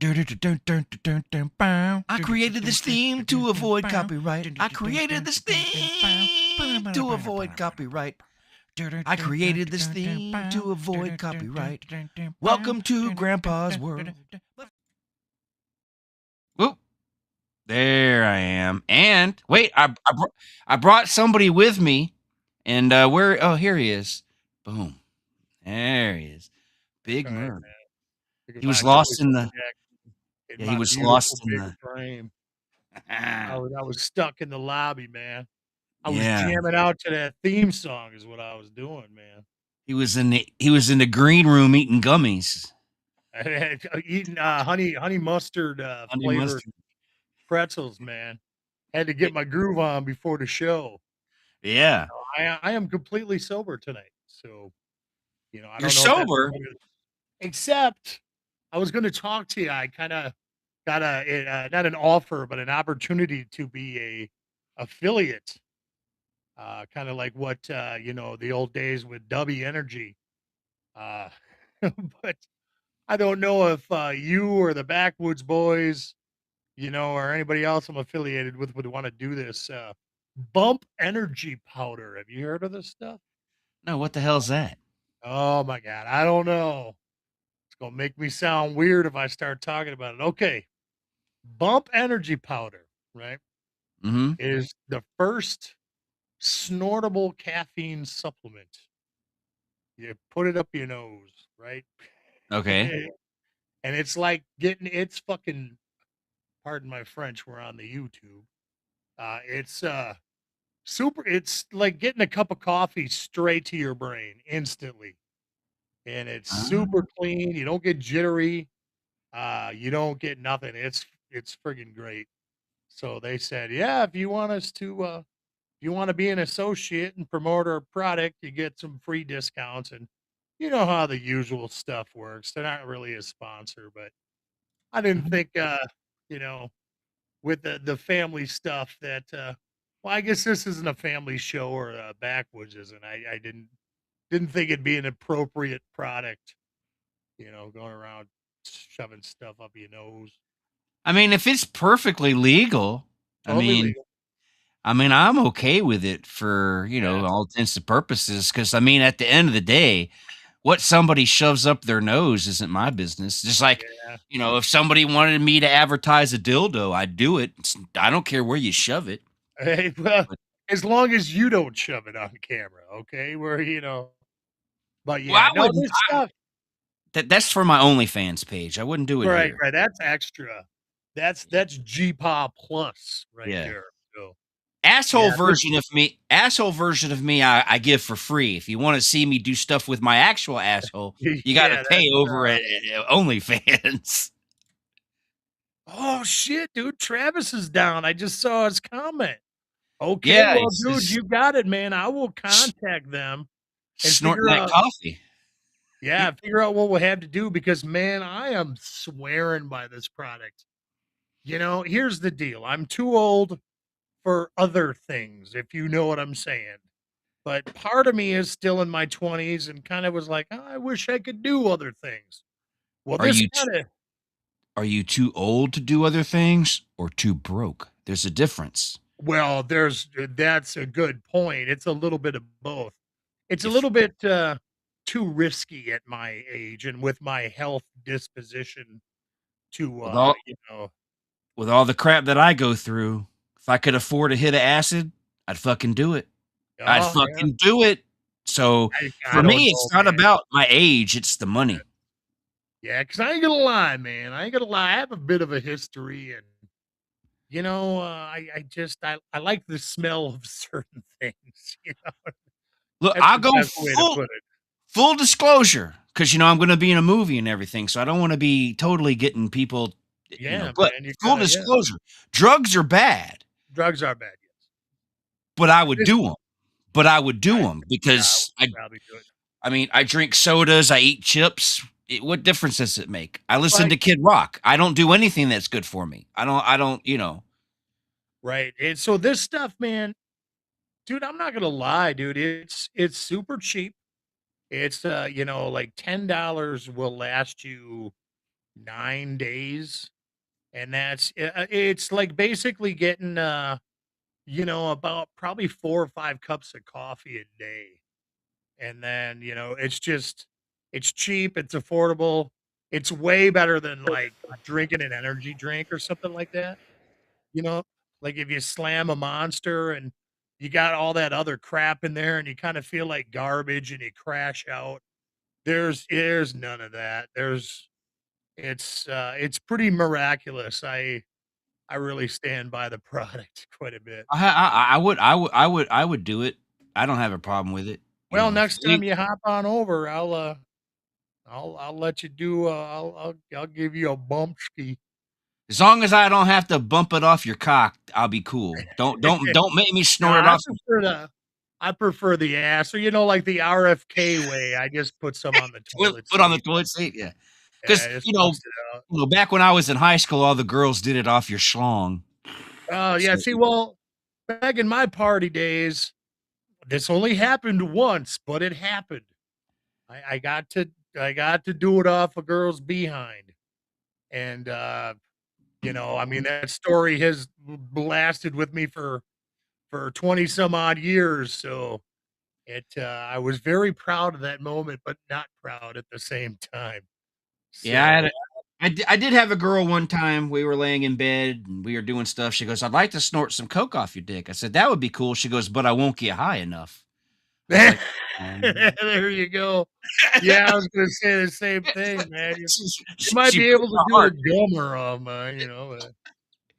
I created this theme to avoid copyright. I created this theme to avoid copyright. I created this theme to avoid copyright. Welcome to Grandpa's World. Whoop. There I am. And wait, I brought somebody with me. And where? Oh, here he is. Boom. There he is. Big All right, Murr. man. Look at He my was lost in joystick the. in Yeah, he my was lost beautiful in big the. frame. I was stuck in the lobby, man. I was Yeah, jamming out to that theme song is what I was doing, man. he was in the green room eating gummies. Eating honey mustard Honey flavored mustard. pretzels, man. Had to get my groove on before the show. Yeah, I am completely sober tonight, so I you're don't know if that's sober. except I was going to talk to you. I kind of got not an offer, but an opportunity to be a affiliate, kind of like what the old days with W Energy. Uh, but I don't know if you or the Backwoods Boys, or anybody else I'm affiliated with would want to do this. Bump Energy Powder. Have you heard of this stuff? No, what the hell's that? Oh my God, I don't know. It's gonna make me sound weird if I start talking about it. Okay, Bump Energy Powder, right, Mm-hmm. is the first snortable caffeine supplement. You put it up your nose, right? Okay. And it's like it's fucking, pardon my French, we're on the YouTube. It's super, it's like getting a cup of coffee straight to your brain instantly. And it's super Ah. clean. You don't get jittery. You don't get nothing. It's friggin' great. So they said, yeah, if you want us to if you want to be an associate and promote our product, you get some free discounts. And you know how the usual stuff works. They're not really a sponsor, but I didn't Mhm. think you know, with the family stuff that well, I guess this isn't a family show or backwoods isn't. I didn't think it'd be an appropriate product, going around shoving stuff up your nose. I mean, if it's perfectly legal, I Totally mean, legal. I'm okay with it for Yeah. all intents and purposes. Because I mean, at the end of the day, what somebody shoves up their nose isn't my business. Just like, Yeah. if somebody wanted me to advertise a dildo, I'd do it. I don't care where you shove it. Hey, well, But, as long as you don't shove it on camera, okay? But well, yeah, I no, wouldn't. this stuff. That's for my OnlyFans page. I wouldn't do it Right, here. right. That's extra. That's GPA plus right Yeah. there. So Asshole yeah, this. version of me, I give for free. If you want to see me do stuff with my actual asshole, you got to Yeah, pay that's. over at OnlyFans. Oh shit, dude! Travis is down. I just saw his comment. Okay, Yeah, well, it's dude, just you got it, man. I will s- contact them and snorting that coffee. figure out what we'll have to do because, man, I am swearing by this product. Here's the deal. I'm too old for other things, if you know what I'm saying. But part of me is still in my 20s and kind of was like, "Oh, I wish I could do other things." Well, Are this you kind of, are you too old to do other things or too broke? There's a difference. well, that's a good point. It's a little bit of both. It's a If little bit too risky at my age and with my health disposition to with all with all the crap that I go through, if I could afford a hit of acid, I'd fucking do it. I'd oh yeah, fucking do it. So I for don't me, it's know, not man. about my age; it's the money. Yeah, because I ain't gonna lie, man. I ain't gonna lie. I have a bit of a history, and I just I like the smell of certain things. Look, That's I'll the go best way to put it. full disclosure because I'm going to be in a movie and everything, so I don't want to be totally getting people, Yeah, But man. You full gotta, yeah. disclosure, drugs are bad, Drugs are bad. Yes. but I would This, do them. But I would do I, them yeah, I would because probably do it. I mean, I drink sodas, I eat chips. What difference does it make? I listen Like, to Kid Rock. I don't do anything that's good for me. I don't. right. And so this stuff, man, dude, I'm not gonna lie, dude. It's super cheap. It's like $10 will last you. 9 days, and it's like basically getting about probably 4 or 5 cups of coffee a day. And then, it's cheap, it's affordable. It's way better than like drinking an energy drink or something like that. You know, like if you slam a Monster and you got all that other crap in there and you kind of feel like garbage and you crash out. There's none of that. It's pretty miraculous. I really stand by the product quite a bit. I would do it. I don't have a problem with it. You Well, know, next time you hop on over, I'll let you do. I'll give you a bump ski. as long as I don't have to bump it off your cock, I'll be cool. Don't make me No, snort it off. I prefer the ass, or like the RFK way. I just put some on the toilet Put on the seat. toilet seat. Yeah, Yeah, because I just bust it out. back when I was in high school, all the girls did it off your schlong. Oh yeah. So, See, well, back in my party days, this only happened once, but it happened. I got to do it off a girl's behind, and I mean that story has lasted with me for 20 some odd years. So I was very proud of that moment, but not proud at the same time. yeah, So I did have a girl one time. We were laying in bed and we were doing stuff. She goes, "I'd like to snort some coke off your dick." I said, "That would be cool." She goes, "But I won't get high enough." I was like, there you go. Yeah, I was gonna say the same thing, man. You might she be broke able to my do a heart. gummer on mine, but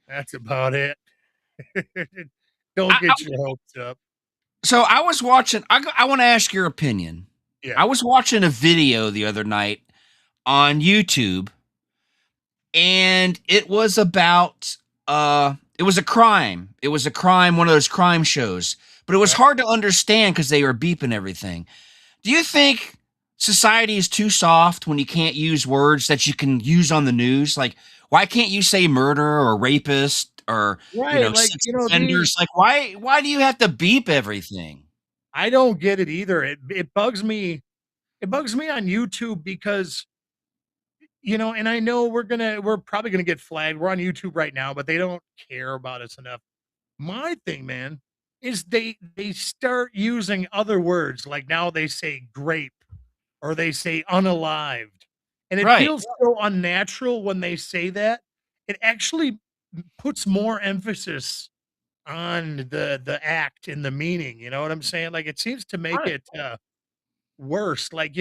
that's about it. Don't I, get your hopes up. so I was watching. I want to ask your opinion. Yeah. I was watching a video the other night on YouTube, and it was about it was a crime. It was a crime, one of those crime shows. But it was Right. hard to understand because they were beeping everything. Do you think society is too soft when you can't use words that you can use on the news? Like, why can't you say murderer or rapist or Right. Like, sex offenders? Like, why do you have to beep everything? I don't get it either. It bugs me. It bugs me on YouTube because and I know we're probably gonna get flagged. We're on YouTube right now, but they don't care about us enough. My thing, man, is they start using other words. Like now they say grape or they say unalived. And it Right, feels so unnatural when they say that. It actually puts more emphasis on the act and the meaning. You know what I'm saying? Like it seems to make right, it worse. Like,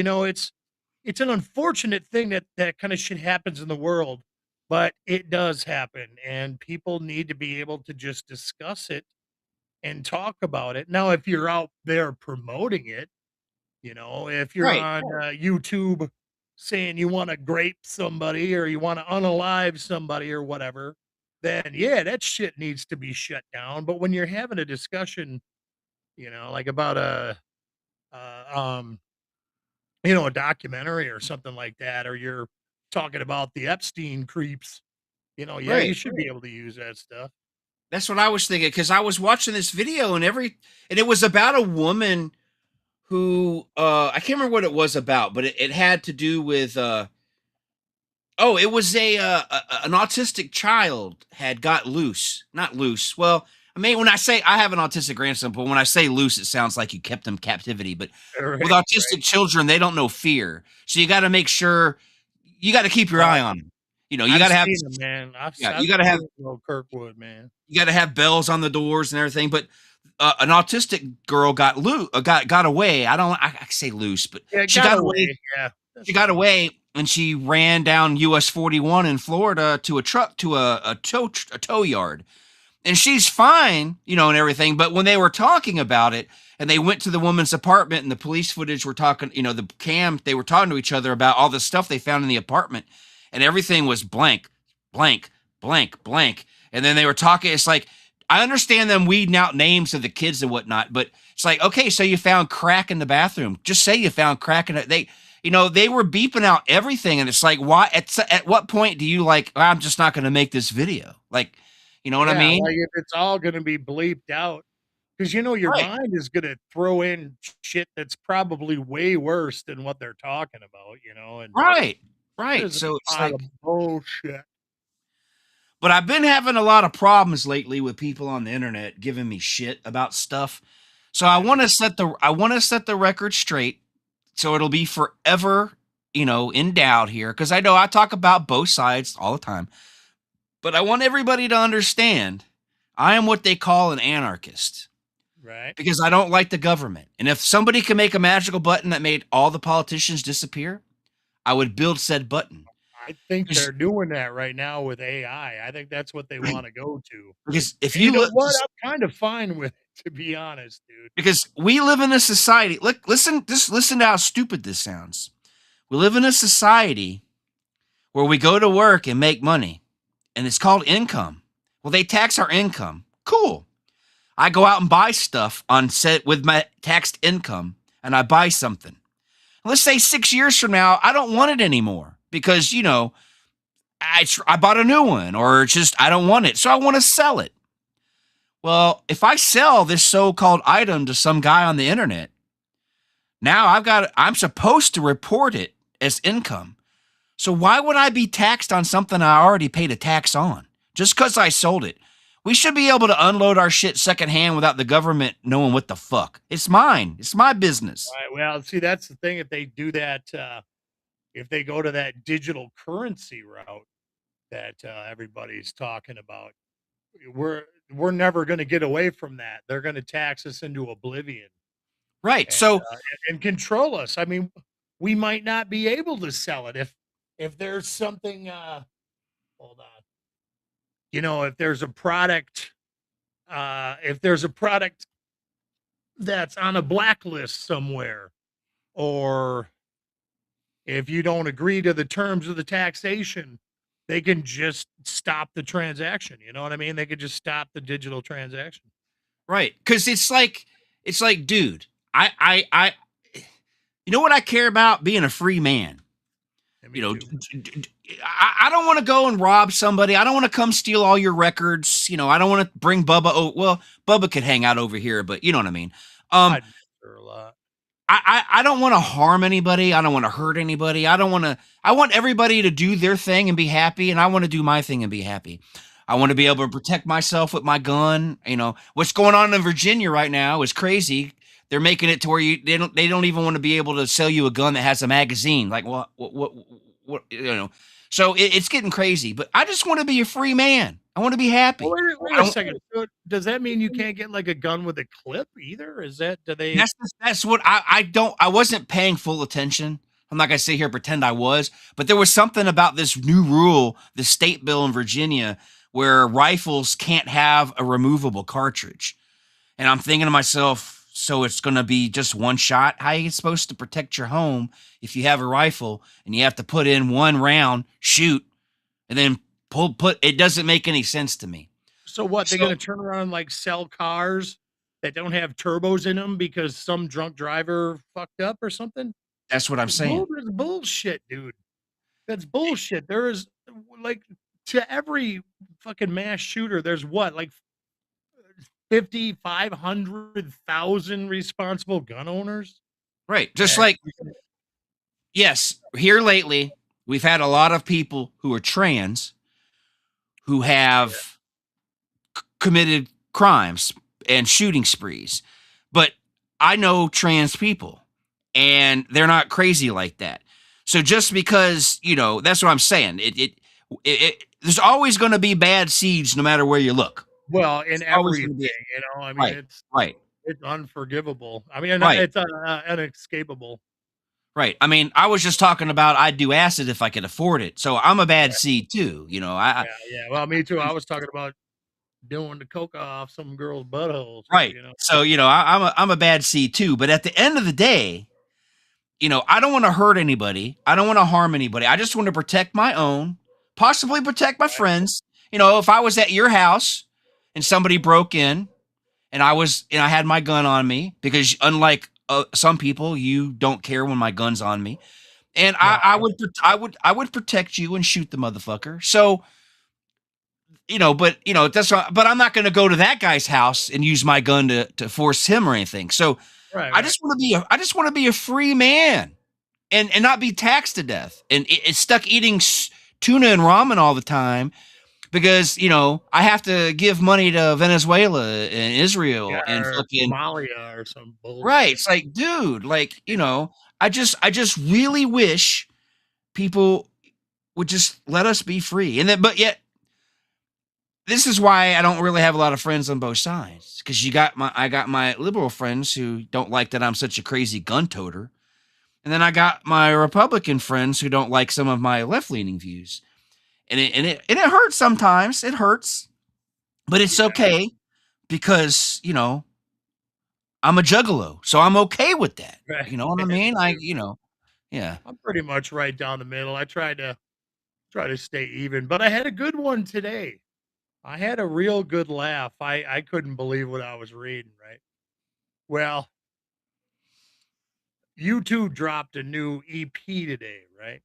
it's an unfortunate thing that kind of shit happens in the world, but it does happen, and people need to be able to just discuss it and talk about it. Now, if you're out there promoting it, if you're right. on YouTube saying you want to grape somebody or you want to unalive somebody or whatever, then yeah, that shit needs to be shut down. But when you're having a discussion, like about uh, um, a documentary or something like that, or you're talking about the Epstein creeps, yeah, you Right. should be able to use that stuff. That's what I was thinking because I was watching this video and it was about a woman who I can't remember what it was about, but it had to do with it was an autistic child had got loose. Not loose. Well, I mean, when I say I have an autistic grandson, but when I say loose, it sounds like you kept them captivity. But with Right, right. autistic children, they don't know fear, so you got to make sure you got to keep your Uh, eye on them. You I've got to have seen them, man. yeah, I've seen little Kirkwood, man. you got to have bells on the doors and everything. But an autistic girl got away. I say loose, but Yeah, she got got away. away. Yeah, that's She got fine. away and she ran down US 41 in Florida to a truck to a tow yard. And she's fine, and everything. But when they were talking about it, and they went to the woman's apartment, and the police footage were talking, the cam, they were talking to each other about all the stuff they found in the apartment, and everything was blank, blank, blank, blank. And then they were talking. It's like I understand them weeding out names of the kids and whatnot, but it's like, okay, so you found crack in the bathroom. Just say you found crack in it. They were beeping out everything, and it's like, why? At what point do you like? I'm just not going to make this video. Like, you know what I Yeah, mean? like if it's all gonna be bleeped out, because your Right. mind is gonna throw in shit that's probably way worse than what they're talking about, and Right. Right. There's a So it's lot like, of bullshit. but I've been having a lot of problems lately with people on the internet giving me shit about stuff. So I want to set the record straight so it'll be forever, in doubt here because I know I talk about both sides all the time. But I want everybody to understand I am what they call an anarchist Right. because I don't like the government. And if somebody could make a magical button that made all the politicians disappear, I would build said button. I think Because they're doing that right now with AI. I think that's what they want to go to. if And you you know look, what? I'm kind of fine with it, to be honest, dude. because we live in a society. Look, listen to how stupid this sounds. We live in a society where we go to work and make money, and it's called income. Well, they tax our income. Cool. I go out and buy stuff on set with my taxed income, and I buy something. Let's say 6 years from now, I don't want it anymore because I bought a new one, or just I don't want it, so I want to sell it. Well, if I sell this so-called item to some guy on the internet, now I'm supposed to report it as income. So why would I be taxed on something I already paid a tax on just because I sold it? We should be able to unload our shit secondhand without the government knowing what the fuck. It's mine. It's my business. Right. Well, see, that's the thing. If they do that, if they go to that digital currency route that everybody's talking about, we're we're never going to get away from that. They're going to tax us into oblivion Right. and So and control us. I mean, we might not be able to sell it if there's something. Hold on. If there's a product, that's on a blacklist somewhere, or if you don't agree to the terms of the taxation, they can just stop the transaction. You know what I mean? They could just stop the digital transaction. right. Because it's like, dude, I you know what I care about? Being a free man. And You me know, too. I don't want to go and rob somebody. I don't want to come steal all your records. I don't want to bring Bubba. Oh, well, Bubba could hang out over here, but you know what I mean. Um, I'd a lot. I don't want to harm anybody. I don't want to hurt anybody. I want everybody to do their thing and be happy, and I want to do my thing and be happy. I want to be able to protect myself with my gun. What's going on in Virginia right now is crazy. They're making it to where they don't even want to be able to sell you a gun that has a magazine. Like what. So it's getting crazy. But I just want to be a free man. I want to be happy. Well, wait I a don't- second. So does that mean you can't get like a gun with a clip either? Is that do they? That's what I wasn't paying full attention. I'm not gonna sit here and pretend I was, but there was something about this new rule, the state bill in Virginia, where rifles can't have a removable cartridge. And I'm thinking to myself, so it's gonna be just one shot? How are you supposed to protect your home if you have a rifle and you have to put in one round, shoot, and then put it doesn't make any sense to me. So what? They're So going to turn around and like sell cars that don't have turbos in them because some drunk driver fucked up or something? that's what I'm saying. That's bullshit, dude. That's bullshit. There is like to every fucking mass shooter, there's what, like 50, 500,000 responsible gun owners? Right. Just And like, yes, here lately, we've had a lot of people who are trans who have committed crimes and shooting sprees. But I know trans people and they're not crazy like that. So just because, that's what I'm saying. There's always going to be bad seeds no matter where you look. well, in Always everything, going to be. I mean, Right. Right. it's unforgivable. I mean, Right. it's inescapable. Right. I mean, I was just talking about I'd do acid if I could afford it. So I'm a bad seed too. Yeah, yeah. Well, me too. I was talking about doing the coca off some girl's butthole. Right. So, I'm a bad seed too. But at the end of the day, I don't want to hurt anybody. I don't want to harm anybody. I just want to protect my own, possibly protect my friends. If I was at your house and somebody broke in and I had my gun on me, because unlike some people, you don't care when my gun's on me. And No, I would protect you and shoot the motherfucker. So, but I'm not going to go to that guy's house and use my gun to force him or anything. So right, I just want to be a free man. and not be taxed to death, and it's stuck eating tuna and ramen all the time because I have to give money to Venezuela and Yeah, Israel and or fucking Somalia or some right. bullshit. It's like, dude, like I just really wish people would just let us be free, and then but yet this is why I don't really have a lot of friends on both sides because I got my liberal friends who don't like that I'm such a crazy gun toter, and then I got my Republican friends who don't like some of my left leaning views, and it hurts sometimes. It hurts, but it's Yeah, okay because I'm a juggalo, so I'm okay with that. right. You know what I Me mean? too. Yeah. I'm pretty much right down the middle. I try to stay even, but I had a good one today. I had a real good laugh. I couldn't believe what I was reading, right? Well, U2 dropped a new EP today, right?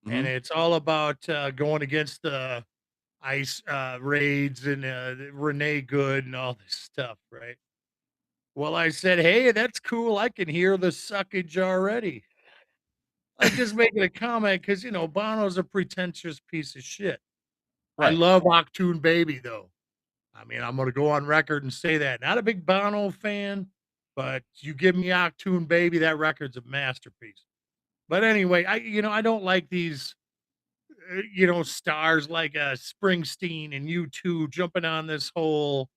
And Hmm. it's all about going against the ICE raids and Renee Good and all this stuff, right? Well, I said, hey, that's cool. I can hear the suckage already. Like just making a comment because Bono's a pretentious piece of shit. I Right. love Octoon Baby though. I mean, I'm gonna go on record and say that. Not a big Bono fan, but you give me Octoon Baby, that record's a masterpiece. But anyway, I don't like these stars like Springsteen and U2 jumping on this whole,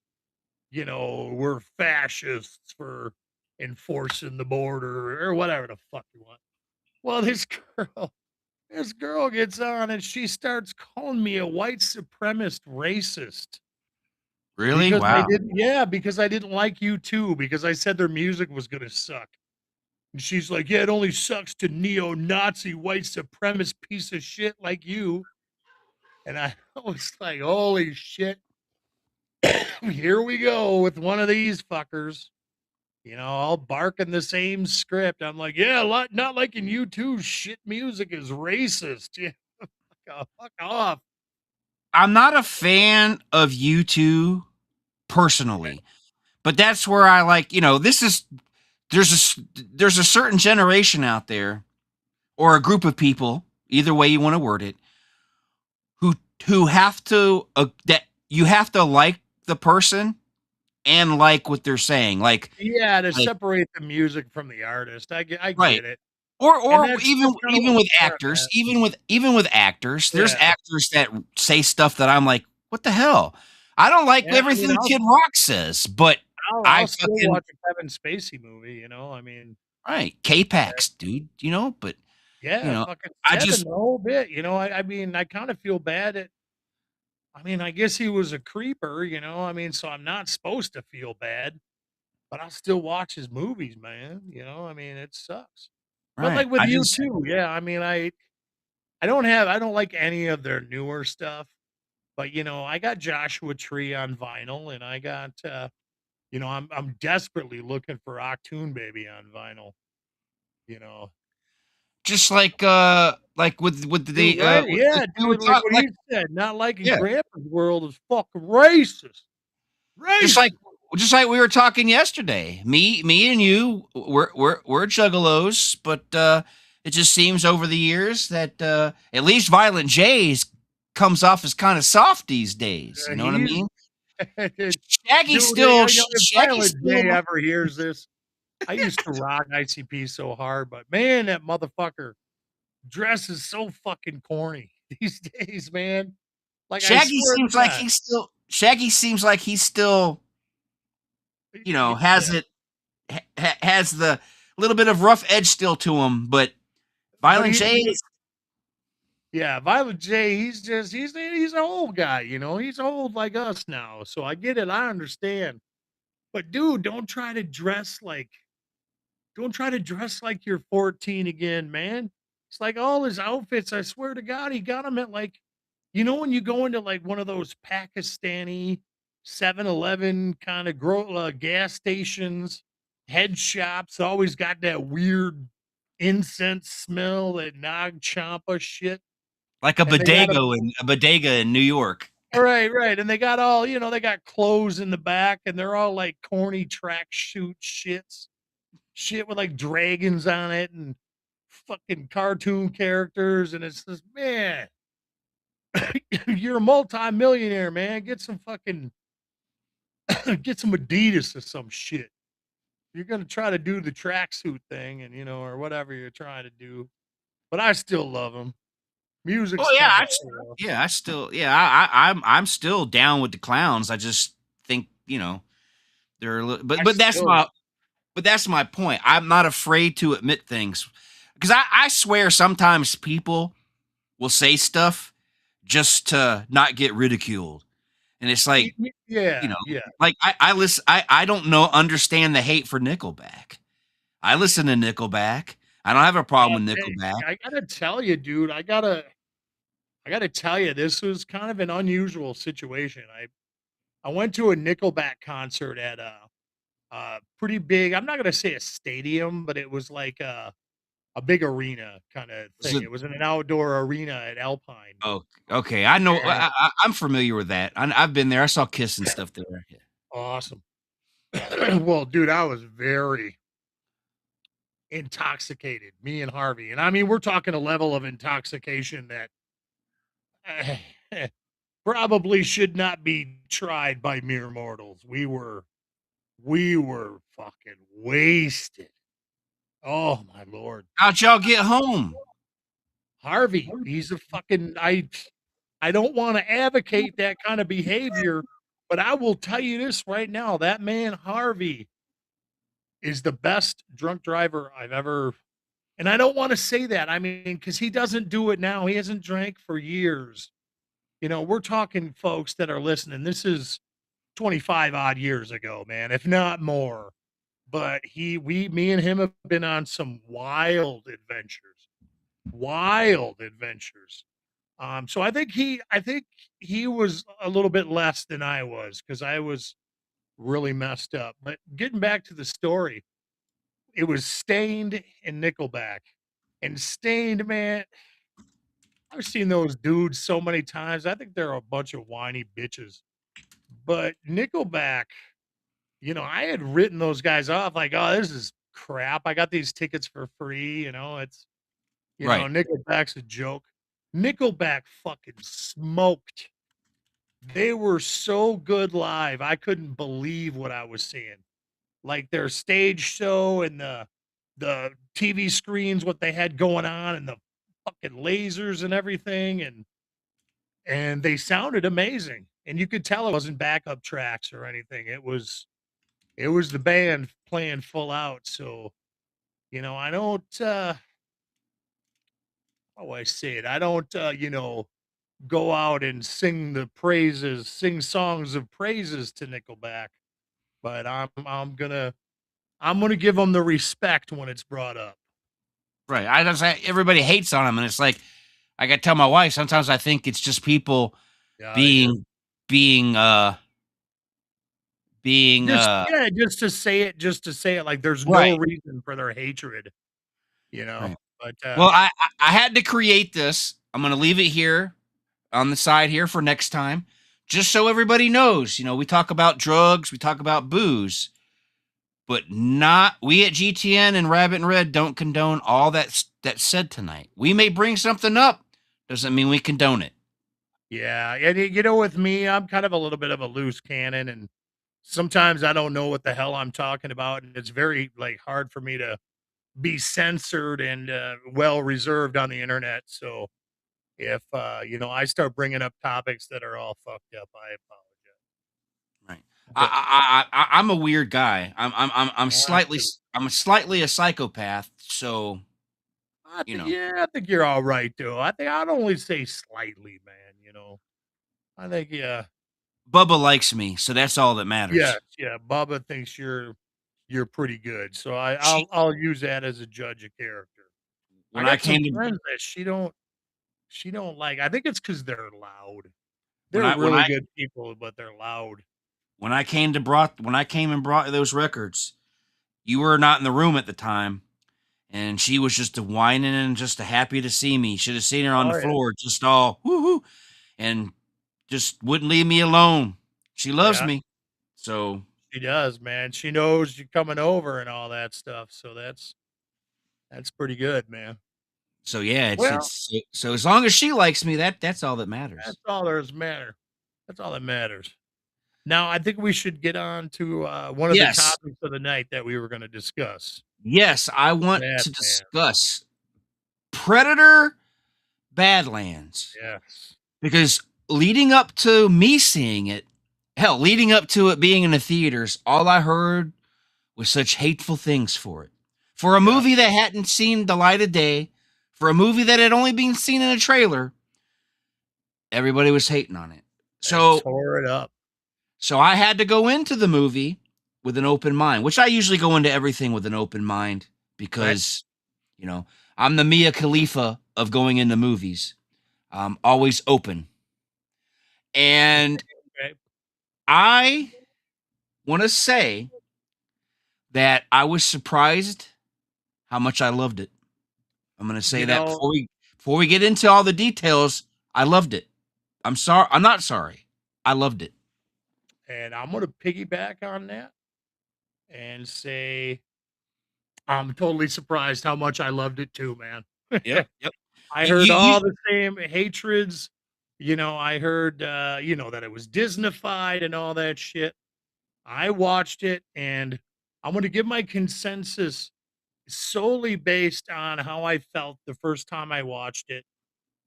we're fascists for enforcing the border or whatever the fuck you want. Well, this girl gets on and she starts calling me a white supremacist racist Really? Wow. because I didn't like U2 because I said their music was gonna suck. And she's like, yeah, it only sucks to neo-Nazi white supremacist piece of shit like you. And I was like, holy shit, here we go with one of these fuckers. All barking the same script. I'm like, yeah, not liking U2 shit music is racist. Yeah, fuck off. I'm not a fan of U2 personally, but that's where I like, this is there's a certain generation out there or a group of people, either way you want to word it, who have to that you have to like the person and like what they're saying, Yeah, to like separate the music from the artist. I right. get it. Or And that's even just kind of even with where I'm actors, at. even with actors, there's Yeah. actors that say stuff that I'm like, what the hell? I don't like Yeah, I mean, everything Kid Rock says, but I I'll still fucking watch a Kevin Spacey movie, I mean, right, yeah, K-Pax, dude, but you yeah, know, fucking I Seven just the whole bit, I mean, I kind of feel bad I mean, I guess he was a creeper, I mean, so I'm not supposed to feel bad, but I'll still watch his movies, man, I mean, it sucks. But right. like with I you just too, yeah, I mean, I don't like any of their newer stuff, but I got Joshua Tree on vinyl and I got I'm desperately looking for Octoon Baby on vinyl, you know. just like with Dude, the right? like Yeah, we were dude, like talking what like he said, not liking yeah, Grandpa's World is fucking racist. just Racist. like just like we were talking yesterday. Me and you we're juggalos, but it just seems over the years that at least Violent J's comes off as kind of soft these days. You know what I He's mean? dude, if Shaggy's Violent still J ever hears this, I used to rock ICP so hard, but man, that motherfucker dresses so fucking corny these days, man. Like I swear to God. Shaggy seems like he's still has Yeah. it has the little bit of rough edge still to him, but But Violent J is yeah, Violent J, he's an old guy, he's old like us now. So I get it, I understand. But dude, don't try to dress like you're 14 again, man. It's like all his outfits, I swear to God, he got them at like, when you go into like one of those Pakistani 7-Eleven kind of gas stations, head shops, always got that weird incense smell, that Nag Champa shit. like a And they got bodega in New York. right, right. And they got all, they got clothes in the back and they're all like corny track shoot shit with like dragons on it and fucking cartoon characters, and it's just, man, you're a multi-millionaire, man. Get some fucking get some Adidas or some shit. You're gonna try to do the tracksuit thing, and or whatever you're trying to do. But I still love them. Music's Oh yeah, kind I of s- cool. yeah, I still yeah, I'm still down with the clowns. I just think, they're I but still that's my point. I'm not afraid to admit things. Because I swear sometimes people will say stuff just to not get ridiculed. And it's like, you yeah, know, yeah. like I listen I don't understand the hate for Nickelback. I listen to Nickelback. I don't have a problem with Hey, Nickelback. I gotta tell you, dude. I gotta tell you, this was kind of an unusual situation. I went to a Nickelback concert at a pretty big. I'm not gonna say a stadium, but it was like a big arena kind of Was thing. it It was in an outdoor arena at Alpine. Oh, okay. I know. And I'm familiar with that. I've been there. I saw Kiss and stuff there. Yeah. awesome. Well, dude, I was very intoxicated. Me and Harvey, and I mean, we're talking a level of intoxication that probably should not be tried by mere mortals. We were fucking wasted. Oh my lord. How'd y'all get home? Harvey, he's a fucking I don't want to advocate that kind of behavior, but I will tell you this right now, that man Harvey is the best drunk driver I've ever, and I don't want to say that. I mean, cuz he doesn't do it now. He hasn't drank for years. We're talking folks that are listening. This is 25 odd years ago, man, if not more. But me and him have been on some wild adventures. Wild adventures. So I think he was a little bit less than I was because I was really messed up. But getting back to the story, it was Stained and Nickelback. And Stained, man, I've seen those dudes so many times. I think they're a bunch of whiny bitches. But Nickelback, I had written those guys off like, oh, this is crap. I got these tickets for free. Right. Nickelback's a joke. Nickelback fucking smoked. They were so good live. I couldn't believe what I was seeing. Like their stage show and the TV screens, what they had going on, and the fucking lasers and everything, and they sounded amazing. And you could tell it wasn't backup tracks or anything. It was the band playing full out. So, I don't how do I say it? I don't go out and sing songs of praises to Nickelback, but I'm gonna give them the respect when it's brought up. Right. I just everybody hates on him, and it's like I got to tell my wife. Sometimes I think it's just people Yeah, I do. being being being Just yeah, just to say it, like there's no right. reason for their hatred, Right. But Well, I had to create this. I'm going to leave it here on the side here for next time, just so everybody knows. We talk about drugs, we talk about booze, but not we at GTN and Rabbit and Red don't condone all that's said tonight. We may bring something up, doesn't mean we condone it. yeah, and with me, I'm kind of a little bit of a loose cannon, and sometimes I don't know what the hell I'm talking about, and it's very like hard for me to be censored and well reserved on the internet. So if I start bringing up topics that are all fucked up, I apologize. Right. But I'm a weird guy. I'm I slightly too. I'm slightly a psychopath. So I think you're all right, though. I think I'd only say slightly, man. I think yeah, Bubba likes me, so that's all that yes, matters. yeah. Bubba thinks you're pretty good, so I'll She I'll use that as a judge of character. I when I got some came to friends that she don't like. I think it's because they're loud. when They're I when really I good people, but they're loud. when I came and brought those records, you were not in the room at the time, and she was just a whining and just a happy to see me. Should have seen her on the Oh yeah, floor, just all woohoo, and just wouldn't leave me alone. She loves yeah. me, so She does, man. She knows you're coming over and all that stuff. So that's pretty good, man. So yeah, Well, so as long as she likes me, that's all that matters. that's all there's matter. That's all that matters. Now, I think we should get on to one of the Yes. topics of the night that we were going to discuss. Yes, I want to Batman. discuss Predator Badlands. Yes. Because leading up to me seeing it, hell, leading up to it being in the theaters, all I heard was such hateful things for it. For a movie that hadn't seen the light of day, for a movie that had only been seen in a trailer, everybody was hating on it. So tore it up. So I had to go into the movie with an open mind, which I usually go into everything with an open mind because, you know, I'm the Mia Khalifa of going into movies. I'm always open. And I want to say that I was surprised how much I loved it. I'm going to say that before we get into all the details, I loved it. I'm not sorry. I loved it. And I'm going to piggyback on that and say I'm totally surprised how much I loved it too, man. Yep. I heard all the same hatreds. I heard, that it was Disneyfied and all that shit. I watched it, and I'm going to give my consensus solely based on how I felt the first time I watched it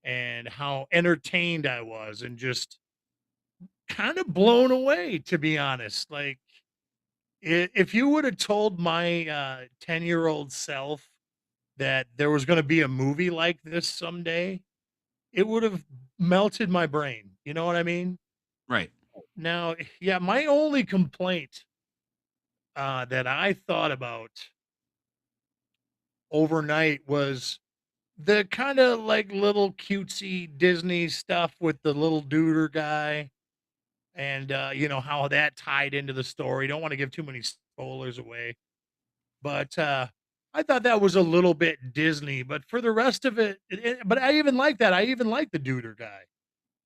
and how entertained I was and just kind of blown away, to be honest. Like, if you would have told my 10-year-old self that there was going to be a movie like this someday, it would have melted my brain. You know what I mean? Right. Now, yeah, my only complaint that I thought about overnight was the kind of like little cutesy Disney stuff with the little duder guy and, how that tied into the story. Don't want to give too many spoilers away, but I thought that was a little bit Disney, but for the rest of it, but I even like that. I even like the duder guy.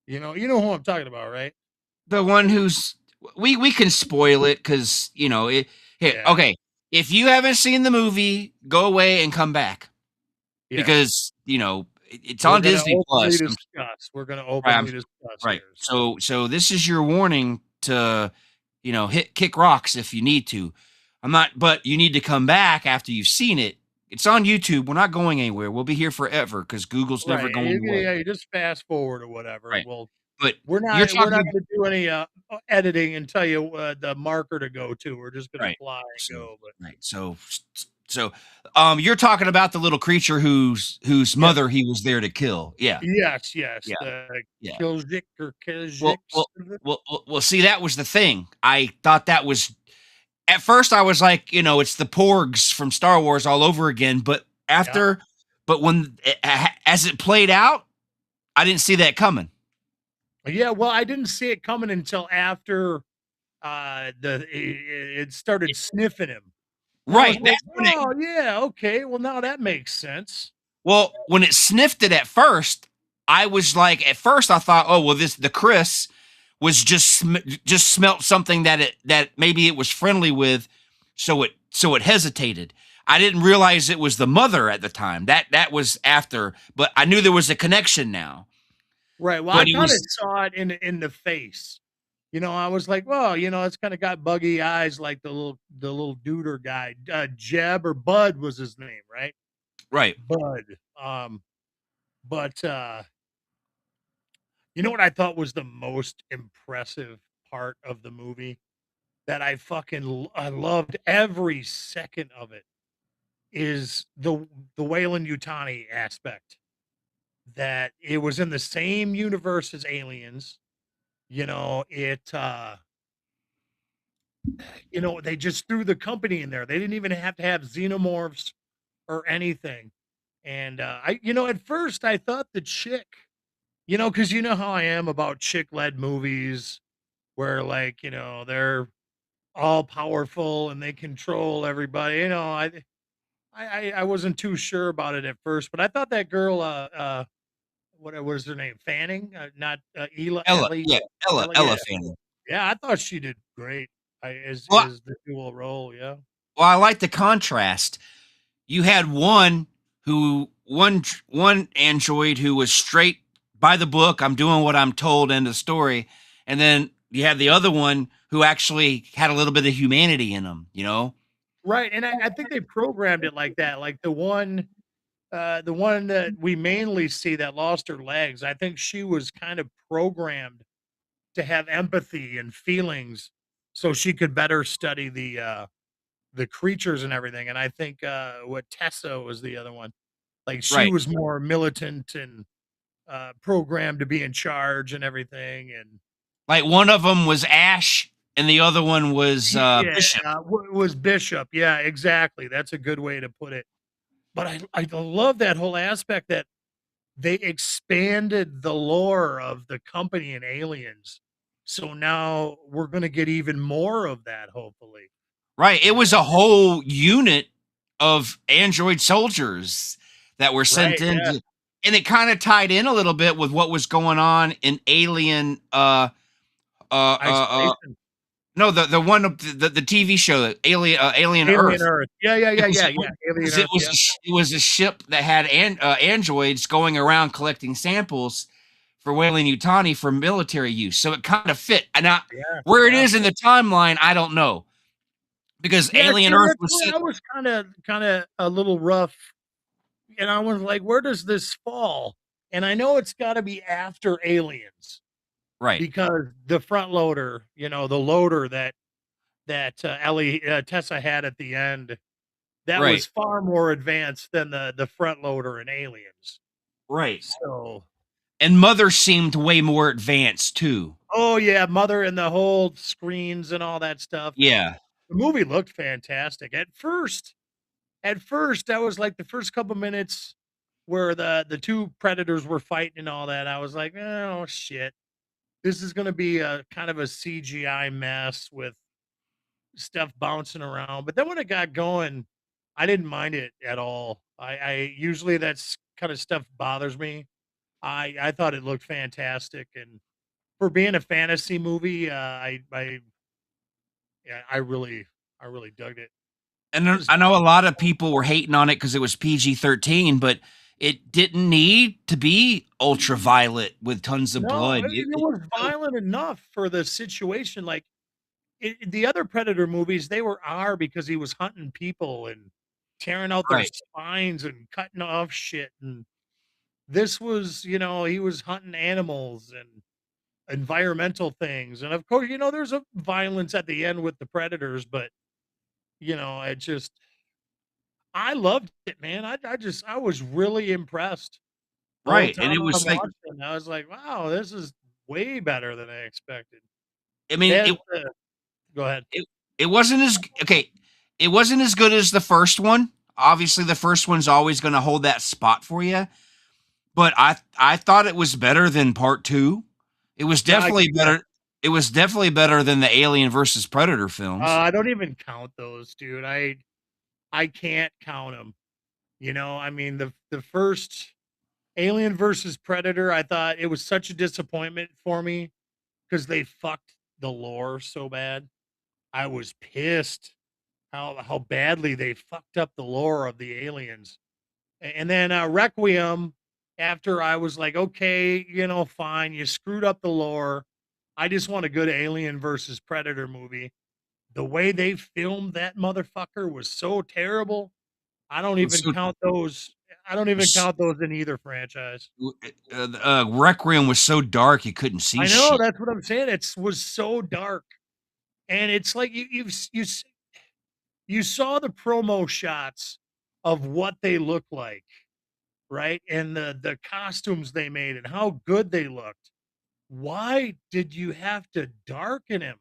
You know who I'm talking about, right? The one who's we can spoil it because it. Here, Yeah. okay. If you haven't seen the movie, go away and come back because it's on Disney Plus. We're going to openly discuss. Right. Here, so this is your warning to kick rocks if you need to. But you need to come back after you've seen it. It's on YouTube. We're not going anywhere. We'll be here forever because Google's never going away. Yeah, you just fast forward or whatever. Right. Well, but we're not going to do any editing and tell you the marker to go to. We're just going to fly and go. But. Right. So you're talking about the little creature whose mother he was there to kill. Yeah. Yes. Yeah. Kilzik or Kilzik. Well, see, that was the thing. I thought that was at first I was like, it's the Porgs from Star Wars all over again. But when as it played out, I didn't see that coming. Yeah, well, I didn't see it coming until after it started sniffing him. Right. Like, yeah, okay. Well, now that makes sense. Well, when it sniffed it at first, I was like, at first I thought, oh well, the Chris was just smelt something that maybe it was friendly with, so it hesitated. I didn't realize it was the mother at the time. That was after, but I knew there was a connection now. Right. Well, I kind of saw it in the face. I was like, well, it's kind of got buggy eyes like the little duder guy. Jeb or Bud was his name, right? Right. Bud. But you know what I thought was the most impressive part of the movie that I loved every second of it is the Wayland Yutani aspect. That it was in the same universe as Aliens. They just threw the company in there. They didn't even have to have xenomorphs or anything. And at first I thought the chick, because you know how I am about chick-led movies where they're all powerful and they control everybody. I wasn't too sure about it at first, but I thought that girl what was her name? Fanning, not Ella. Ella Fanning. Yeah, I thought she did great as the dual role. Yeah. Well, I like the contrast. You had one who one android who was straight by the book. I'm doing what I'm told. End of story. And then you had the other one who actually had a little bit of humanity in him. You know. Right, and I think they programmed it like that. Like the one that we mainly see that lost her legs. I think she was kind of programmed to have empathy and feelings, so she could better study the creatures and everything. And I think what Tessa was the other one. Like she Right. was more militant and programmed to be in charge and everything. And Like one of them was Ash, and the other one was yeah, Bishop. was Bishop. Yeah, exactly. That's a good way to put it. But I love that whole aspect that they expanded the lore of the company and aliens. So now we're going to get even more of that, hopefully. Right. It You was know? a whole unit of android soldiers that were sent Right. in, Yeah. and it kind of tied in a little bit with what was going on in Alien. Uh, uh, uh Isolation. no, the one the TV show, Alien Alien Earth. Earth. Yeah. Yeah. It Yeah. was Yeah. Yeah. Alien Earth. Yeah. it was a ship that had androids going around collecting samples for Weyland Yutani for military use. So it kind of fit. And now, Yeah. where it Yeah. is in the timeline, I don't know, because Yeah. Alien See, Earth that's was where set I was kind of a little rough. And I was like, where does this fall? And I know it's got to be after Aliens right. because the front loader, the loader that Ellie Tessa had at the end, that Right. was far more advanced than the front loader in Aliens. Right. So, And Mother seemed way more advanced too. oh yeah, Mother and the whole screens and all that stuff. And Yeah. the movie looked fantastic. At first, that was like the first couple minutes where the two predators were fighting and all that. I was like, oh shit, this is going to be a kind of a CGI mess with stuff bouncing around. But then when it got going, I didn't mind it at all. I usually that's kind of stuff bothers me. I thought it looked fantastic, and for being a fantasy movie, yeah, I really dug it. And It was I know a lot of people were hating on it because it was PG-13, but it didn't need to be ultraviolet with tons of no, blood. it was violent enough for the situation. Like the other Predator movies, they were R because he was hunting people and tearing out their Right. spines and cutting off shit. And this was, he was hunting animals and environmental things. And of course, there's a violence at the end with the predators, but it just I loved it, man. I was really impressed the whole Right. time And it I'm was like, watching. I was like, wow, this is way better than I expected. I mean, That go ahead. it, it wasn't as okay. It wasn't as good as the first one. Obviously, the first one's always going to hold that spot for you. But I thought it was better than part two. It was Yeah, definitely better. It was definitely better than the Alien versus Predator films. I don't even count those, dude. I can't count them. I mean the first Alien versus Predator, I thought it was such a disappointment for me because they fucked the lore so bad. I was pissed how badly they fucked up the lore of the aliens. And then Requiem, after I was like, okay, fine, you screwed up the lore. I just want a good Alien versus Predator movie. The way they filmed that motherfucker was so terrible. I don't It was even so, count those. I don't even count those in either franchise. Requiem was so dark you couldn't see I know shit. that's what I'm saying. It was so dark, and it's like you saw the promo shots of what they look like, right? And the costumes they made and how good they looked. Why did you have to darken him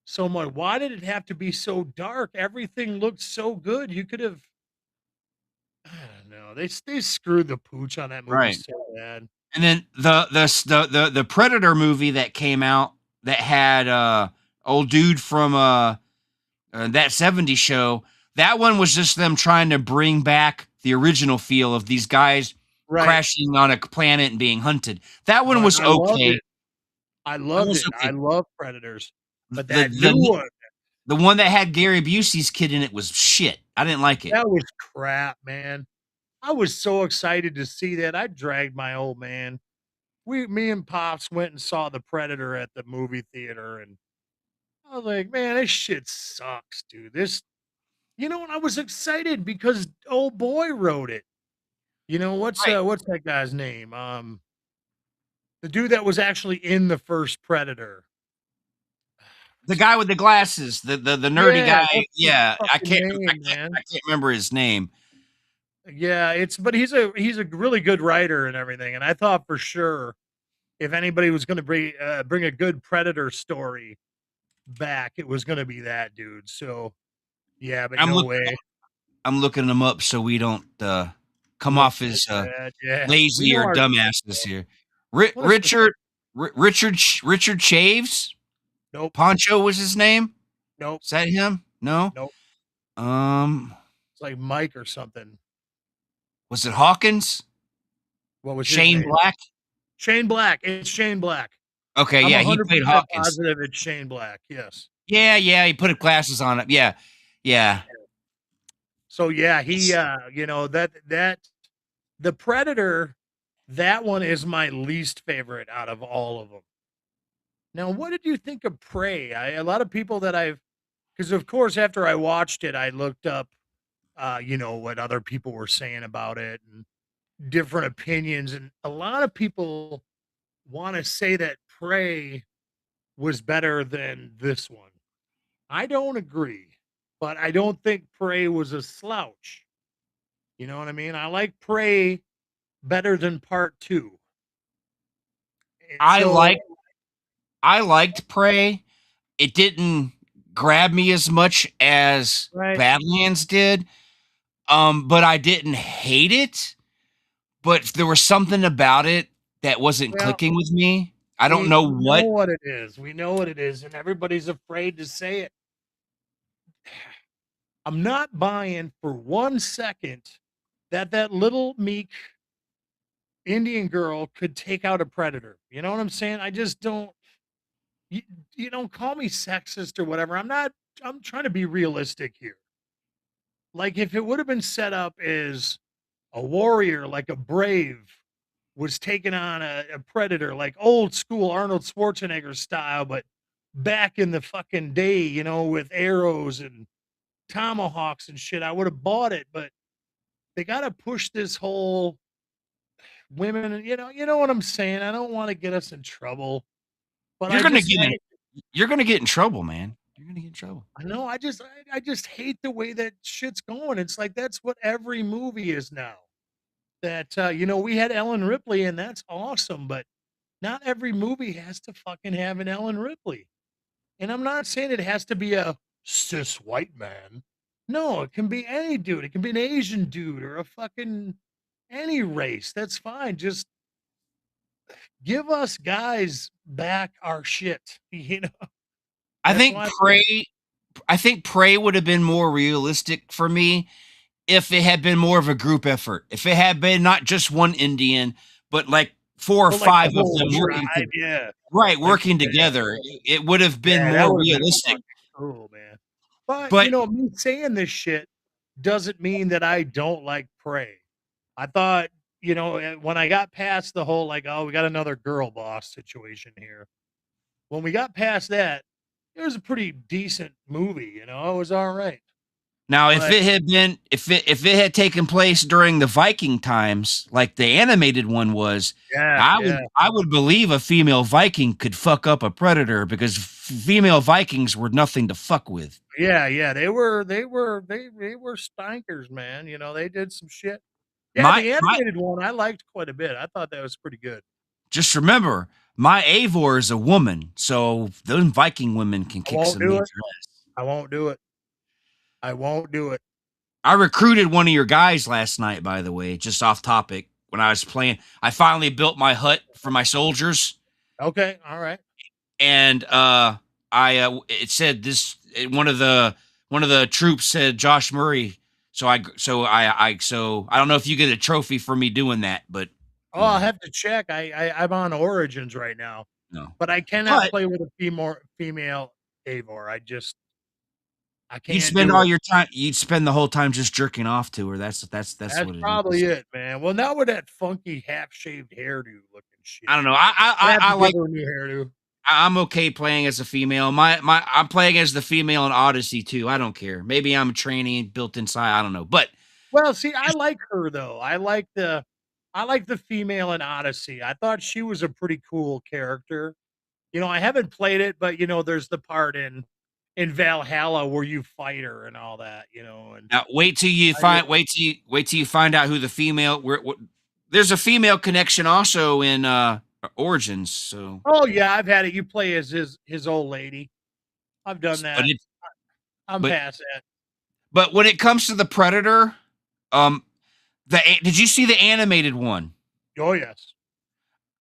so much? Why did it have to be so dark? Everything looked so good. You could have I don't know. They screwed the pooch on that movie Right. so bad. And then the Predator movie that came out that had old dude from that 70s show, that one was just them trying to bring back the original feel of these guys Right. crashing on a planet and being hunted. That one But was I loved okay. it. I loved was it. I okay. love Predators. But The that new one, the one that had Gary Busey's kid in it was shit. I didn't like it. that was crap, man. I was so excited to see that. I dragged my old man. Me and Pops went and saw the Predator at the movie theater, and I was like, man, this shit sucks, dude. And I was excited because old boy wrote it. What's Right. what's that guy's name? The dude that was actually in the first Predator. The guy with the glasses, the nerdy Yeah, guy. what's his Yeah, I fucking can't I name, can't man? I can't remember his name. Yeah, but he's a really good writer and everything. And I thought for sure if anybody was going to bring a good Predator story back, it was going to be that dude. So yeah, but I'm no look way. I'm looking them up so we don't come Look off as bad. Yeah, we lazy know or our dumbasses here. Ri what is Richard Richard Chaves? nope, Poncho was his name? nope, Is that him? No. nope. Um, It's like Mike or something. was it Hawkins? What was his Shane name? Black? Shane Black. It's Shane Black. Okay, I'm yeah, he 100% played Hawkins. positive it's Shane Black. Yes. Yeah, he put glasses on it. Yeah. So yeah, he It's- that the Predator, that one is my least favorite out of all of them. Now, what did you think of Prey? A lot of people because of course after I watched it, I looked up, what other people were saying about it and different opinions, and a lot of people want to say that Prey was better than this one. I don't agree, but I don't think Prey was a slouch. You know what I mean? I like Prey better than part two. And I so, like I liked Prey. It didn't grab me as much as right. Badlands did. But I didn't hate it. But there was something about it that wasn't Well, clicking with me. I don't we know know what. what it is. We know what it is, and everybody's afraid to say it. I'm not buying for 1 second that little meek Indian girl could take out a predator. You know what I'm saying? I just don't. You, you don't call me sexist or whatever. I'm not. I'm trying to be realistic here. Like if it would have been set up as a warrior, like a brave, was taking on a predator, like old school Arnold Schwarzenegger style, but back in the fucking day, with arrows and tomahawks and shit, I would have bought it. But they got to push this whole women. You know what I'm saying. I don't want to get us in trouble, but You're gonna get in. You're gonna get in trouble, man. You're gonna get in trouble. I know. I just hate the way that shit's going. It's like that's what every movie is now. That we had Ellen Ripley, and that's awesome, but not every movie has to fucking have an Ellen Ripley. And I'm not saying it has to be a cis white man. No, it can be any dude. It can be an Asian dude or a fucking any race. That's fine. Just give us guys back our shit. I That's think why. Prey. I think Prey would have been more realistic for me if it had been more of a group effort. If it had been not just one Indian, but like 4 or But like the 5 of whole them working, tribe, yeah. right, Like working together, it would have been yeah, that more would have been realistic. fucking cool, man. But But me saying this shit doesn't mean that I don't like Prey. I thought, when I got past the whole like, oh, we got another girl boss situation here. When we got past that, it was a pretty decent movie. It was all right. now, if But it had been, if it had taken place during the Viking times, like the animated one was, yeah, I would believe a female Viking could fuck up a predator because female Vikings were nothing to fuck with. yeah, they were spankers, man. They did some shit. Yeah, My the my animated one I liked quite a bit. I thought that was pretty good. just remember, my Eivor is a woman, so those Viking women can I kick won't some do major it. ass. I won't do it. I won't do it. I recruited one of your guys last night, by the way, just off topic. When I was playing, I finally built my hut for my soldiers, Okay, all right. and it said this one of the troops said Josh Murray. So I don't know if you get a trophy for me doing that, but Oh, I'll have to check. I'm on Origins right now, no. but I cannot But play with a female Eivor. I You'd can't spend do all it. your time. You'd spend the whole time just jerking off to her. That's That's what it probably is. it, man. Well, not with that funky half-shaved hairdo looking shit. I don't know. I'd have I to give like. her a new hairdo. I'm okay playing as a female. I'm playing as the female in Odyssey too. I don't care. Maybe I'm training built inside. I don't know. But Well, see, I like her though. I like the female in Odyssey. I thought she was a pretty cool character. I haven't played it, but there's the part in Valhalla where you fight her and all that, and now, I, wait till you find out who the female. There's a female connection also in Origins. So, oh yeah, I've had it. You play as his old lady. I've done but that. it, I'm but past that. but when it comes to the Predator, um, did you see the animated one? Oh yes.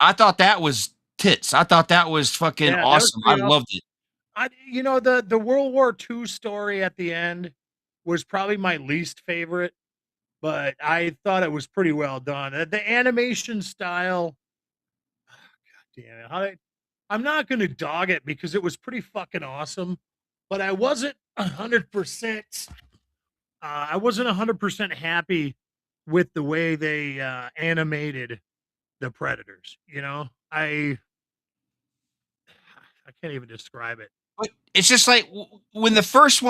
I thought that was tits. I thought that was fucking Yeah, that was awesome. I pretty awesome. loved it. The World War II story at the end was probably my least favorite, but I thought it was pretty well done. The animation style, damn it, I'm not going to dog it because it was pretty fucking awesome, but I wasn't 100%. I wasn't 100% happy with the way they animated the Predators. I can't even describe it. But it's just like when they first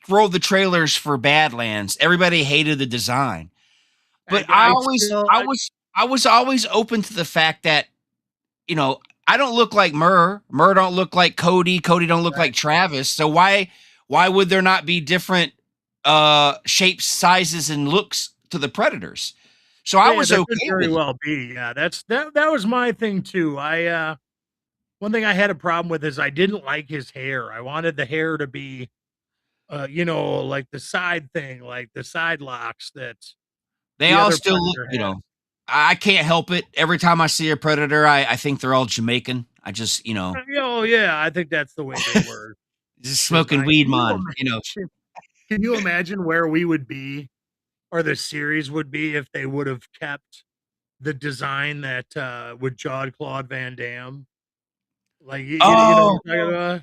rolled the trailers for Badlands, everybody hated the design. But I was always open to the fact that, I don't look like Murr. Murr don't look like Cody. Cody don't look like Travis. So why would there not be different shapes, sizes, and looks to the Predators? So I was there okay could very with it. well be. Yeah, that was my thing too. One thing I had a problem with is I didn't like his hair. I wanted the hair to be like the side thing, like the side locks that They the all other still look, Predator had. I can't help it. Every time I see a Predator, I think they're all Jamaican. I just, Oh yeah, I think that's the way they were just smoking designed. weed, man. Can you imagine where we would be or the series would be if they would have kept the design that with Jean-Claude Van Damme? Like you know what Oh, I'm talking about?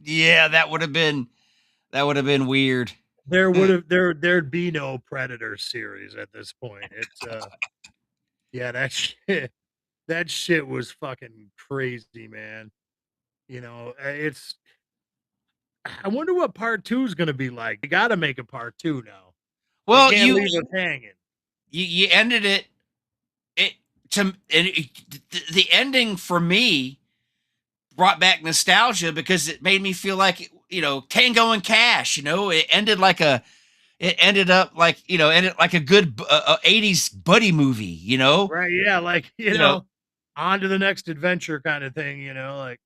yeah, that would have been weird. There'd be no Predator series at this point. Yeah, that shit was fucking crazy, man. It's I wonder what part 2 is gonna be like. They gotta make a part 2 now. They Well, can't leave us hanging. you ended it to and the ending for me brought back nostalgia because it made me feel like Tango and Cash. It ended up like ended like a good 80s buddy movie. Right, yeah, like, You know on to the next adventure kind of thing, like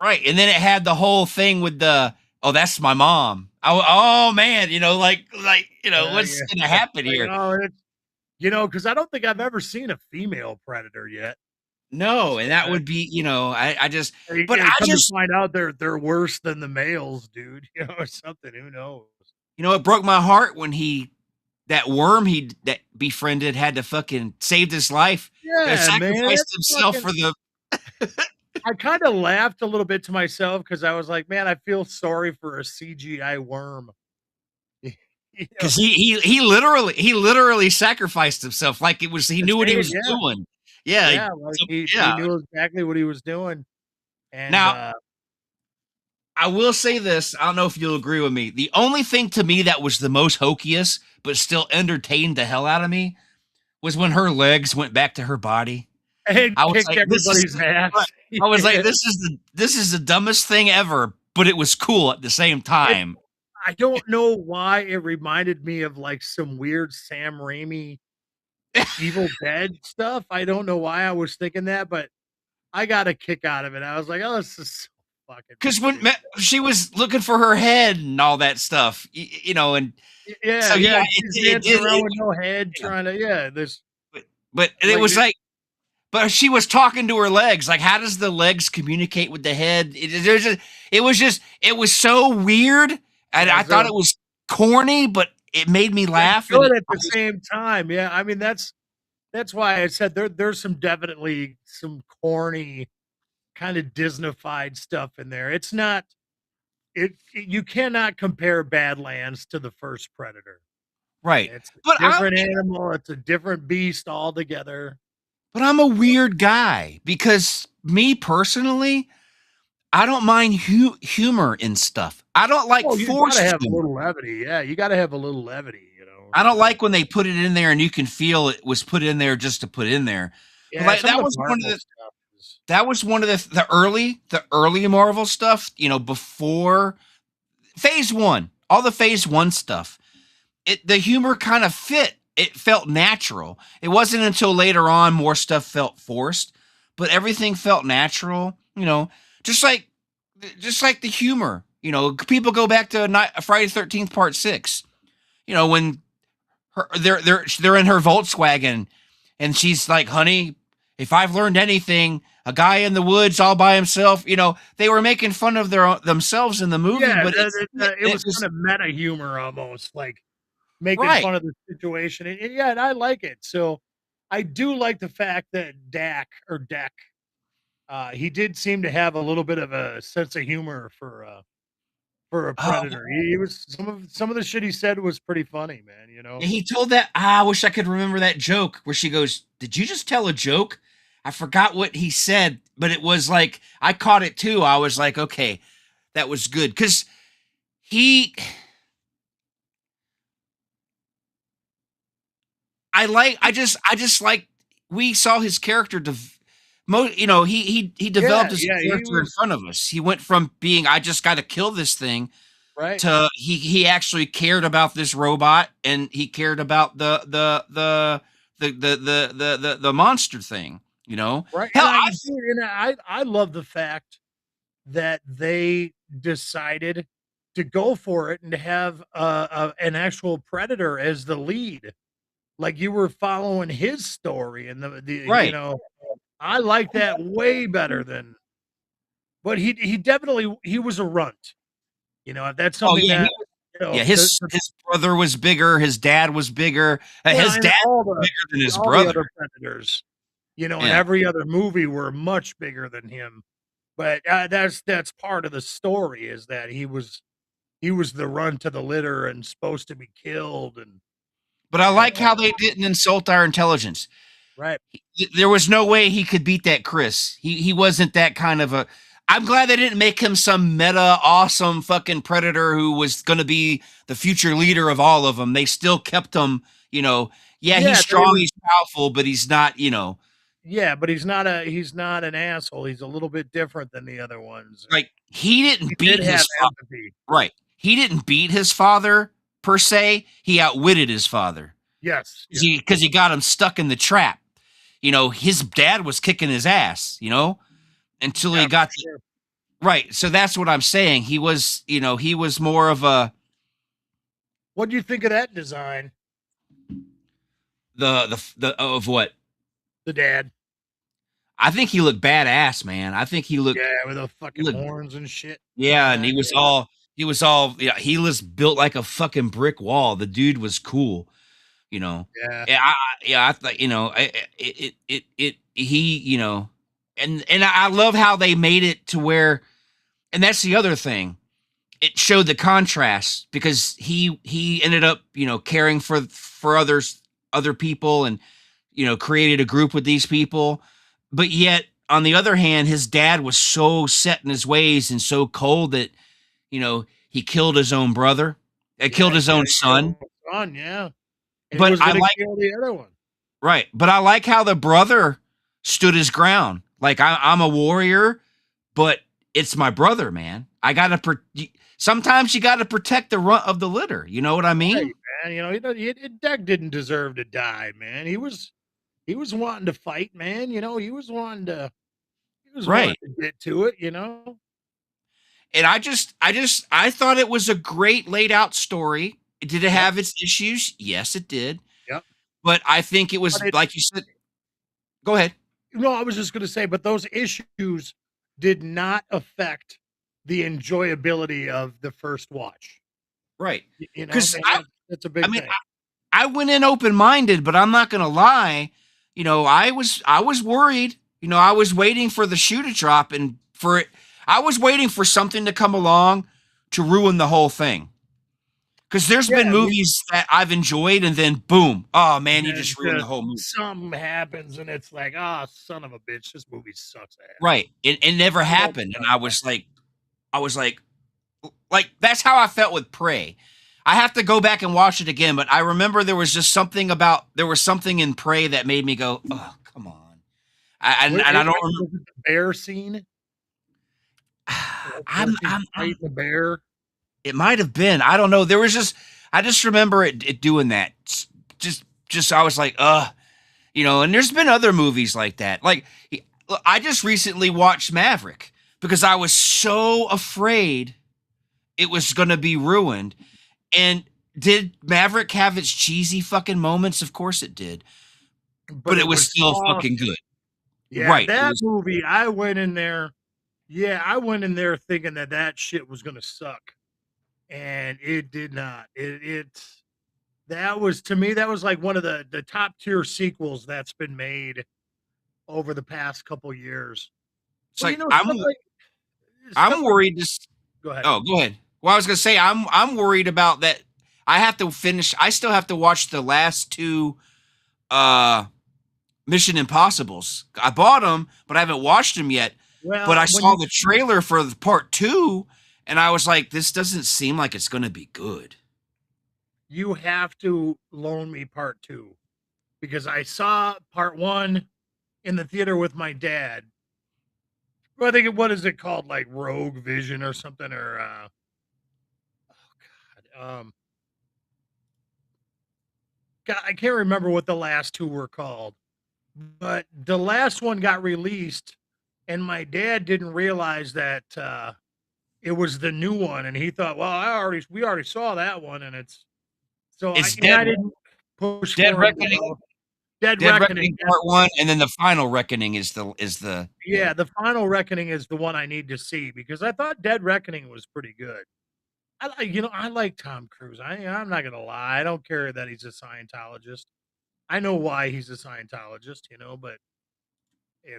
right, and then it had the whole thing with the that's my mom. Oh man, what's yeah. gonna happen Like, here? it's because I don't think I've ever seen a female Predator yet. No, So and that would be I just but and I come to just find out they're worse than the males, dude, or something. Who knows? it broke my heart when that worm that befriended had to fucking saved his life. Yeah, man. Sacrificed himself for the I kind of laughed a little bit to myself because I was like, man, I feel sorry for a CGI worm. because he literally sacrificed himself like it was he knew what he was Yeah, doing. Yeah, yeah, like he knew exactly what he was doing. And Now I will say this. I don't know if you'll agree with me. The only thing to me that was the most hokiest, but still entertained the hell out of me, was when her legs went back to her body. and I was kicked like, everybody's ass. I was like, this is the dumbest thing ever, but it was cool at the same time. I don't know why it reminded me of like some weird Sam Raimi Evil Dead stuff. I don't know why I was thinking that, but I got a kick out of it. I was like, oh, this is so fucking Because when she was looking for her head and all that stuff, and yeah, so yeah, she's dancing around with no head, trying to this. But it was like, but she was talking to her legs. Like, how does the legs communicate with the head? It was so weird, and I thought it was corny, but it made me laugh. Good at the same time. Yeah, I mean that's why I said there's definitely some corny kind of Disneyfied stuff in there. It's not you cannot compare Badlands to the first Predator. Right. It's a But different animal. It's a different beast altogether. But I'm a weird guy because me personally, I don't mind humor in stuff. I don't like Oh, you gotta forced have a humor. little levity. Yeah, you gotta have a little levity, you know. I don't like when they put it in there and you can feel it was put in there just to put in there. But Yeah, like some that of the was one of Marvel the stuff is that was one of the early Marvel stuff, before phase 1, all the phase 1 stuff. The humor kind of fit. It felt natural. It wasn't until later on more stuff felt forced, but everything felt natural, just like the humor. People go back to Friday the 13th part 6. When they're in her Volkswagen and she's like, "Honey, if I've learned anything, a guy in the woods all by himself." They were making fun of themselves in the movie, yeah, but it it was was kind of meta humor almost, like making right. fun of the situation. And yeah, and I like it. So I do like the fact that Deck, he did seem to have a little bit of a sense of humor for a Oh, Predator. He was some of the shit he said was pretty funny, man. yeah, he told that. I wish I could remember that joke where she goes, "Did you just tell a joke?" I forgot what he said, but it was like I caught it too. I was like, okay, that was good because he. I just like we saw his character. He developed Yeah, his yeah, he character in was front of us. He went from being I just got to kill this thing right. to he actually cared about this robot and he cared about the monster thing. Right, and Hell, I I love the fact that they decided to go for it and to have an actual Predator as the lead. Like you were following his story and right. I like that way better than but he definitely he was a runt. If that's Oh something yeah, that yeah. His brother was bigger. His dad was bigger. His and dad was bigger than his all the brother. other Predators, in Yeah. every other movie were much bigger than him. But that's part of the story is that he was the run to the litter and supposed to be killed and But I and like how they didn't insult our intelligence. right. There was no way he could beat that Chris. He wasn't that kind of a. I'm glad they didn't make him some meta awesome fucking predator who was going to be the future leader of all of them. They still kept him, yeah, he's Yeah, strong, he's powerful, but he's not, yeah, but he's not an asshole. He's a little bit different than the other ones. like he He didn't did beat have his father. empathy. Right. He didn't beat his father per se. He outwitted his father. Yes. Yeah. Because he got him stuck in the trap. His dad was kicking his ass, until he Yeah, got for sure. right. So that's what I'm saying. He was more of a What do you think of that design? the of what The dad. I think he looked badass, man. I think he looked Yeah, with the he fucking looked horns and shit. yeah, and he was all he was built like a fucking brick wall. The dude was cool, you know. Yeah. I thought he and I love how they made it to where, and that's the other thing. It showed the contrast because he ended up caring for other people and created a group with these people, but yet on the other hand his dad was so set in his ways and so cold that he killed his own brother, Yeah, killed his own son. son, yeah. And he But was I gonna like kill the other one. right, but I like how the brother stood his ground. Like I'm a warrior, but it's my brother, man. I gotta. Sometimes you got to protect the runt of the litter. You know what I mean? Right, man. Deck didn't deserve to die, man. He was wanting to fight, man. He was wanting Right. to get to it. And I thought it was a great laid out story. Did it Yep. have its issues? Yes, it did. Yep. But I think it was But it like you said. Go ahead. No, I was just gonna say, but those issues did not affect the enjoyability of the first watch. Right. And Because I, that's a I big mean, thing. I went in open minded, but I'm not gonna lie. I was worried. I was waiting for the shoe to drop and for it. I was waiting for something to come along to ruin the whole thing. Because there's been movies that I've enjoyed, and then boom, oh man, you just ruined the whole movie. Something happens, and it's like, oh, son of a bitch, this movie sucks ass. Right. It never happened, and I was like, that's how I felt with Prey. I have to go back and watch it again, but I remember there was something in Prey that made me go, oh, come on. I don't remember the bear scene. I'm fighting the bear. It might have been. I don't know. I just remember it doing that. Just I was like, and there's been other movies like that. Like I just recently watched Maverick because I was so afraid it was going to be ruined. And did Maverick have its cheesy fucking moments? Of course it did. But it was still fucking good. Yeah, right. That movie, I went in there thinking that shit was going to suck. And it did not. That was, to me, that was like one of the top tier sequels that's been made over the past couple years. It's like, I'm worried. Go ahead. Oh, go ahead. Well, I was gonna say I'm worried about that. I still have to watch the last two Mission Impossibles. I bought them, but I haven't watched them yet. Well, but I saw the trailer for the part 2, and I was like, this doesn't seem like it's gonna be good. You have to loan me part 2 because I saw part 1 in the theater with my dad. Well, I think what is it called, like Rogue Vision or something, or God, I can't remember what the last 2 were called, but the last one got released, and my dad didn't realize that it was the new one, and he thought, well, we already saw that one, and it's I didn't push Dead Reckoning. Dead Reckoning part 1, and then the Final Reckoning is the the Final Reckoning is the one I need to see because I thought Dead Reckoning was pretty good. I like Tom Cruise. I'm not gonna lie. I don't care that he's a Scientologist. I know why he's a Scientologist, but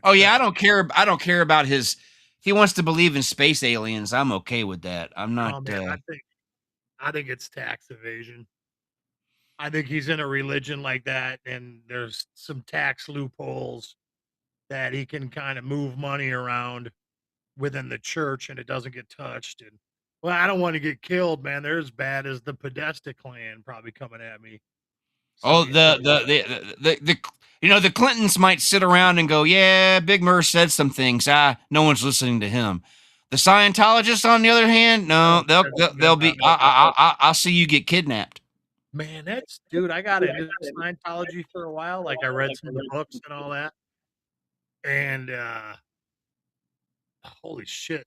I don't care. I don't care about his. If he wants to believe in space aliens, I'm okay with that. I'm not. I think it's tax evasion. I think he's in a religion like that, and there's some tax loopholes that he can kind of move money around within the church, and it doesn't get touched. And well, I don't want to get killed, man. They're as bad as the Podesta clan probably coming at me. The Clintons might sit around and go, yeah, Big Murr said some things. No one's listening to him. The Scientologists, on the other hand, no, they'll be. I'll see you get kidnapped. Man, I got into Scientology for a while. Like I read some of the books and all that. And holy shit.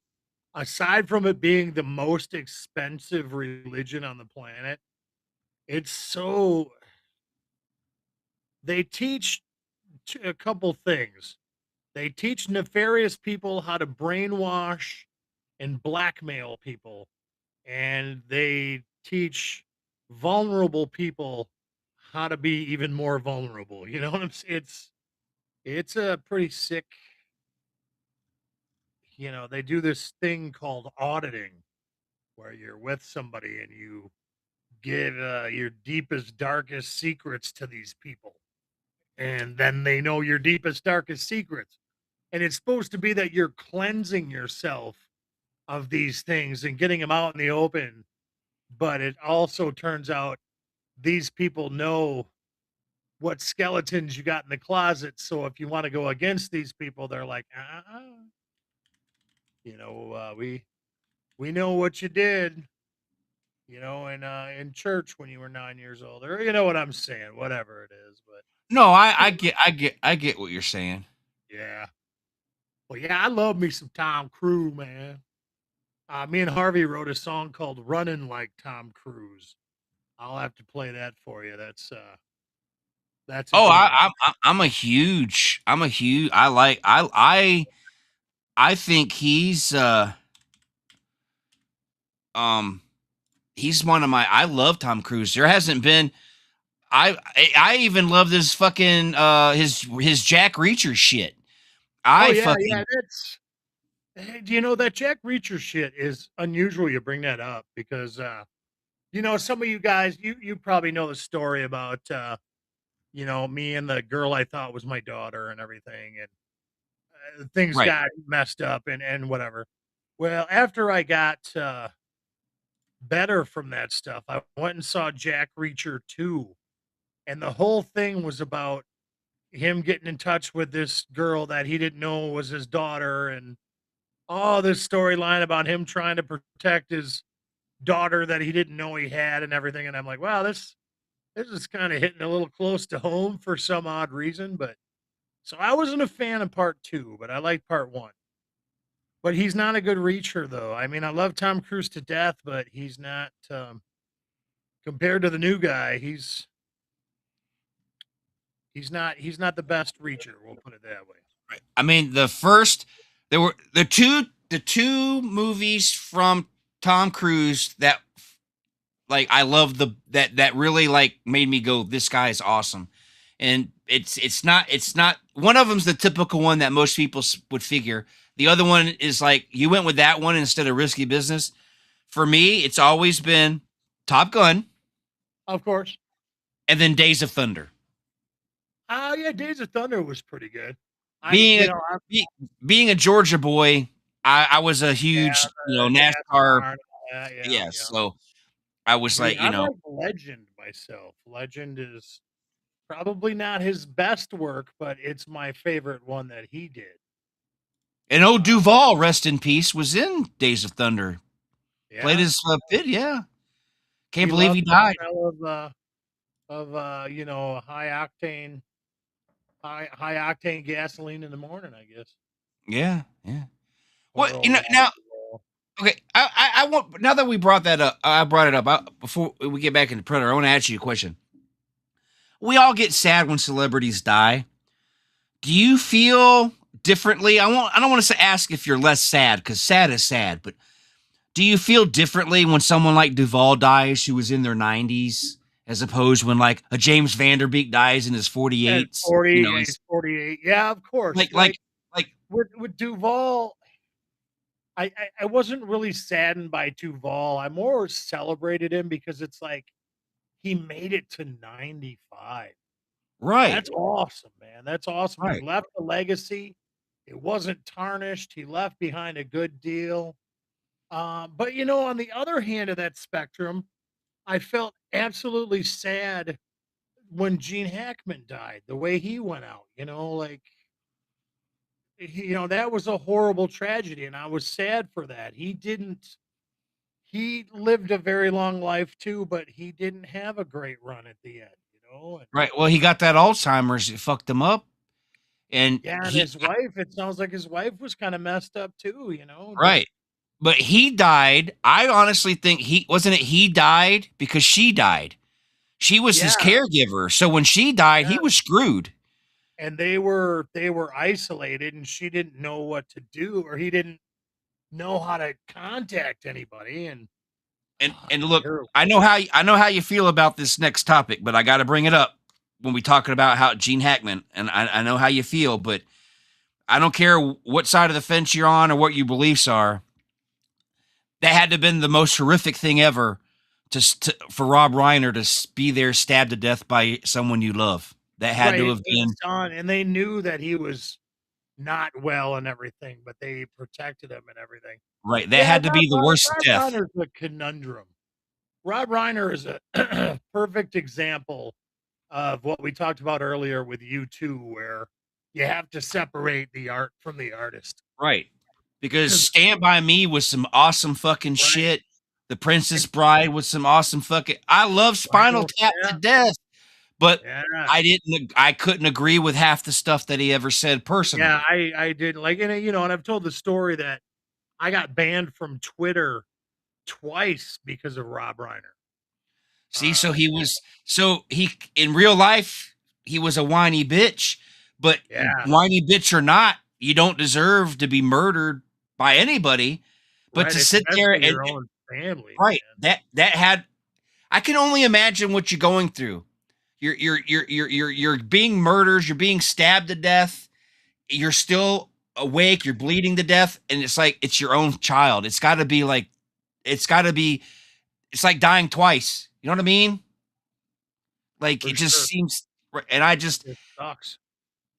Aside from it being the most expensive religion on the planet, they teach a couple things. They teach nefarious people how to brainwash and blackmail people. And they teach vulnerable people how to be even more vulnerable. You know what I'm saying? It's a pretty sick, they do this thing called auditing where you're with somebody and you give your deepest, darkest secrets to these people. And then they know your deepest, darkest secrets. And it's supposed to be that you're cleansing yourself of these things and getting them out in the open. But it also turns out these people know what skeletons you got in the closet. So if you want to go against these people, they're like, we know what you did, in church when you were 9 years old, or you know what I'm saying, whatever it is. But no, I get what you're saying. Yeah. Well, yeah, I love me some Tom Cruise, man. Me and Harvey wrote a song called "Running Like Tom Cruise." I'll have to play that for you. That's. I'm a huge. I think he's one of my. I love Tom Cruise. There hasn't been. I even love this fucking his Jack Reacher shit. Do you know that Jack Reacher shit is unusual? You bring that up because some of you guys, you probably know the story about me and the girl I thought was my daughter and everything, and things Right. got messed up and whatever. Well, after I got better from that stuff, I went and saw Jack Reacher 2, and the whole thing was about him getting in touch with this girl that he didn't know was his daughter, and all this storyline about him trying to protect his daughter that he didn't know he had and everything. And I'm like, wow, this is kind of hitting a little close to home for some odd reason. But so I wasn't a fan of part 2, but I liked part 1. But he's not a good reacher, though. I mean, I love Tom Cruise to death, but he's not compared to the new guy. He's not the best reacher. We'll put it that way. Right. I mean, there were the two movies from Tom Cruise that like I love that really like made me go, this guy is awesome. And it's not one of them's the typical one that most people would figure. The other one is like you went with that one instead of Risky Business. For me, it's always been Top Gun Of course. and then Days of Thunder. Oh yeah, Days of Thunder was pretty good. Being being a Georgia boy, I was a huge NASCAR. NASCAR, yeah. Yes, so I was like, I like Legend myself. Legend is probably not his best work, but it's my favorite one that he did. and old Duvall, rest in peace, was in Days of Thunder. Yeah. Played his pit, yeah. Can't believe he died. Of high octane gasoline in the morning, I guess. Yeah. Well, now, okay, I want, now that we brought that up, I brought it up. Before we get back into Predator, I want to ask you a question. We all get sad when celebrities die. Do you feel differently? I don't want to ask if you're less sad, because sad is sad, but do you feel differently when someone like Duvall dies, who was in their 90s, as opposed when like a James Vanderbeek dies in his 48s? 48. Yeah, of course. Like with Duvall, I wasn't really saddened by Duvall. I more celebrated him because it's like he made it to 95. Right. That's awesome, man. That's awesome. Right. He left a legacy. It wasn't tarnished. He left behind a good deal. But on the other hand of that spectrum, I felt absolutely sad when Gene Hackman died, the way he went out, that was a horrible tragedy. And I was sad for that. He lived a very long life too, but he didn't have a great run at the end, Right. Well, he got that Alzheimer's. It fucked him up. And yeah, and his wife, it sounds like his wife was kind of messed up too, Right. But he died. I honestly think he died because she died. She was his caregiver. So when she died, he was screwed. And they were isolated, and she didn't know what to do, or he didn't know how to contact anybody. And look, I know how you feel about this next topic, but I got to bring it up when we talking about how Gene Hackman, and I know how you feel, but I don't care what side of the fence you're on or what your beliefs are. That had to have been the most horrific thing ever for Rob Reiner to be there stabbed to death by someone you love. That had to have been done, and they knew that he was not well and everything, but they protected him and everything. Right. That had to be the worst death. Rob Reiner's a conundrum. Rob Reiner is a perfect example of what we talked about earlier with U2, where you have to separate the art from the artist. Right. Because Stand By Me was some awesome fucking shit. The Princess Bride was some awesome fucking. I love Spinal Tap to death, but I couldn't agree with half the stuff that he ever said personally. Yeah, I did like, and and I've told the story that I got banned from Twitter twice because of Rob Reiner. See, so he in real life he was a whiny bitch, but whiny bitch or not, you don't deserve to be murdered by anybody. But to sit there and your own family, right, man. that had, I can only imagine what you're going through. You're being murdered. You're being stabbed to death. You're still awake, you're bleeding to death, and it's like it's your own child. It's got to be like, it's like dying twice. You know what I mean? Like For it just sure. seems, and I just, It sucks.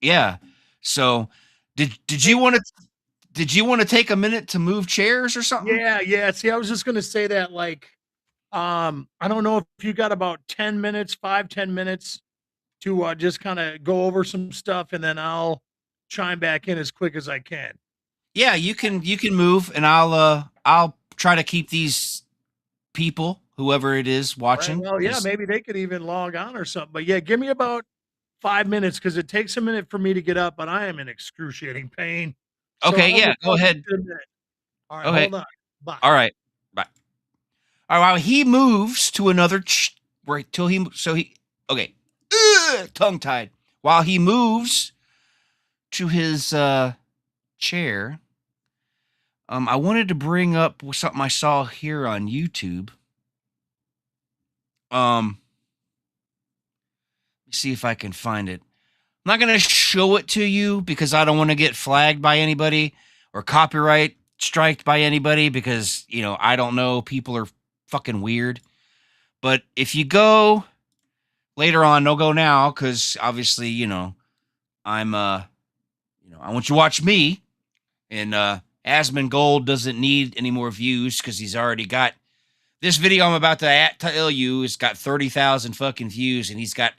yeah. So did you want to take a minute to move chairs or something? Yeah. See, I was just gonna say that, like, I don't know if you got about 10 minutes, 5-10 minutes to just kind of go over some stuff, and then I'll chime back in as quick as I can. Yeah, you can move, and I'll try to keep these people, whoever it is, Right. watching. Well, yeah, maybe they could even log on or something. But yeah, give me about 5 minutes because it takes a minute for me to get up, but I am in excruciating pain. So Okay, yeah, go I'll get ahead. to the minute. All right, Okay, hold on. Bye. all right, bye. All right, while he moves to another right till he okay, tongue tied. While he moves to his chair, I wanted to bring up something I saw here on YouTube. Let me see if I can find it. I'm not gonna show it to you because I don't want to get flagged by anybody or copyright striked by anybody because I don't know. People are fucking weird. But if you go later on, don't go now because obviously I'm I want you to watch me, and Asmongold doesn't need any more views because he's already got this video I'm about to tell you. It's got 30,000 fucking views, and he's got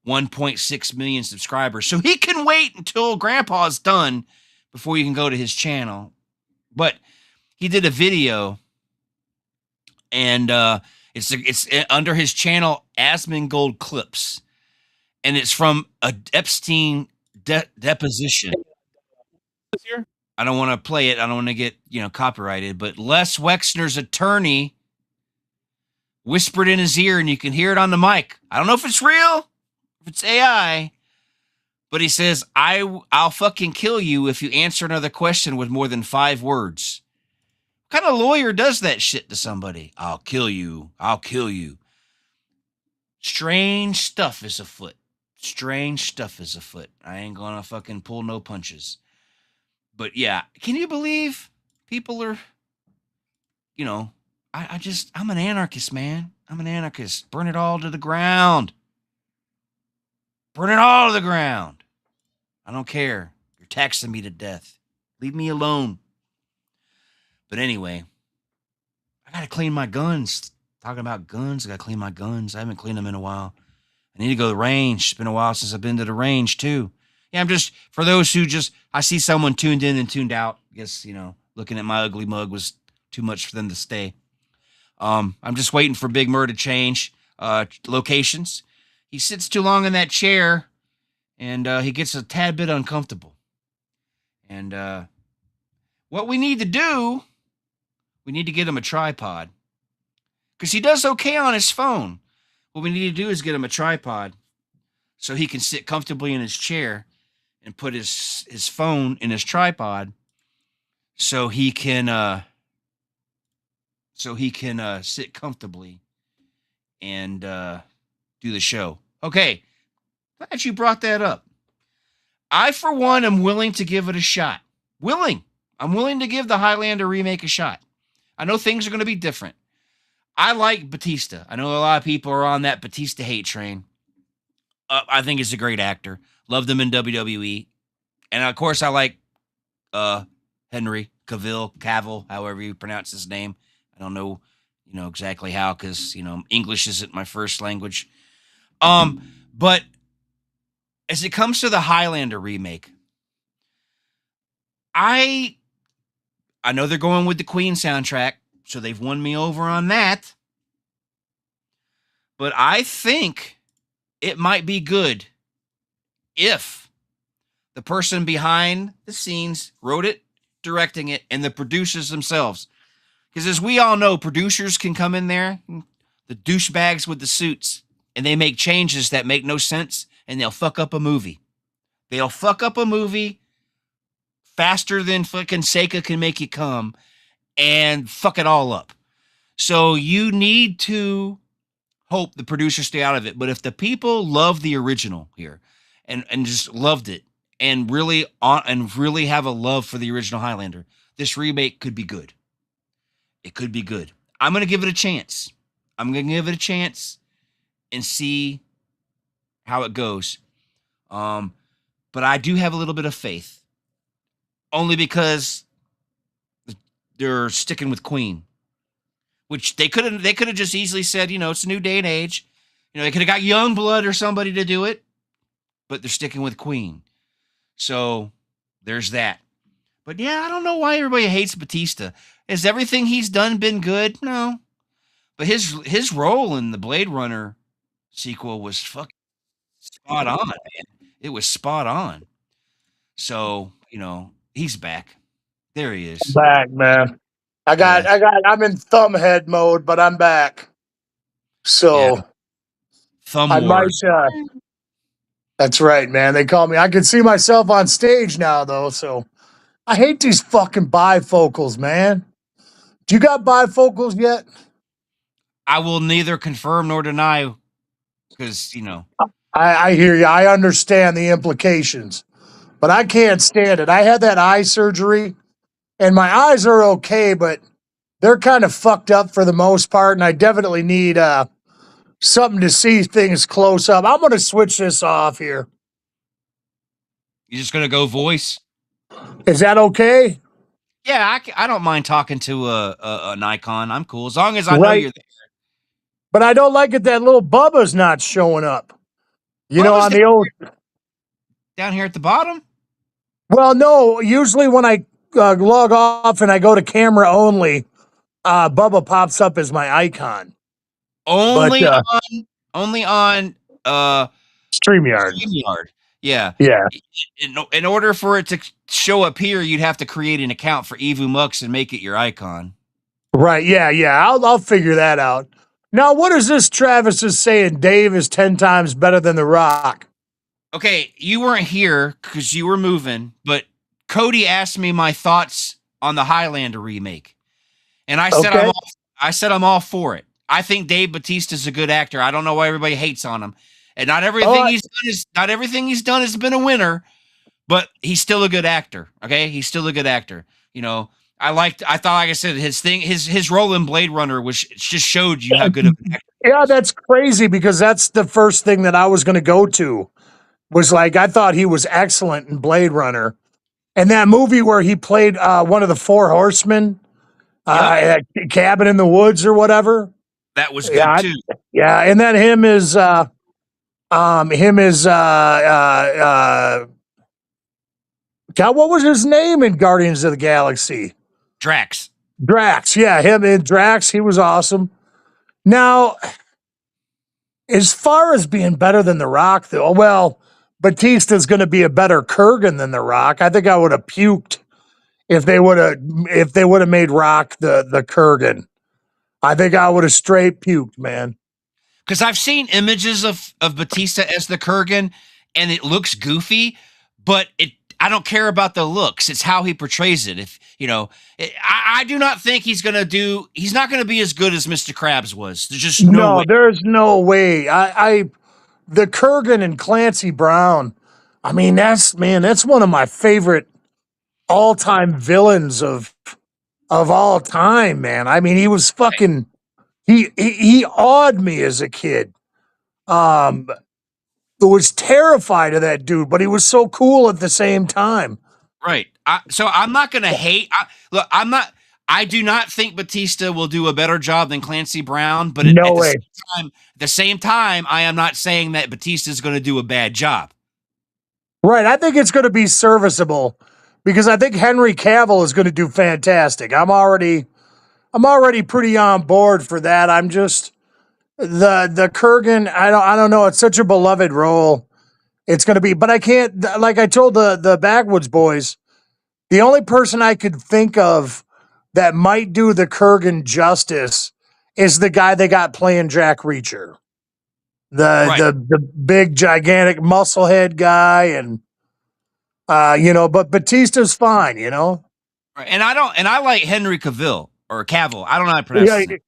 1.6 million subscribers. So he can wait until Grandpa's done before you can go to his channel. But he did a video, and it's under his channel, Asmongold Clips, and it's from a Epstein deposition. I don't want to play it. I don't want to get copyrighted. But Les Wexner's attorney whispered in his ear, and you can hear it on the mic. I don't know if it's real, if it's AI, but he says, I'll fucking kill you if you answer another question with more than 5 words. What kind of lawyer does that shit to somebody? I'll kill you. I'll kill you. Strange stuff is afoot. Strange stuff is afoot. I ain't gonna fucking pull no punches. But yeah, can you believe people are, I'm an anarchist, man. I'm an anarchist. Burn it all to the ground. Burn it all to the ground. I don't care. You're taxing me to death. Leave me alone. But anyway, I got to clean my guns. Talking about guns, I got to clean my guns. I haven't cleaned them in a while. I need to go to the range. It's been a while since I've been to the range, too. Yeah, I'm just, for those who I see someone tuned in and tuned out. I guess, looking at my ugly mug was too much for them to stay. I'm just waiting for Big Murr to change locations. He sits too long in that chair, and he gets a tad bit uncomfortable. And what we need to do, we need to get him a tripod. Because he does okay on his phone. What we need to do is get him a tripod so he can sit comfortably in his chair and put his phone in his tripod so he can sit comfortably and do the show. Okay, glad you brought that up. I, for one, am willing to give it a shot. I'm willing to give the Highlander remake a shot. I know things are going to be different. I like Batista. I know a lot of people are on that Batista hate train. I think he's a great actor. Loved him in WWE. And, of course, I like Henry Cavill, however you pronounce his name. I don't know, exactly how because, English isn't my first language. But as it comes to the Highlander remake, I know they're going with the Queen soundtrack, so they've won me over on that. But I think it might be good if the person behind the scenes wrote it, directing it, and the producers themselves. Because as we all know, producers can come in there, the douchebags with the suits, and they make changes that make no sense, and they'll fuck up a movie. They'll fuck up a movie faster than fucking Seika can make you come and fuck it all up. So you need to hope the producers stay out of it. But if the people love the original here and just loved it and really have a love for the original Highlander, this remake could be good. It could be good. I'm gonna give it a chance. I'm gonna give it a chance and see how it goes. But I do have a little bit of faith, only because they're sticking with Queen, which they could have just easily said, it's a new day and age. They could have got Youngblood or somebody to do it, but they're sticking with Queen. So there's that. But yeah, I don't know why everybody hates Batista. Has everything he's done been good? No. But his role in the Blade Runner sequel was fucking spot on, man. It was spot on. So, he's back. There he is. Back, man. I'm in thumbhead mode, but I'm back. So Yeah. Thumb I might. Wars. That's right, man. They call me. I can see myself on stage now, though. So I hate these fucking bifocals, man. Do you got bifocals yet? I will neither confirm nor deny because, I hear you. I understand the implications, but I can't stand it. I had that eye surgery, and my eyes are okay, but they're kind of fucked up for the most part, and I definitely need something to see things close up. I'm going to switch this off here. you're just going to go voice? Is that okay? Yeah, I don't mind talking to an icon. I'm cool as long as I know you're there. But I don't like it that little Bubba's not showing up. Bubba's on the old down here at the bottom. Well, no. Usually when I log off and I go to camera only, Bubba pops up as my icon. Only on StreamYard. StreamYard. Yeah. Yeah. In order for it to show up here, you'd have to create an account for Evu Mux and make it your icon. Right. Yeah. I'll figure that out. Now, what is this Travis is saying? Dave is 10 times better than The Rock. Okay, you weren't here because you were moving, but Cody asked me my thoughts on the Highlander remake, and I said I'm all for it. I think Dave Bautista's a good actor. I don't know why everybody hates on him, and not everything he's done has been a winner, but he's still a good actor. Okay, he's still a good actor. I thought, like I said, his role in Blade Runner just showed you how good of an actor. Yeah, that's crazy because that's the first thing that I was going to go to. Was like, I thought he was excellent in Blade Runner. And that movie where he played one of the Four Horsemen, at Cabin in the Woods or whatever. That was good too. Yeah, and then him is God, what was his name in Guardians of the Galaxy? Drax. Yeah, him in Drax, he was awesome. Now, as far as being better than The Rock, though, well, Batista's going to be a better Kurgan than The Rock. I think I would have puked if they would have made Rock the Kurgan. I think I would have straight puked, man. Because I've seen images of Batista as the Kurgan, and it looks goofy, but I don't care about the looks. It's how he portrays it. I do not think he's not going to be as good as Mr. Krabs was. There's just no way. There's no way. The Kurgan and Clancy Brown. I mean, that's one of my favorite all-time villains of all time, man. I mean, he was fucking, he awed me as a kid. Was terrified of that dude, but he was so cool at the same time. Right. So I'm not going to hate. I do not think Batista will do a better job than Clancy Brown, but at the same time, I am not saying that Batista is going to do a bad job. Right. I think it's going to be serviceable because I think Henry Cavill is going to do fantastic. I'm already pretty on board for that. I'm just the Kurgan. I don't know. It's such a beloved role. It's going to be, but I can't. Like I told the Backwoods boys, the only person I could think of that might do the Kurgan justice is the guy they got playing Jack Reacher, the big gigantic musclehead guy, and but Batista's fine, Right. And I like Henry Cavill or Cavill. I don't know how to pronounce it.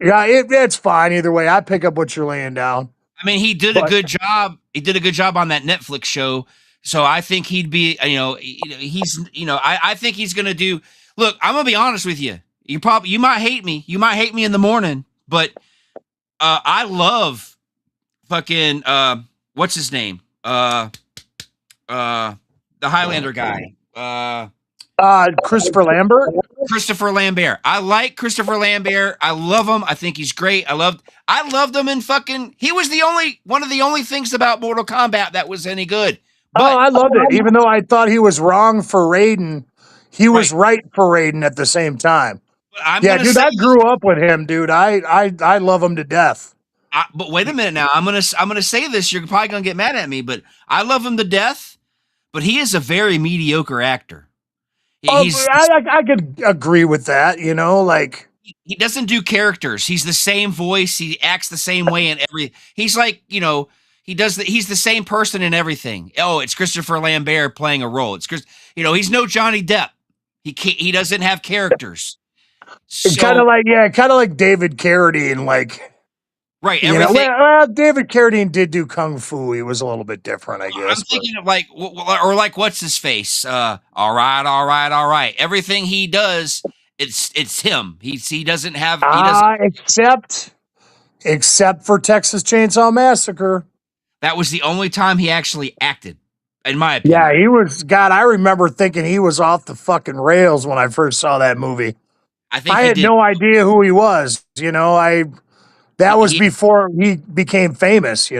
Yeah, it's fine either way. I pick up what you're laying down. I mean, he did a good job. He did a good job on that Netflix show So I think he'd be, I think he's going to do. Look, I'm going to be honest with you. You might hate me. You might hate me in the morning, but I love fucking what's his name? The Highlander guy. Christopher Lambert. Christopher Lambert. I like Christopher Lambert. I love him. I think he's great. I loved him in fucking. He was one of the only things about Mortal Kombat that was any good. But, I loved it. Even though I thought he was wrong for Raiden, he was right for Raiden at the same time. Yeah, dude, I grew up with him, dude. I love him to death. But wait a minute now. I'm gonna say this. You're probably gonna get mad at me, but I love him to death. But he is a very mediocre actor. I could agree with that. You know, like he doesn't do characters. He's the same voice. He acts the same way in every. He's like, he's the same person in everything. Oh, it's Christopher Lambert playing a role. It's he's no Johnny Depp. He doesn't have characters. Kind of like David Carradine, like. Right. David Carradine did do Kung Fu. He was a little bit different, I guess. I'm thinking of what's his face? All right. Everything he does, it's him. He doesn't have. Except for Texas Chainsaw Massacre. That was the only time he actually acted, in my opinion. Yeah, he was. God, I remember thinking he was off the fucking rails when I first saw that movie. I had no idea who he was. That was before he became famous,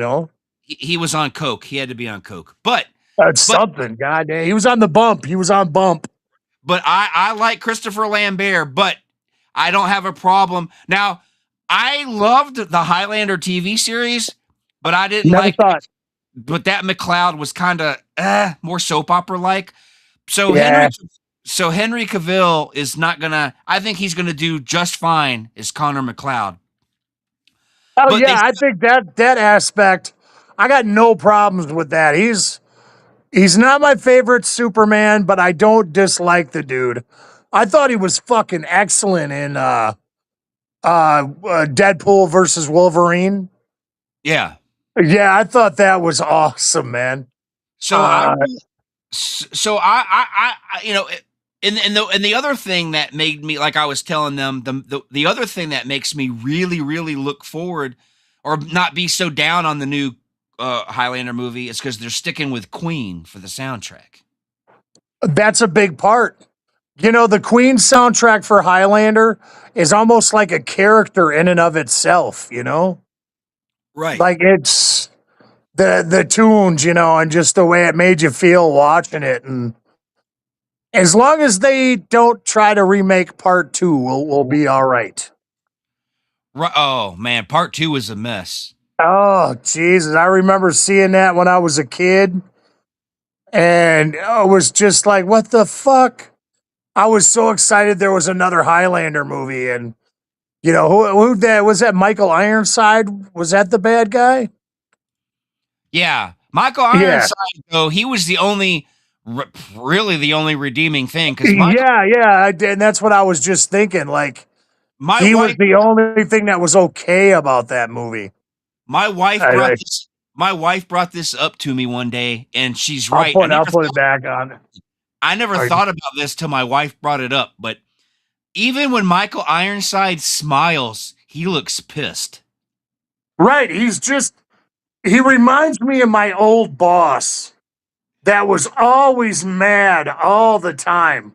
He was on coke. He had to be on coke. But something, goddamn. He was on the bump. He was on bump. But I like Christopher Lambert, but I don't have a problem. Now, I loved the Highlander TV series, but I didn't but that McLeod was kind of more soap opera like. So Henry Cavill is not gonna. I think he's gonna do just fine as Connor McLeod. Oh, but I think that aspect, I got no problems with that. He's not my favorite Superman, but I don't dislike the dude. I thought he was fucking excellent in Deadpool versus Wolverine. Yeah. Yeah, I thought that was awesome, man. And the other thing that made me, like I was telling them, the other thing that makes me really, really look forward or not be so down on the new Highlander movie is because they're sticking with Queen for the soundtrack. That's a big part. The Queen soundtrack for Highlander is almost like a character in and of itself, Right. Like it's the tunes, and just the way it made you feel watching it. And as long as they don't try to remake part 2, we'll be all right. Oh man, part 2 was a mess. Oh Jesus, I remember seeing that when I was a kid, and it was just like, what the fuck? I was so excited there was another Highlander movie, and who that was? That Michael Ironside? Was that the bad guy? Yeah, Michael Ironside. Though he was really the only redeeming thing. And that's what I was just thinking. Like, he was the only thing that was okay about that movie. My wife brought this up to me one day, and she's right. I'll put it back on. I never thought about this till my wife brought it up. But even when Michael Ironside smiles, he looks pissed. Right. He reminds me of my old boss that was always mad all the time.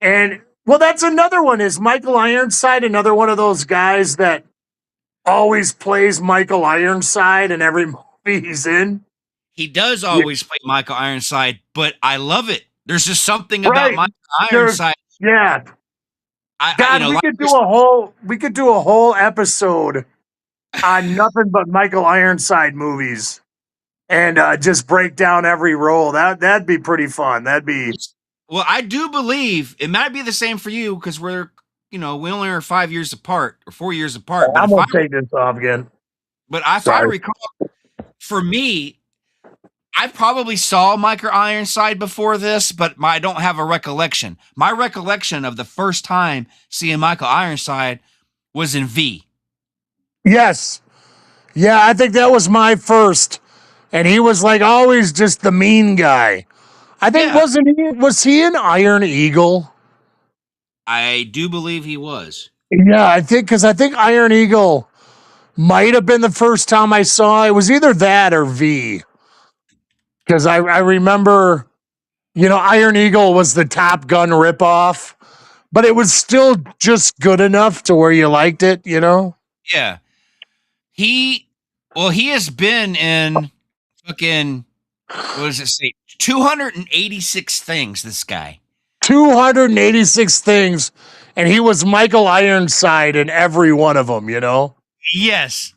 And, well, that's another one. Is Michael Ironside another one of those guys that always plays Michael Ironside in every movie he's in? He does always play Michael Ironside, but I love it. There's just something about Michael Ironside. Yeah. We could do a whole episode on nothing but Michael Ironside movies. And just break down every role. That'd be pretty fun. Well, I do believe it might be the same for you because we only are 5 years apart or 4 years apart. I'm gonna take this off again. But if I recall, for me, I probably saw Michael Ironside before this, but I don't have a recollection. My recollection of the first time seeing Michael Ironside was in V. Yes. Yeah, I think that was my first. and he was like always just the mean guy. I think Yeah. was he in Iron Eagle? I do believe he was. Yeah, I think Iron Eagle might have been the first time I saw it. It was either that or V. Because I remember, Iron Eagle was the Top Gun ripoff, but it was still just good enough to where you liked it, Yeah. He has been in fucking, what does it say? 286 things, this guy. 286 things, and he was Michael Ironside in every one of them, Yes.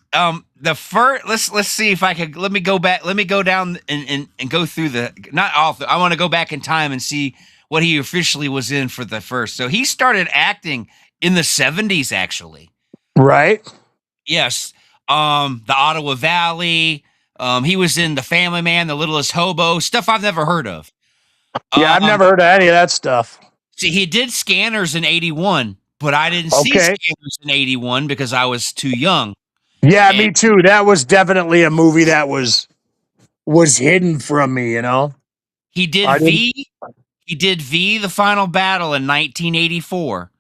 The first, let's see if I could, let me go down and go through not all, I want to go back in time and see what he officially was in for the first. So he started acting in the 70s, actually. Right? Yes. The Ottawa Valley. He was in The Family Man, The Littlest Hobo, stuff I've never heard of. Yeah, I've never heard of any of that stuff. See, he did Scanners in 81, but I didn't see Okay. Scanners in 81 because I was too young. Yeah, me too. That was definitely a movie that was hidden from me, He did V. He did V, The Final Battle in 1984.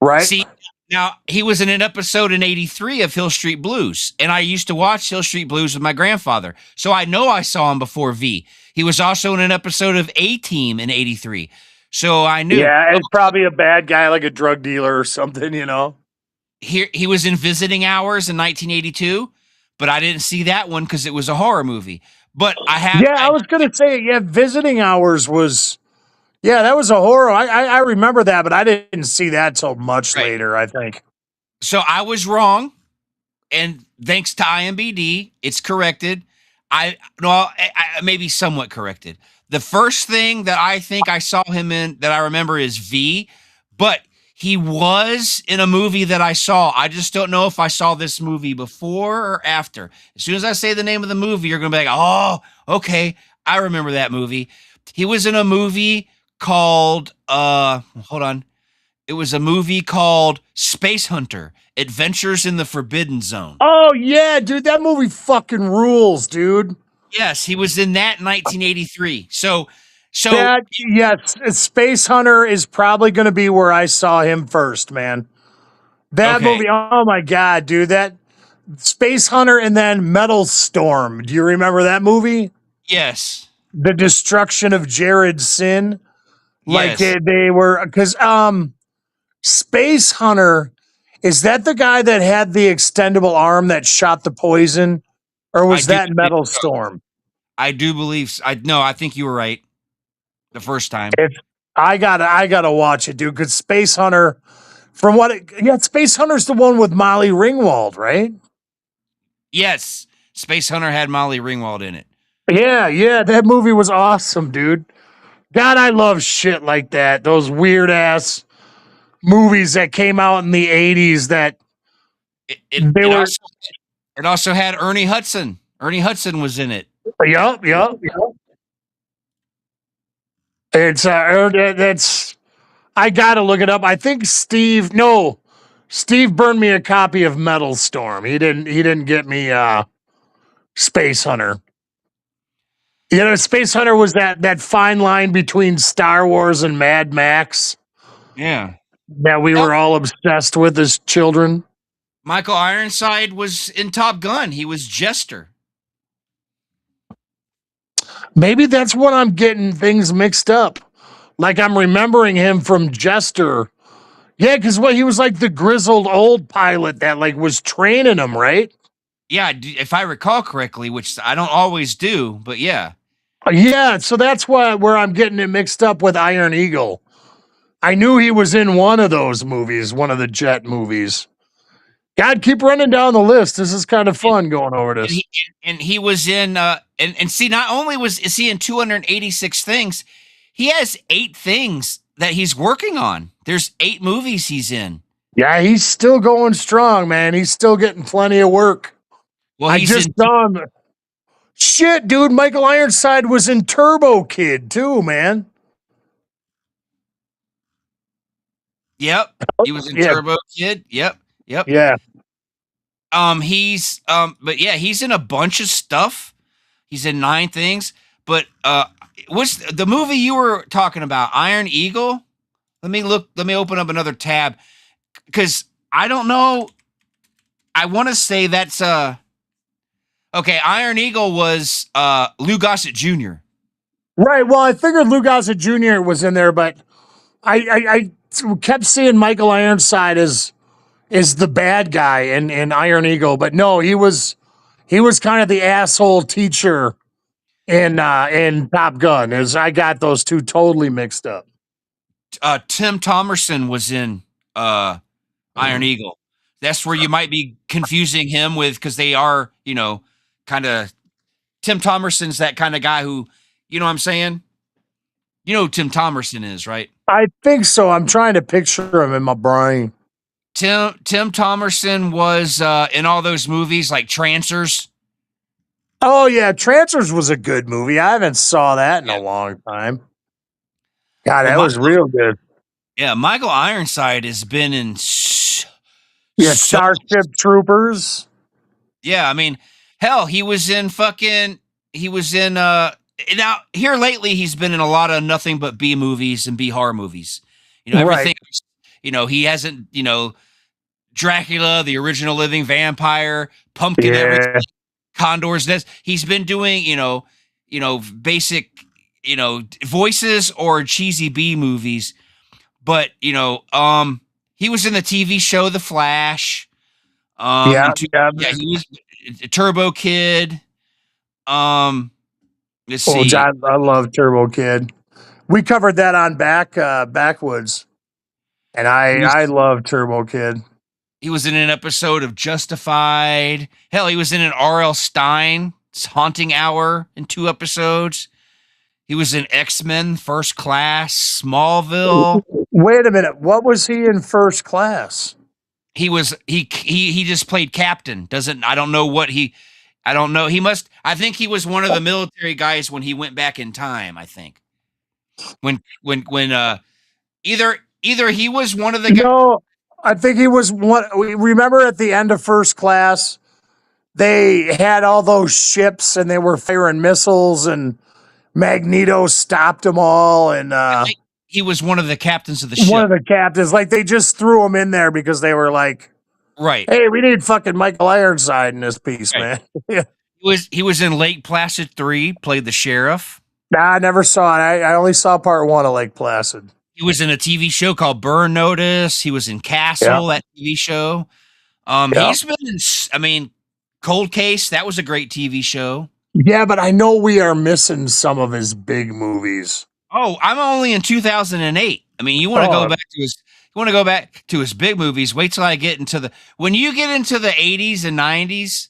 Right. See, now he was in an episode in 83 of Hill Street Blues, and I used to watch Hill Street Blues with my grandfather. So I know I saw him before V. He was also in an episode of A-Team in 83. So I knew. Yeah, it's probably a bad guy, like a drug dealer or something, He was in Visiting Hours in 1982, but I didn't see that one because it was a horror movie. But I have. Yeah, I was going to say, Visiting Hours was. Yeah, that was a horror. I remember that, but I didn't see that till much later, I think. So I was wrong, and thanks to IMBD, it's corrected. I maybe somewhat corrected. The first thing that I think I saw him in that I remember is V, but he was in a movie that I saw. I just don't know if I saw this movie before or after. As soon as I say the name of the movie, you're going to be like, oh, okay, I remember that movie. He was in a movie called, hold on. It was a movie called Space Hunter, Adventures in the Forbidden Zone. Oh, yeah, dude, that movie fucking rules, dude. Yes, he was in that in 1983. So yes, Space Hunter is probably going to be where I saw him first, man. That movie, oh my God, dude, that Space Hunter and then Metal Storm. Do you remember that movie? Yes. The Destruction of Jared Sin. Like yes. they were, because Space Hunter, is that the guy that had the extendable arm that shot the poison? Or was that Metal Storm? I do believe I think you were right the first time. I gotta watch it, dude. Because Space Hunter, Space Hunter's the one with Molly Ringwald, right? Yes, Space Hunter had Molly Ringwald in it. Yeah, that movie was awesome, dude. God, I love shit like that. Those weird ass movies that came out in the 80s that it also had Ernie Hudson. Ernie Hudson was in it. Yup. It's that's I gotta look it up. I think Steve burned me a copy of Metal Storm. He didn't get me Space Hunter. Space Hunter was that fine line between Star Wars and Mad Max. Yeah. That we were all obsessed with as children. Michael Ironside was in Top Gun. He was Jester. Maybe that's what I'm getting things mixed up. Like I'm remembering him from Jester. Yeah, because he was like the grizzled old pilot that like was training him, right? Yeah, if I recall correctly, which I don't always do, but yeah. Yeah, so that's where I'm getting it mixed up with Iron Eagle. I knew he was in one of those movies, one of the jet movies. God, keep running down the list. This is kind of fun going over this. And he was in, and see, not only is he in 286 things, he has 8 things that he's working on. There's 8 movies he's in. Yeah, he's still going strong, man. He's still getting plenty of work. Well, I just saw him. Shit, dude, Michael Ironside was in Turbo Kid too, man. Yep. He was in Turbo Kid. Yep. Yeah. He's in a bunch of stuff. He's in 9 things. But what's the movie you were talking about? Iron Eagle? Let me look. Let me open up another tab because I don't know. I want to say that's okay. Iron Eagle was Lou Gossett Jr. Right. Well, I figured Lou Gossett Jr. was in there, but I kept seeing Michael Ironside as the bad guy in Iron Eagle, but no, he was kind of the asshole teacher in Top Gun. As I got those two totally mixed up. Tim Thomerson was in Iron Eagle. That's where you might be confusing him with because they are, kind of Tim Thomerson's that kind of guy who, you know what I'm saying? You know who Tim Thomerson is, right? I think so. I'm trying to picture him in my brain. Tim Thomerson was in all those movies like Trancers. Oh yeah, Trancers was a good movie. I haven't saw that in a long time. God, that was real good. Yeah, Michael Ironside has been in Starship Troopers. Yeah, I mean, hell, he was in now here lately he's been in a lot of nothing but B movies and B horror movies. Everything he hasn't, Dracula, the original living vampire, Pumpkin, everything, Condor's Nest. He's been doing, basic, voices or cheesy B movies. But, he was in the TV show The Flash. He was Turbo Kid. Let's see. I love Turbo Kid. We covered that on Backwoods. And I love Turbo Kid. He was in an episode of Justified. Hell, he was in an R.L. Stein's Haunting Hour in 2 episodes. He was in X-Men First Class, Smallville. Wait a minute. What was he in First Class? He just played captain. I don't know. I think he was one of the military guys when he went back in time, I think. When either he was one of the guys. No, I think he was one. Remember at the end of First Class, they had all those ships and they were firing missiles and Magneto stopped them all. And he was one of the captains of the ship. One of the captains. Like they just threw him in there because they were like, right. Hey, we need fucking Michael Ironside in this piece, man. Yeah. He was in Lake Placid 3, played the sheriff. Nah, I never saw it. I only saw part 1 of Lake Placid. He was in a TV show called Burn Notice. He was in Castle, that TV show. He's been in, Cold Case. That was a great TV show. Yeah, but I know we are missing some of his big movies. Oh, I'm only in 2008. You want to go back to his big movies. Wait till I get into when you get into the 80s and 90s,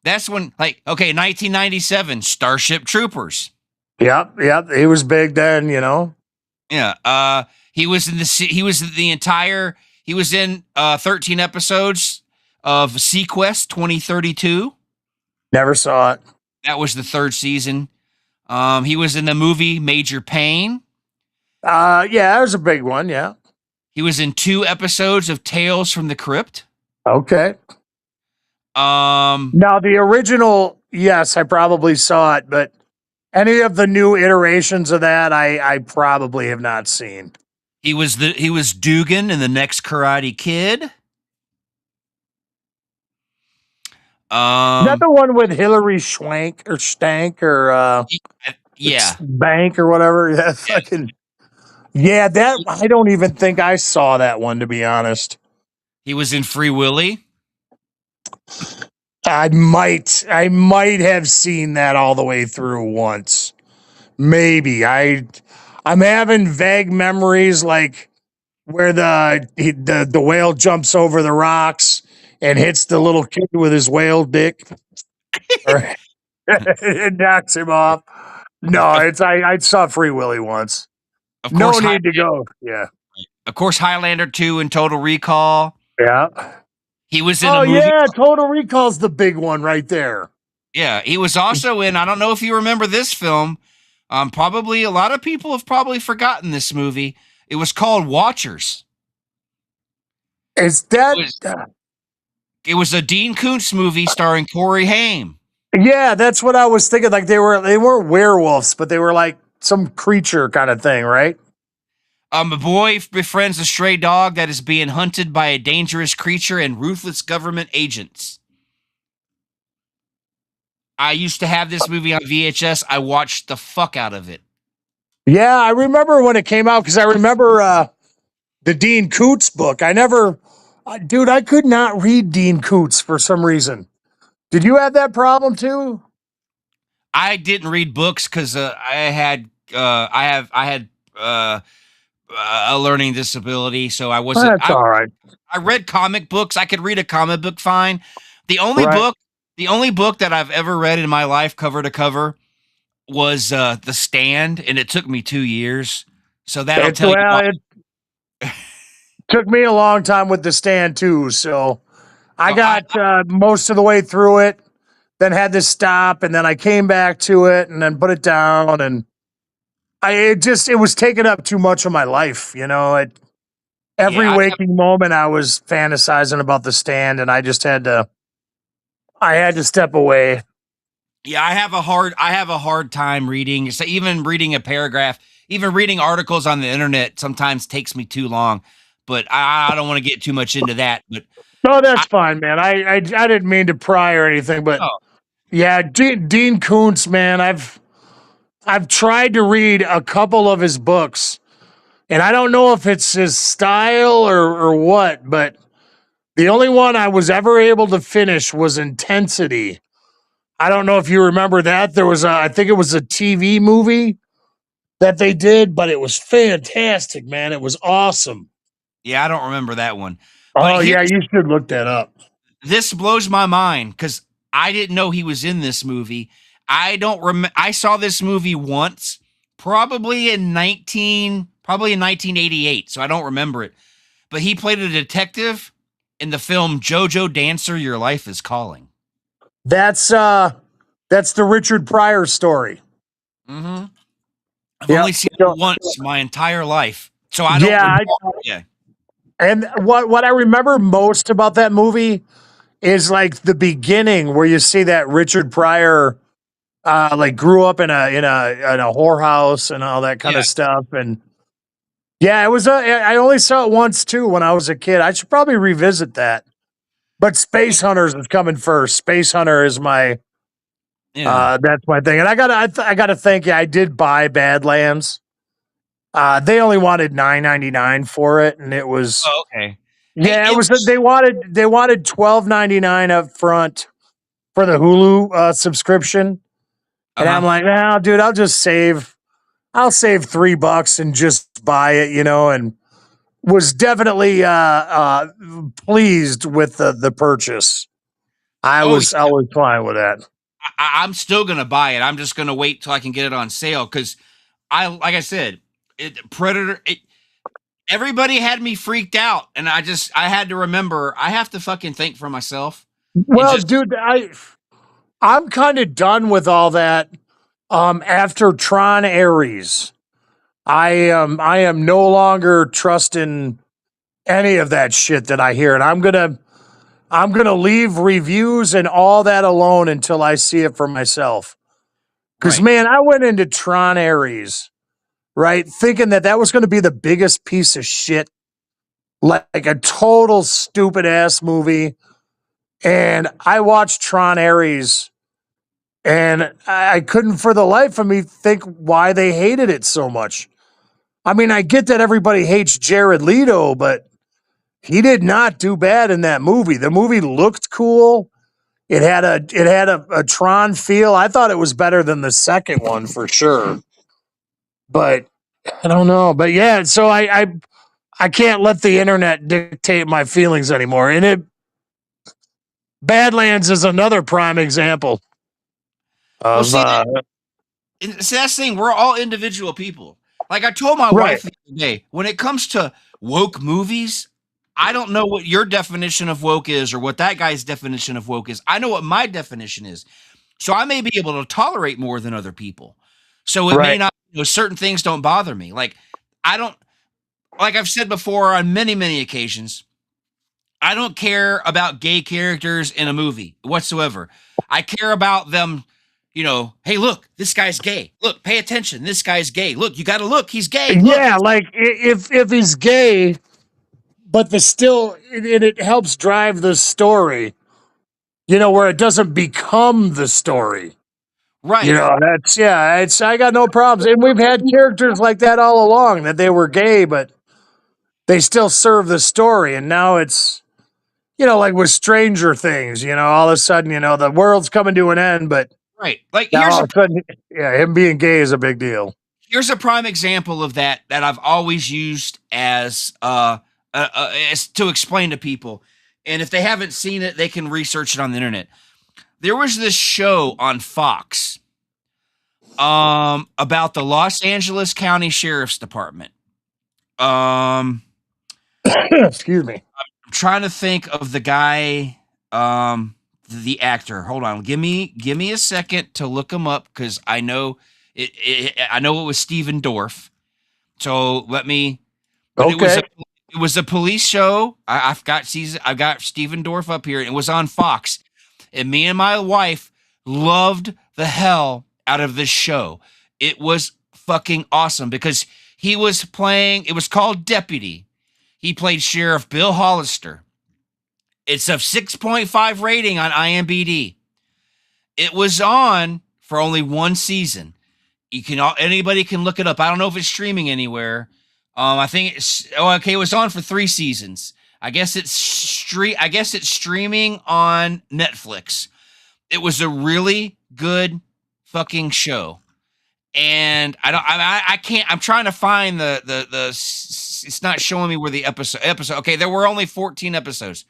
that's when 1997 Starship Troopers. Yep. He was big then, Yeah. He was in 13 episodes of Sequest 2032. Never saw it. That was the 3rd season. He was in the movie Major Payne. Yeah, that was a big one. Yeah. He was in 2 episodes of Tales from the Crypt. Okay. Now the original, yes, I probably saw it, but any of the new iterations of that, I probably have not seen. He was Dugan in The Next Karate Kid. Is that the one with Hilary Swank or Stank or Bank or whatever? That fucking that I don't even think I saw that one, to be honest. He was in Free Willy. I might have seen that all the way through once. Maybe I'm having vague memories like where the whale jumps over the rocks and hits the little kid with his whale dick. It knocks him off. No, I saw Free Willy once. Of course, no need to go. Yeah. Of course, Highlander 2 and Total Recall. Yeah. He was in a movie. Yeah, Total Recall's the big one right there. Yeah, he was also in, I don't know if you remember this film. Probably a lot of people have probably forgotten this movie. It was called Watchers. Is that it was a Dean Koontz movie starring Corey Haim. Yeah, that's what I was thinking. Like they weren't werewolves, but they were like some creature kind of thing, right? A boy befriends a stray dog that is being hunted by a dangerous creature and ruthless government agents. I used to have this movie on VHS. I watched the fuck out of it. Yeah, I remember when it came out because I remember the Dean Koontz book. Dude, I could not read Dean Koontz for some reason. Did you have that problem too? I didn't read books because I had a learning disability, so I wasn't. That's all right. I read comic books. I could read a comic book fine. The only Right. book, the only book that I've ever read in my life, cover to cover, was The Stand, and it took me 2 years. So that'll tell you. It took me a long time with The Stand too, so I got most of the way through it, then had to stop, and then I came back to it, and then put it down, and it was taking up too much of my life, you know. Every waking moment, I was fantasizing about The Stand, and I had to step away. Yeah, I have a hard time reading. So even reading a paragraph, even reading articles on the internet sometimes takes me too long. But I don't want to get too much into that. But no, that's fine, man. I didn't mean to pry or anything, but yeah, Dean Koontz, man, I've tried to read a couple of his books, and I don't know if it's his style or what, but the only one I was ever able to finish was Intensity. I don't know if you remember that. There was I think it was a TV movie that they did, but it was fantastic, man. It was awesome. yeah, I don't remember that one. Oh, yeah, you should look that up. This blows my mind because I didn't know he was in this movie. I saw this movie once, probably in 1988, so I don't remember it. But he played a detective in the film JoJo Dancer, Your Life is Calling. That's the Richard Pryor story. Mm-hmm. I've only seen it once my entire life, so I don't. Yeah. And what I remember most about that movie is like the beginning where you see that Richard Pryor like grew up in a whorehouse and all that kind of stuff. And yeah, it was I only saw it once too when I was a kid. I should probably revisit that. But Space Hunters is coming first. Space Hunter is my that's my thing. And I gotta thank you. I did buy Badlands. They only wanted $9.99 for it, and it was okay. Yeah, it was. They wanted $12.99 up front for the Hulu subscription, and I'm like, no, dude, I'll save $3 and just buy it, you know, and was definitely pleased with the purchase. I was fine with that. I'm still gonna buy it. I'm just gonna wait till I can get it on sale because like I said, Predator. Everybody had me freaked out, and I had to remember I have to fucking think for myself. Well, dude, I'm kind of done with all that. After Tron Ares, I am no longer trusting any of that shit that I hear, and I'm gonna leave reviews and all that alone until I see it for myself. Because man, I went into Tron Ares, right, thinking that was going to be the biggest piece of shit, like a total stupid ass movie, and I watched Tron Ares, and I couldn't for the life of me think why they hated it so much. I mean, I get that everybody hates Jared Leto, but he did not do bad in that movie. The movie looked cool. It had a Tron feel. I thought it was better than the second one for sure. But I don't know. But yeah, so I can't let the internet dictate my feelings anymore. And Badlands is another prime example of see, that's the thing. We're all individual people. Like I told my wife the other day, when it comes to woke movies, I don't know what your definition of woke is or what that guy's definition of woke is. I know what my definition is. So I may be able to tolerate more than other people. So it may not, certain things don't bother me. Like I've said before on many, many occasions, I don't care about gay characters in a movie whatsoever. I care about them, hey, look, this guy's gay. Look, pay attention. This guy's gay. Look, you got to look. He's gay. Look, Yeah, like if he's gay, but it helps drive the story. Where it doesn't become the story. right. I got no problems. And we've had characters like that all along, that they were gay, but they still serve the story. And now it's, like with Stranger Things, all of a sudden, the world's coming to an end, but Right. Like now all of a sudden, him being gay is a big deal. here's a prime example of that I've always used as to explain to people. And if they haven't seen it, they can research it on the internet. There was this show on Fox about the Los Angeles County Sheriff's Department. Excuse me. I'm trying to think of the guy, the actor. Hold on, give me a second to look him up because I know I know it was Steven Dorff. So let me. Okay. It was a police show. I've got Steven Dorff up here. And it was on Fox, and me and my wife loved the hell out of this show. It was fucking awesome because he was playing. It was called Deputy. He played Sheriff Bill Hollister. It's a 6.5 rating on IMDb. It was on for only one season. Anybody can look it up. I don't know if it's streaming anywhere. I think it was on for 3 seasons. I guess it's streaming on Netflix. It was a really good fucking show. And I can't. I'm trying to find the. It's not showing me where the episode. Okay, there were only 14 episodes.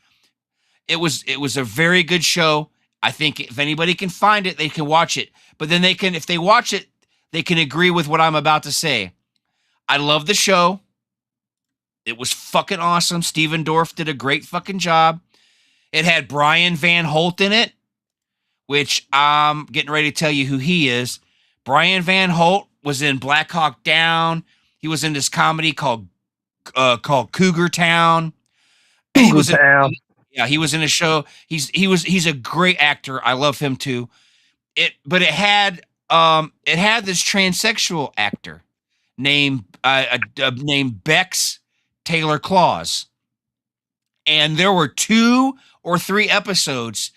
It was a very good show. I think if anybody can find it, they can watch it. But then if they watch it, they can agree with what I'm about to say. I love the show. It was fucking awesome. Steven Dorff did a great fucking job. It had Brian Van Holt in it, which I'm getting ready to tell you who he is. Brian Van Holt was in Black Hawk Down. He was in this comedy called Cougar Town. He was in a show. He's a great actor. I love him too. But it had this transsexual actor named Bex Taylor Claus. And there were 2 or 3 episodes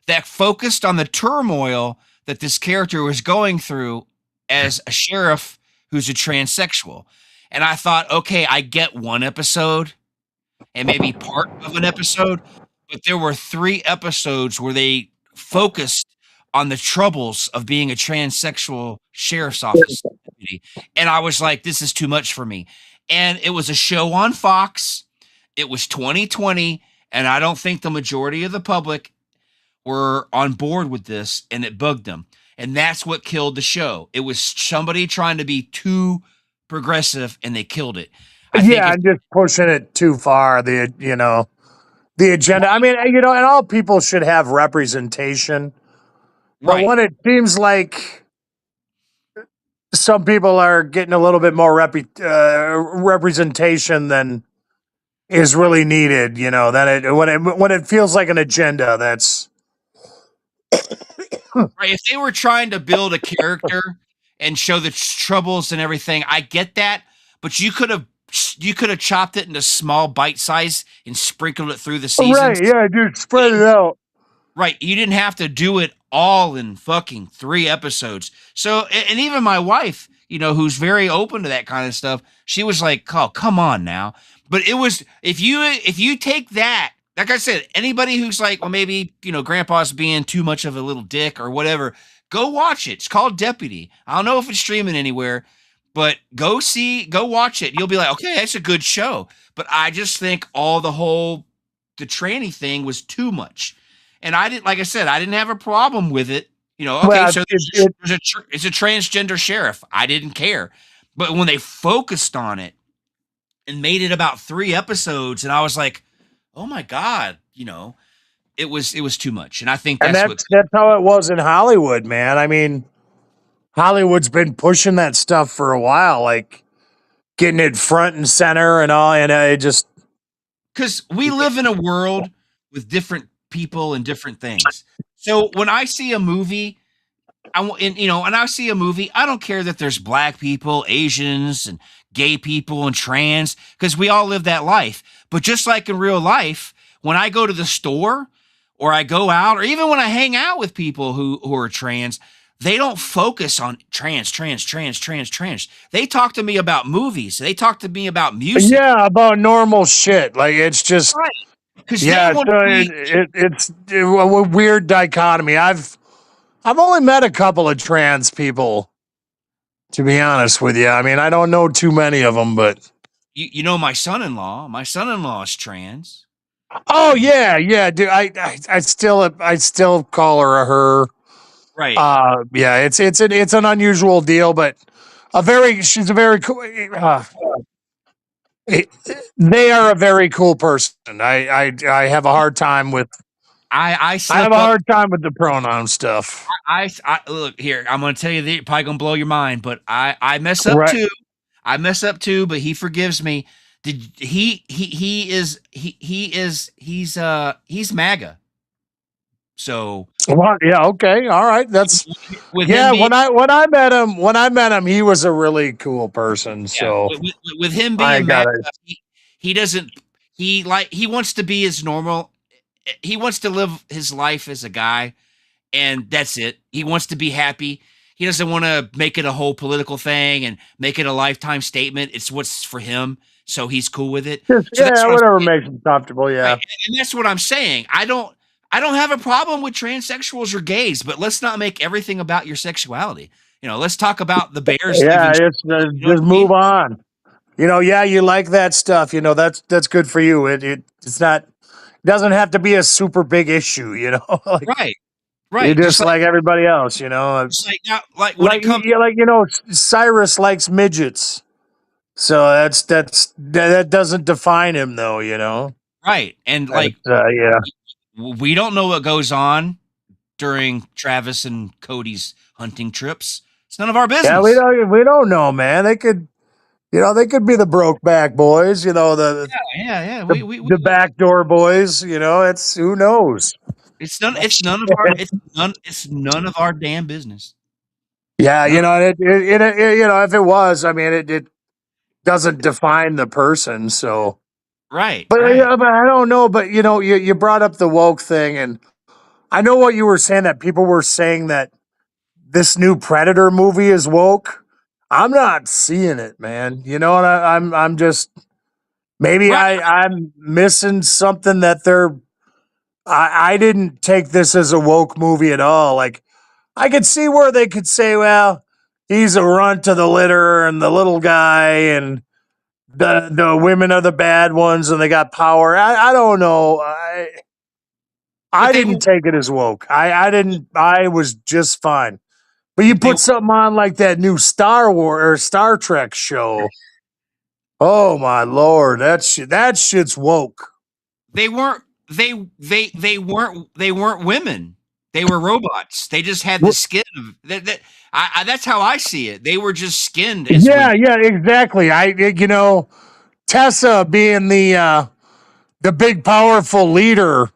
that focused on the turmoil that this character was going through as a sheriff who's a transsexual. And I thought, okay, I get 1 episode and maybe part of an episode, but there were 3 episodes where they focused on the troubles of being a transsexual sheriff's office deputy. And I was like, this is too much for me. And it was a show on Fox. It was 2020, and I don't think the majority of the public were on board with this, and it bugged them. And that's what killed the show. It was somebody trying to be too progressive, and they killed it. I'm just pushing it too far. The agenda. I mean, and all people should have representation. But Right. when it seems like some people are getting a little bit more representation than is really needed, when it feels like an agenda, that's right. If they were trying to build a character and show the troubles and everything, I get that. But you could have chopped it into small bite size and sprinkled it through the seasons. Right? Yeah, dude, spread it out. Right. You didn't have to do it all in fucking 3 episodes. So, and even my wife, who's very open to that kind of stuff, she was like, "Oh, come on now." But it was, if you take that, like I said, anybody who's like, well, maybe, grandpa's being too much of a little dick or whatever, go watch it. It's called Deputy. I don't know if it's streaming anywhere, but go watch it. You'll be like, okay, that's a good show. But I just think the tranny thing was too much. And like I said, I didn't have a problem with it. So it's a transgender sheriff. I didn't care. But when they focused on it and made it about 3 episodes, and I was like, oh my God, it was too much. And I think that's how it was in Hollywood, man. I mean, Hollywood's been pushing that stuff for a while, like getting it front and center and all, and it just because we live in a world with different people and different things. So when I see a movie, and I see a movie, I don't care that there's black people, Asians, and gay people and trans, because we all live that life. But just like in real life, when I go to the store or I go out, or even when I hang out with people who are trans, they don't focus on trans. They talk to me about movies. They talk to me about music. Yeah, about normal shit. Like it's just Right. Because yeah, they want to be. it's a weird dichotomy. I've only met a couple of trans people, to be honest with you. I mean, I don't know too many of them, but You know my son-in-law. My son-in-law is trans. oh yeah, dude. I still call her a her. Right. Yeah, it's an unusual deal, but she's a very cool. They are a very cool person. I have a hard time with. I have a hard time with the pronoun stuff. I look here. I'm going to tell you, probably going to blow your mind, but I mess up Right. too. I mess up too, but he forgives me. Did he's MAGA. So Well, yeah, okay, all right. That's with yeah. him being, When I met him, he was a really cool person. So with him I being got MAGA, it. he doesn't he wants to be as normal. He wants to live his life as a guy, and that's it. He wants to be happy. He doesn't want to make it a whole political thing and make it a lifetime statement. It's what's for him, so he's cool with it. Just, So that's yeah, what whatever makes him comfortable. Yeah. right. And that's what I'm saying. I don't have a problem with transsexuals or gays, but let's not make everything about your sexuality. Let's talk about the Bears. Yeah, living, it's just move on. Yeah, you like that stuff. That's good for you. It's not. It doesn't have to be a super big issue. Like, right, you're right. just like everybody else. Just like now, like when it comes, Cyrus likes midgets, so that doesn't define him, though. right, and like Yeah. we don't know what goes on during Travis and Cody's hunting trips. It's none of our business. Yeah, we don't know, man. They could be the Brokeback Boys. The yeah. the backdoor boys. It's who knows. It's none of our damn business. Yeah, if it was, I mean, it doesn't define the person. So, Right. but right. but I don't know. But you brought up the woke thing, and I know what you were saying. That people were saying that this new Predator movie is woke. I'm not seeing it, man. And I'm just maybe Right. I'm missing something that they're. I didn't take this as a woke movie at all. Like I could see where they could say, well, he's a runt to the litter and the little guy and the women are the bad ones and they got power. I don't know. I didn't take it as woke. I didn't. I was just fine. But you put something on like that new Star Wars or Star Trek show. Oh my lord, that shit's woke. They weren't. They weren't women. They were robots. They just had the skin of that. That's how I see it. They were just skinned. Yeah, exactly. Tessa being the big powerful leader.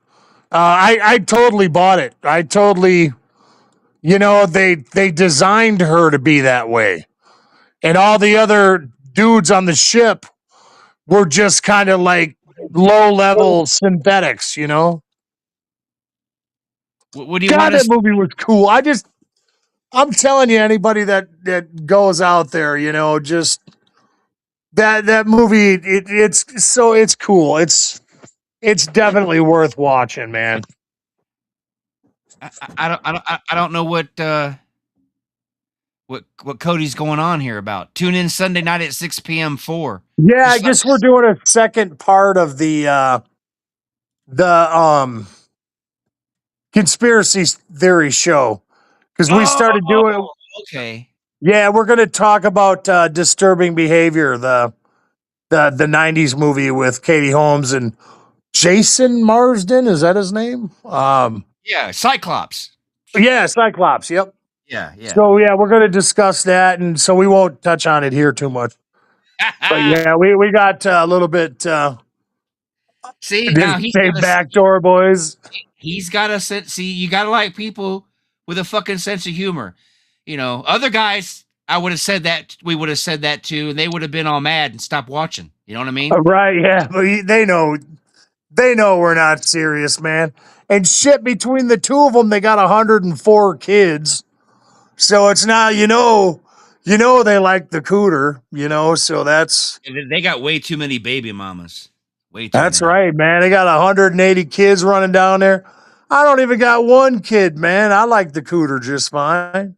I totally bought it. I totally, they designed her to be that way, and all the other dudes on the ship were just kind of like low level synthetics. What do you God, want that movie was cool. I'm telling you, anybody that goes out there, just that movie, it's cool. It's definitely worth watching, man. I don't know what Cody's going on here about. Tune in Sunday night at 6 p.m. for. Yeah, I guess we're doing a second part of the conspiracy theory show because we started doing. Okay. Yeah, we're going to talk about disturbing behavior, the 90s movie with Katie Holmes and Jason Marsden. Is that his name? Yeah, Cyclops. Yeah, Cyclops. Yep. Yeah. So yeah, we're going to discuss that, and so we won't touch on it here too much. But yeah, we got a little bit See, now Didn't say backdoor boys. he's got a sense. See, you got to like people with a fucking sense of humor. You know, other guys, I would have said that. We would have said that too, and they would have been all mad and stopped watching. You know what I mean? Right, yeah, but they know we're not serious, man. And shit, between the two of them, they got 104 kids. So it's not, they like the cooter, so They got way too many baby mamas. Way too that's many. right, man. They got 180 kids running down there. I don't even got one kid, man. I like the cooter just fine.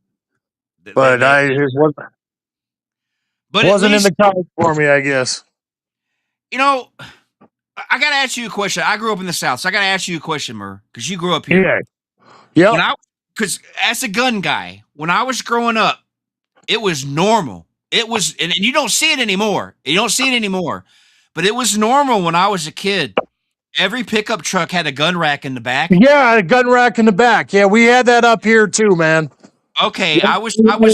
But But at wasn't in least, the cards for me, I guess. you know, I got to ask you a question. I grew up in the South, so I got to ask you a question, Murr, because you grew up here. Yeah. Yep. Because as a gun guy, when I was growing up, it was normal. It was, and you don't see it anymore. You don't see it anymore. But it was normal when I was a kid. Every pickup truck had a gun rack in the back. Yeah, a gun rack in the back. Yeah, we had that up here too, man. Okay, Yeah, I was wondering.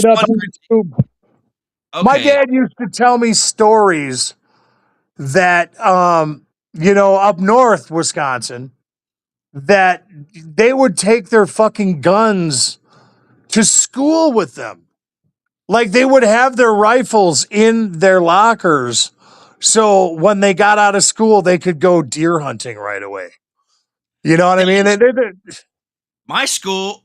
Okay. My dad used to tell me stories that up north Wisconsin, that they would take their fucking guns to school with them. Like they would have their rifles in their lockers. So when they got out of school, they could go deer hunting right away. You know what I mean? My school.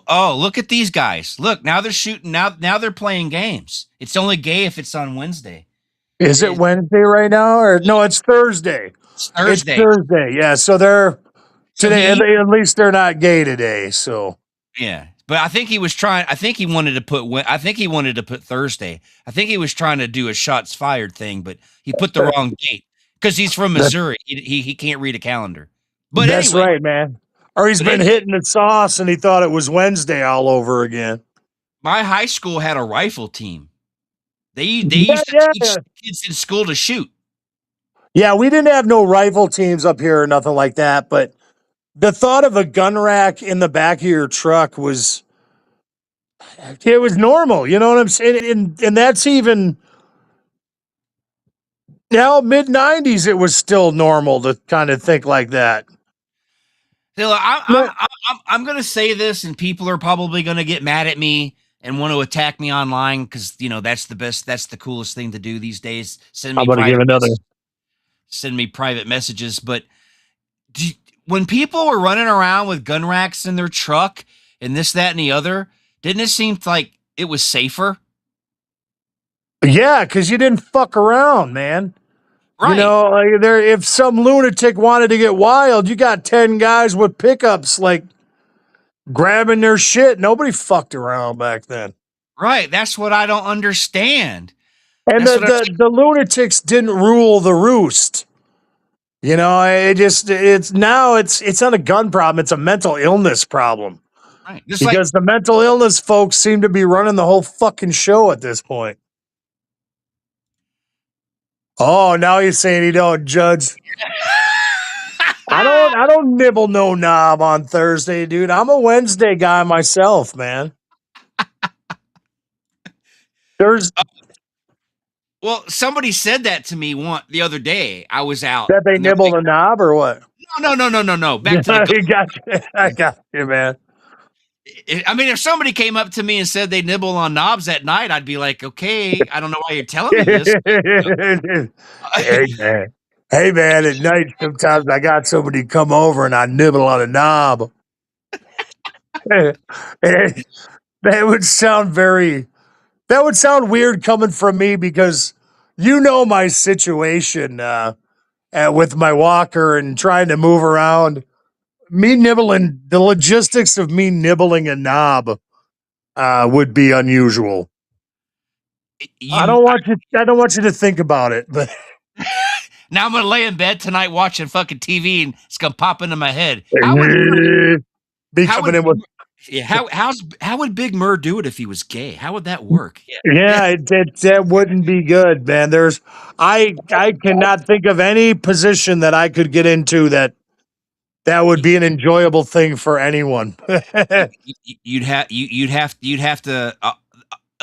Oh, look at these guys. Look, now they're shooting. Now they're playing games. It's only gay if it's on Wednesday. Is it Wednesday right now? Or no, it's Thursday. It's Thursday. It's Thursday. Yeah. So they're today, at least they're not gay today. So yeah. But I think he was trying. I think he wanted to put Thursday. I think he was trying to do a shots fired thing, but he put the wrong date because he's from Missouri. He can't read a calendar. But that's anyway, right, man. Or he's been hitting the sauce and he thought it was Wednesday all over again. My high school had a rifle team. They used to teach kids in school to shoot. Yeah, we didn't have no rifle teams up here or nothing like that, but the thought of a gun rack in the back of your truck was normal. You know what I'm saying? And that's even now mid 90s, it was still normal to kind of think like that. So I'm going to say this, and people are probably going to get mad at me and want to attack me online because that's the coolest thing to do these days. Send me private messages. But when people were running around with gun racks in their truck and this, that, and the other, didn't it seem like it was safer? Yeah, because you didn't fuck around, man. Right. If some lunatic wanted to get wild, you got 10 guys with pickups like grabbing their shit. Nobody fucked around back then. Right. That's what I don't understand. And the lunatics didn't rule the roost. It's not a gun problem. It's a mental illness problem. Right. Because the mental illness folks seem to be running the whole fucking show at this point. Oh, now you're saying you don't judge. I don't nibble no knob on Thursday, dude. I'm a Wednesday guy myself, man. Well, somebody said that to me the other day. I was out. That they nibble the knob or what? No. Back to the I got you, man. I mean, if somebody came up to me and said they nibble on knobs at night, I'd be like, okay, I don't know why you're telling me this. Hey, man, at night, sometimes I got somebody come over and I nibble on a knob. That would sound weird coming from me because my situation with my walker and trying to move around. The logistics of me nibbling a knob would be unusual. I don't want you to think about it, but now I'm gonna lay in bed tonight watching fucking TV and it's gonna pop into my head. How would Big Murr do it if he was gay? How would that work? Yeah, that wouldn't be good, man. I cannot think of any position that I could get into that would be an enjoyable thing for anyone. You'd have to.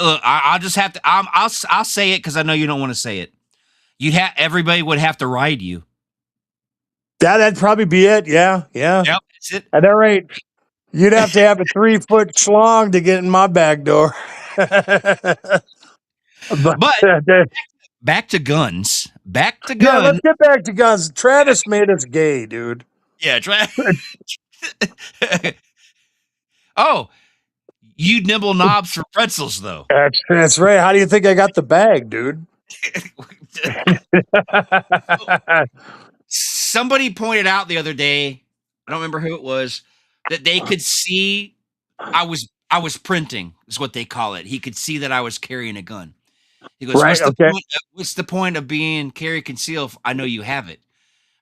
Look, I'll just have to. I'll say it because I know you don't want to say it. everybody would have to ride you. That'd probably be it. Yeah. Yep, that's it. At that rate, you'd have to have a 3-foot schlong to get in my back door. but But back to guns. Back to yeah, let's guns. get back to guns. Travis made us gay, dude. Yeah, try. Oh, you nibble knobs for pretzels, though. That's right. How do you think I got the bag, dude? Somebody pointed out the other day, I don't remember who it was, that they could see I was printing, is what they call it. He could see that I was carrying a gun. He goes, Right, what's the point of being carry conceal if I know you have it?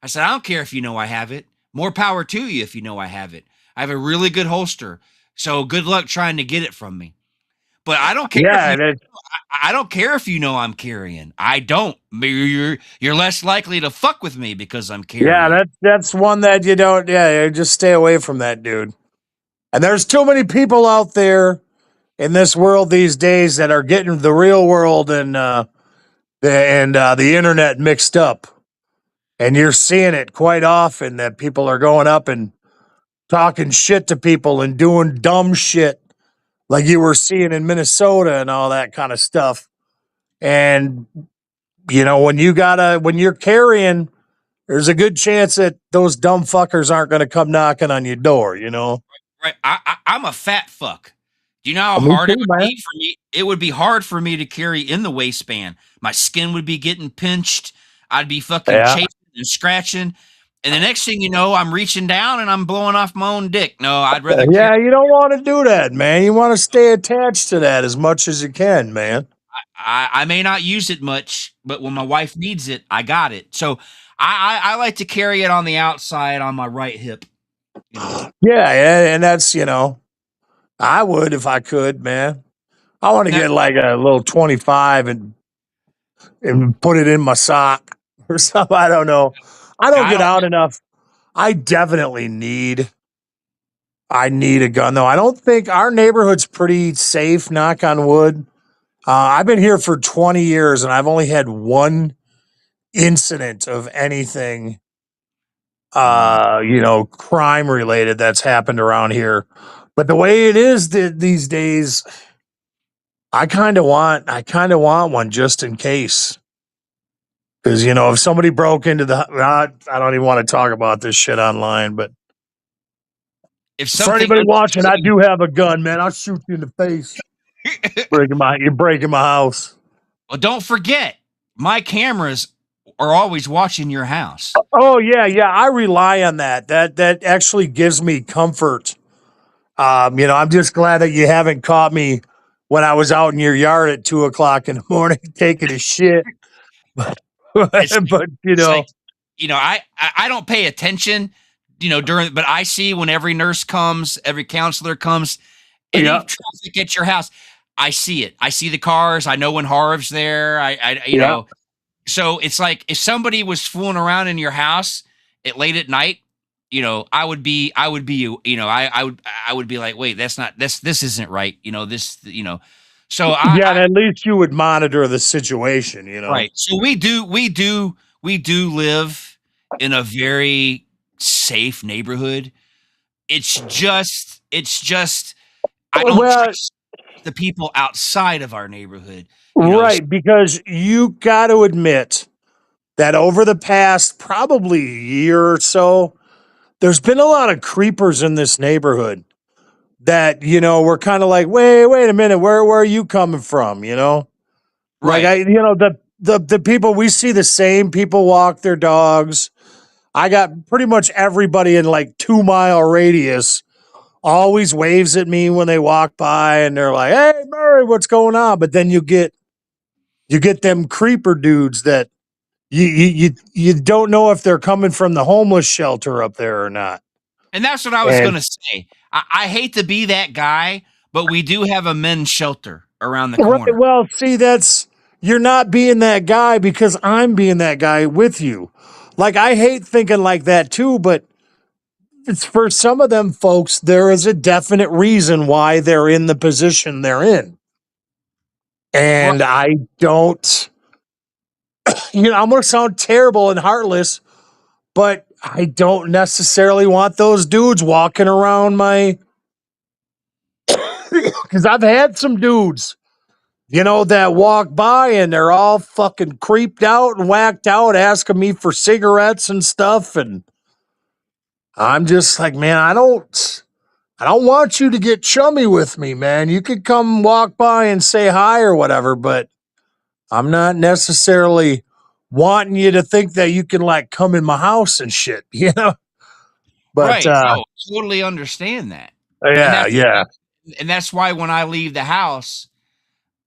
I said, I don't care if you know I have it. More power to you if you know I have it. I have a really good holster, so good luck trying to get it from me. But I don't care. Yeah, I don't care if you know I'm carrying. I don't. You're less likely to fuck with me because I'm carrying. yeah, that's one that you don't. Yeah, just stay away from that, dude. And there's too many people out there in this world these days that are getting the real world and the internet mixed up. And you're seeing it quite often that people are going up and talking shit to people and doing dumb shit like you were seeing in Minnesota and all that kind of stuff. And when you're carrying, there's a good chance that those dumb fuckers aren't going to come knocking on your door, Right. I'm a fat fuck. Do you know how Me hard it too, would man. be for me? It would be hard for me to carry in the waistband. My skin would be getting pinched. I'd be fucking Yeah. chafing and scratching. And the next thing you know, I'm reaching down and I'm blowing off my own dick. No, I'd rather Yeah, you don't want to do that, man. You want to stay attached to that as much as you can, man. I may not use it much, but when my wife needs it, I got it. So I like to carry it on the outside on my right hip. Yeah, and that's, I would if I could, man. I want to Now- get like a little 25 and put it in my sock or something. I don't know. I don't get out enough. I definitely need a gun, though. I don't think our neighborhood's pretty safe, knock on wood. I've been here for 20 years and I've only had one incident of anything, crime related that's happened around here. But the way it is these days, I kind of want one just in case. Because, if somebody broke into I don't even want to talk about this shit online, but for anybody watching, I do have a gun, man. I'll shoot you in the face. You're breaking my house. Well, don't forget, my cameras are always watching your house. Oh yeah. I rely on that. That actually gives me comfort. I'm just glad that you haven't caught me when I was out in your yard at 2:00 in the morning taking a shit. But Like, I don't pay attention, but I see when every nurse comes, every counselor comes, any traffic at your house, I see it. I see the cars. I know when Harv's there. I know. So it's like if somebody was fooling around in your house at late at night, I would be like, wait, this isn't right. So at least you would monitor the situation, Right. So we do live in a very safe neighborhood. It's just I don't trust the people outside of our neighborhood. Right, because you got to admit that over the past probably year or so, there's been a lot of creepers in this neighborhood that, we're kind of like, wait a minute, where are you coming from, Right. Like, the people, we see the same people walk their dogs. I got pretty much everybody in like 2-mile radius always waves at me when they walk by and they're like, hey, Murray, what's going on? But then you get them creeper dudes that you don't know if they're coming from the homeless shelter up there or not. And that's what I was going to say. I hate to be that guy, but we do have a men's shelter around the corner. Right, well, see, you're not being that guy because I'm being that guy with you. Like, I hate thinking like that too, but it's for some of them folks, there is a definite reason why they're in the position they're in. And I don't I'm going to sound terrible and heartless, but I don't necessarily want those dudes walking around my, because I've had some dudes, that walk by and they're all fucking creeped out and whacked out, asking me for cigarettes and stuff. And I'm just like, man, I don't want you to get chummy with me, man. You could come walk by and say hi or whatever, but I'm not necessarily wanting you to think that you can like come in my house and shit, But Right. No, totally understand that. And yeah, that's yeah. and that's why when I leave the house,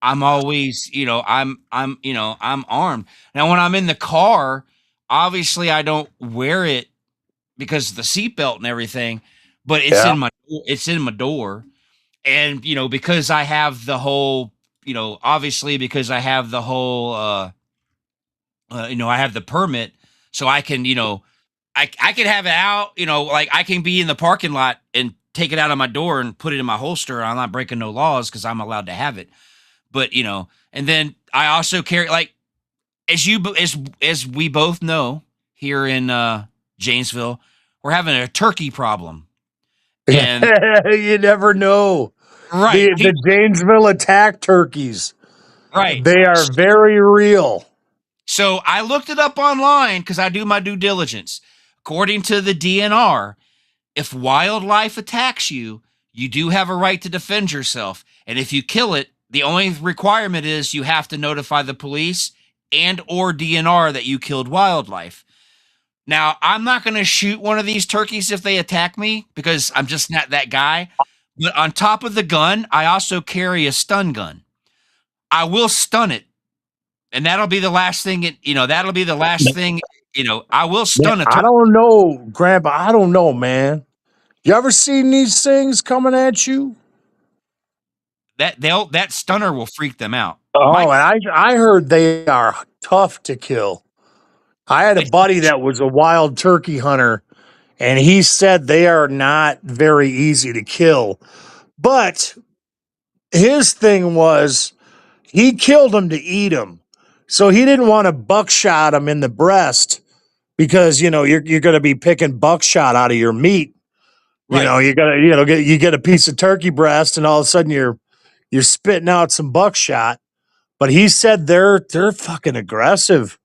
I'm always, I'm armed. Now when I'm in the car, obviously I don't wear it because of the seatbelt and everything, but Yeah. it's in my door. And because I have the whole, obviously because I have the whole I have the permit, so I can, I can have it out, like I can be in the parking lot and take it out of my door and put it in my holster. I'm not breaking no laws because I'm allowed to have it. But and then I also carry, like, as we both know here in Janesville, we're having a turkey problem. And You never know. right, The Janesville attack turkeys. right. They are very real. So I looked it up online because I do my due diligence. According to the DNR, if wildlife attacks you, you do have a right to defend yourself. And if you kill it, the only requirement is you have to notify the police and or DNR that you killed wildlife. Now, I'm not going to shoot one of these turkeys if they attack me because I'm just not that guy. But on top of the gun, I also carry a stun gun. I will stun it. And that'll be the last thing that'll be the last thing, I will stun a I turkey. don't know, Grandpa. I don't know, man. You ever seen these things coming at you? That stunner will freak them out. Oh, and I heard they are tough to kill. I had a buddy that was a wild turkey hunter, and he said they are not very easy to kill. But his thing was he killed them to eat them. So he didn't want to buckshot them in the breast because you're going to be picking buckshot out of your meat. Right. You got to you get a piece of turkey breast, and all of a sudden you're spitting out some buckshot. But he said they're fucking aggressive.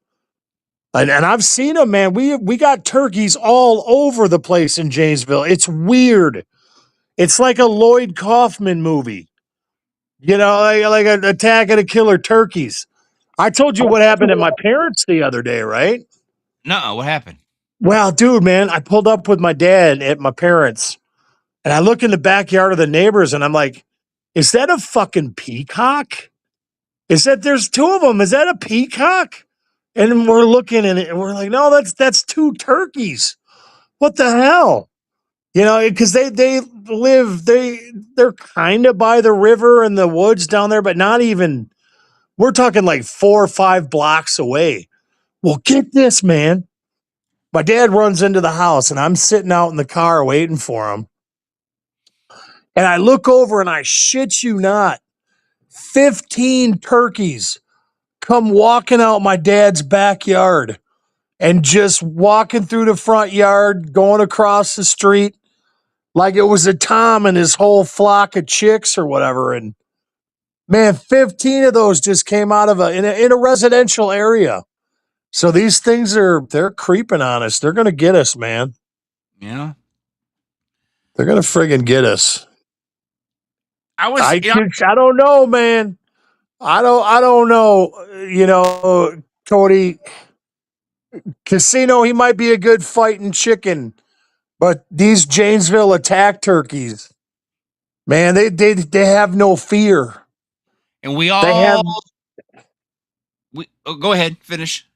And I've seen them, man. We got turkeys all over the place in Janesville. It's weird. It's like a Lloyd Kaufman movie. Like an Attack of the Killer Turkeys. I told you what happened at my parents the other day, right? No, what happened? Well, dude, man, I pulled up with my dad at my parents, and I look in the backyard of the neighbors, and I'm like, is that a fucking peacock? There's two of them? Is that a peacock? And we're looking at it, and we're like, no, that's two turkeys. What the hell? Because they're kind of by the river and the woods down there, but not even. We're talking like 4 or 5 blocks away. Well, get this, man. My dad runs into the house, and I'm sitting out in the car waiting for him. And I look over, and I shit you not, 15 turkeys come walking out my dad's backyard and just walking through the front yard, going across the street like it was a Tom and his whole flock of chicks or whatever. And man, 15 of those just came out of in a residential area. So these things they're creeping on us. They're going to get us, man. Yeah. They're going to friggin' get us. I don't know, man. I don't know. Cody Casino, he might be a good fighting chicken, but these Janesville attack turkeys, man, they have no fear. And we go ahead, finish.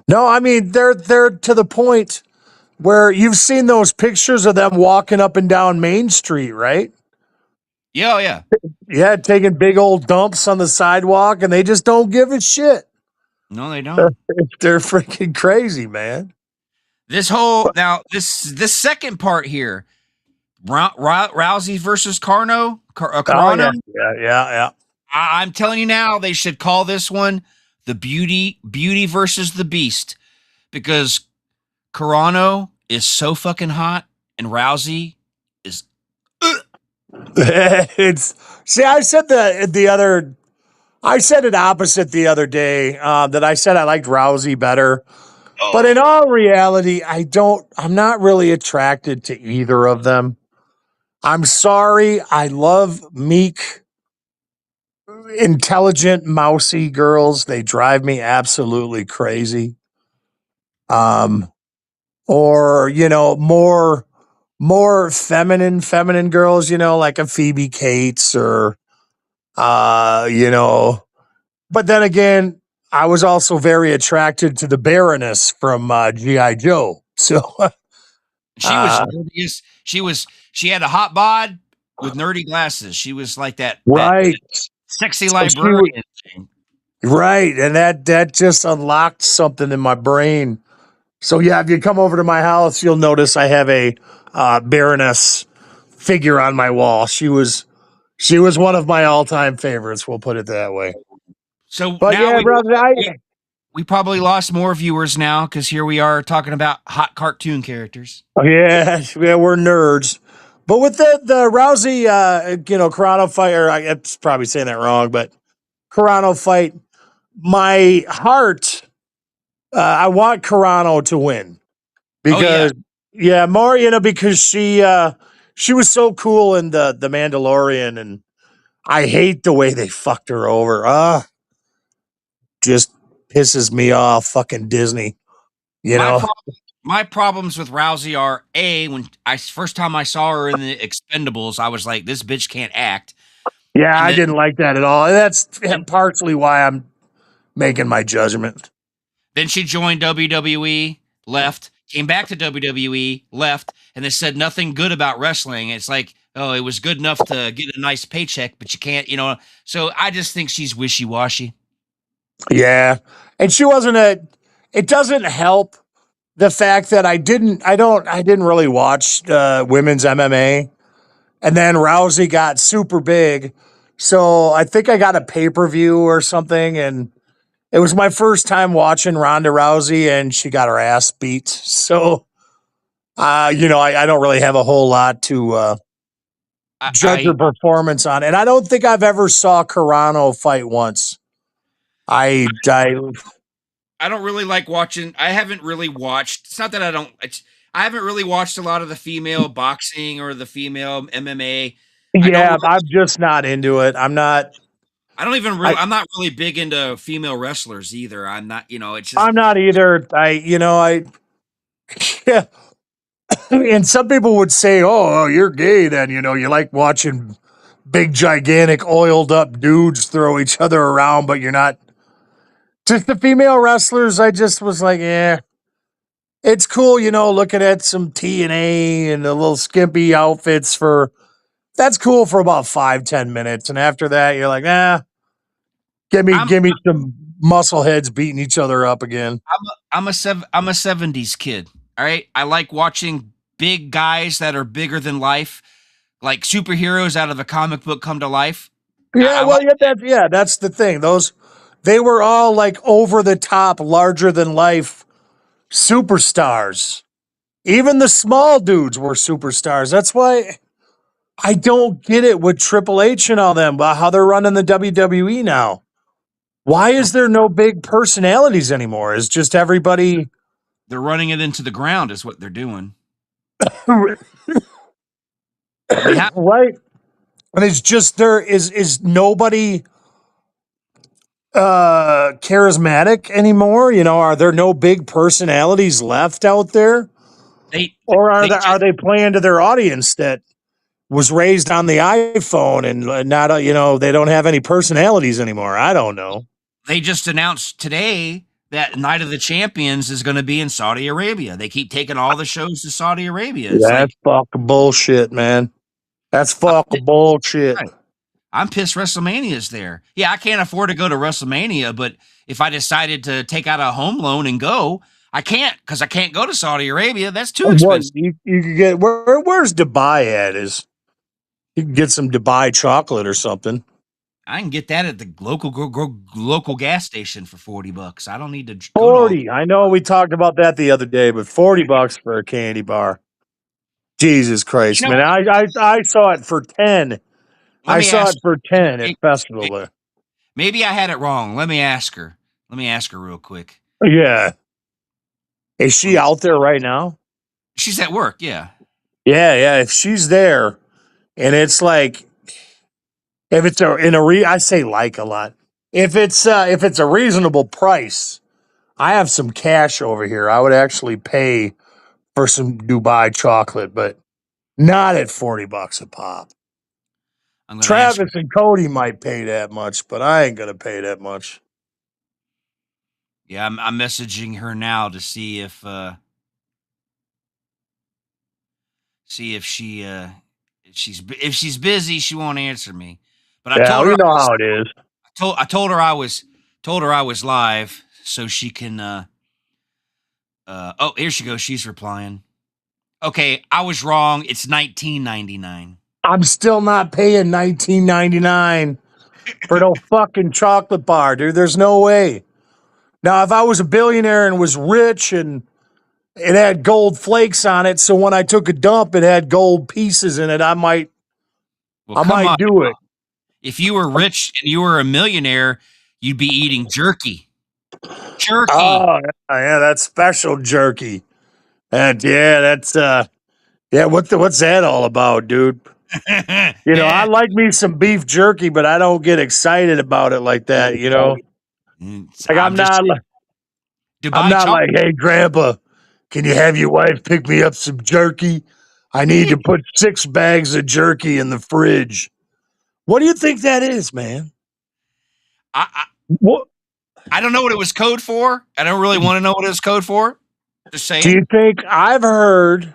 No, I mean they're to the point where you've seen those pictures of them walking up and down Main Street, right? Yeah, yeah. Yeah, taking big old dumps on the sidewalk, and they just don't give a shit. No, they don't. They're freaking crazy, man. This second part here, Rousey versus Carano. Oh, yeah. I'm telling you now, they should call this one the beauty versus the beast, because Carano is so fucking hot and Rousey is. It's see, I said it opposite the other day. That I said I liked Rousey better, but in all reality, I'm not really attracted to either of them. I'm sorry. I love meek, intelligent, mousy girls. They drive me absolutely crazy. Um, or more feminine girls, like a Phoebe Cates or you know. But then again, I was also very attracted to the Baroness from GI Joe. So She was nerdiest. She had a hot bod with nerdy glasses. She was like that right, sexy so she was, librarian thing. right, and that just unlocked something in my brain. So yeah, if you come over to my house, you'll notice I have a Baroness figure on my wall. She was one of my all time favorites. We'll put it that way. So But now yeah, brother, we probably lost more viewers now because here we are talking about hot cartoon characters. yeah, we're nerds. But with the Rousey, Carano fight, or I'm probably saying that wrong, but Carano fight, my heart, I want Carano to win because, more, because she was so cool in the Mandalorian, and I hate the way they fucked her over. Just pisses me off, fucking Disney. You My know, my problems with Rousey are when I first time I saw her in the Expendables, I was like, this bitch can't act. yeah, And I then didn't like that at all. That's partially why I'm making my judgment. then she joined WWE, left, came back to WWE, left, and they said nothing good about wrestling. It's like, oh, it was good enough to get a nice paycheck, but you can't, So I just think she's wishy washy. Yeah, and she wasn't It doesn't help the fact that I didn't really watch women's MMA, and then Rousey got super big, so I think I got a pay-per-view or something, and it was my first time watching Ronda Rousey, and she got her ass beat. So, I don't really have a whole lot to judge her I performance on, and I don't think I've ever saw Carano fight once. I I don't really like watching. I haven't really watched. It's not that I don't. I haven't really watched a lot of the female boxing or the female MMA. I don't Yeah, really. I'm just not into it. I'm not. I don't even I, really. I'm not really big into female wrestlers either. I'm not. It's just. I'm not either. Yeah. And some people would say, "Oh, you're gay." Then you like watching big, gigantic, oiled up dudes throw each other around, but you're not. Just the female wrestlers. I just was like, yeah, it's cool. Looking at some TNA and the little skimpy outfits for. That's cool for about 5-10 minutes, and after that, you're like, give I'm me some muscle heads beating each other up again. I'm a 70s kid. All right. I like watching big guys that are bigger than life, like superheroes out of a comic book come to life. Yeah, I well, like. that's the thing. They were all like over the top, larger than life superstars. Even the small dudes were superstars. That's why I don't get it with Triple H and all them about how they're running the WWE now. Why is there no big personalities anymore? Is just everybody They're running it into the ground, is what they're doing. They have. right? And it's just is nobody charismatic anymore? Are there no big personalities left out there? They. Or They are just. they playing to their audience that was raised on the iPhone and not they don't have any personalities anymore? I don't know. They just announced today that Night of the Champions is going to be in Saudi Arabia. They keep taking all the shows to Saudi Arabia. It's like That's fucking bullshit, man. That's I'm fucking bullshit. right. I'm pissed WrestleMania's there. Yeah, I can't afford to go to WrestleMania, but if I decided to take out a home loan and go, I can't because I can't go to Saudi Arabia. That's too What expensive. you could get where's Dubai at? Is you can get some Dubai chocolate or something. I can get that at the local gas station for $40. I don't need to go to all. 40. I know we talked about that the other day, but $40 for a candy bar. Jesus Christ, You know man. what? I saw it for 10. Let I me saw ask. it for 10 at may- Festival may- there. Maybe I had it wrong. Let me ask her. Let me ask her real quick. Yeah. Is she out there right now? She's at work. Yeah. Yeah, yeah. If she's there and it's like if it's I say like a lot. If it's a reasonable price, I have some cash over here. I would actually pay for some Dubai chocolate, but not at $40 a pop. I'm gonna ask her. Travis and Cody might pay that much, but I ain't gonna pay that much. Yeah, I'm messaging her now to see if she if she's busy, she won't answer me. But I Yeah, told her we know how it is. I told her I was live so she can oh, here she goes. She's replying. Okay, I was wrong. It's $19.99. I'm still not paying $19.99 for no fucking chocolate bar, dude. There's no way. Now, if I was a billionaire and was rich and it had gold flakes on it, so when I took a dump, it had gold pieces in it, I might Well, come on. do it. If you were rich and you were a millionaire, you'd be eating jerky. Jerky. Oh, yeah, that's special jerky. And yeah, that's yeah, what's that all about, dude? You know, I like me some beef jerky, but I don't get excited about it like that, you know. Like I'm not Dubai chocolate. like, hey grandpa, can you have your wife pick me up some jerky? I need to put 6 bags of jerky in the fridge. What do you think that is, man? I What I don't know what it was code for. I don't really want to know what it was code for. Just saying. do you think I've heard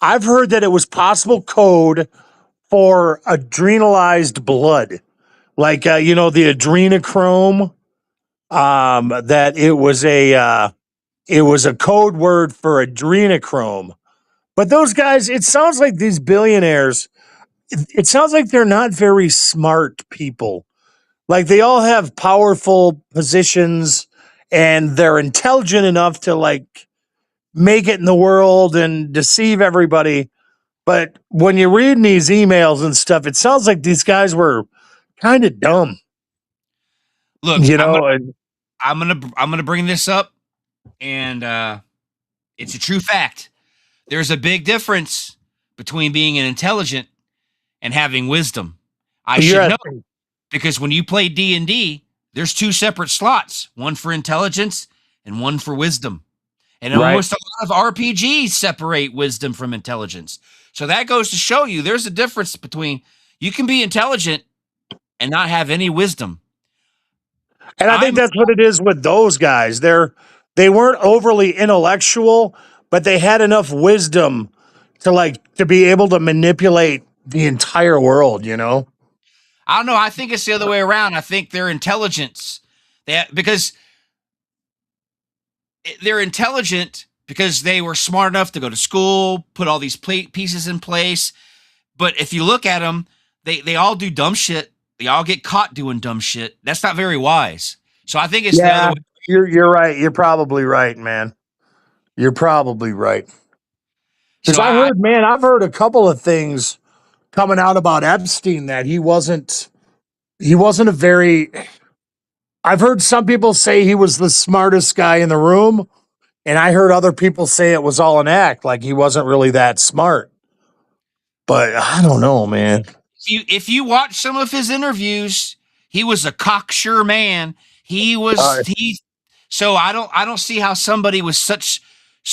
that it was possible code for adrenalized blood. Like you know, the adrenochrome, that it was a code word for adrenochrome. But those guys, it sounds like these billionaires, it sounds like they're not very smart people. Like they all have powerful positions and they're intelligent enough to like make it in the world and deceive everybody. But when you're reading these emails and stuff, it sounds like these guys were kind of dumb. Look, You know, and I'm gonna bring this up, and it's a true fact. There's a big difference between being an intelligent and having wisdom. I should know because when you play D&D, there's 2 separate slots, one for intelligence and one for wisdom. And almost a lot of RPGs separate wisdom from intelligence. So that goes to show you there's a difference between you can be intelligent and not have any wisdom. And I think that's what it is with those guys. They weren't overly intellectual, but they had enough wisdom to be able to manipulate the entire world, you know? I don't know. I think it's the other way around. I think their intelligence, because they're intelligent because they were smart enough to go to school, put all these pieces in place. But if you look at them, they all do dumb shit. They all get caught doing dumb shit. That's not very wise. So I think it's the other way. You're right. You're probably right, man. You're probably right. Because So I've heard a couple of things coming out about Epstein that he wasn't a very. I've heard some people say he was the smartest guy in the room, and I heard other people say it was all an act, like he wasn't really that smart. But I don't know, man. if you watch some of his interviews, he was a cocksure man. So I don't see how somebody with such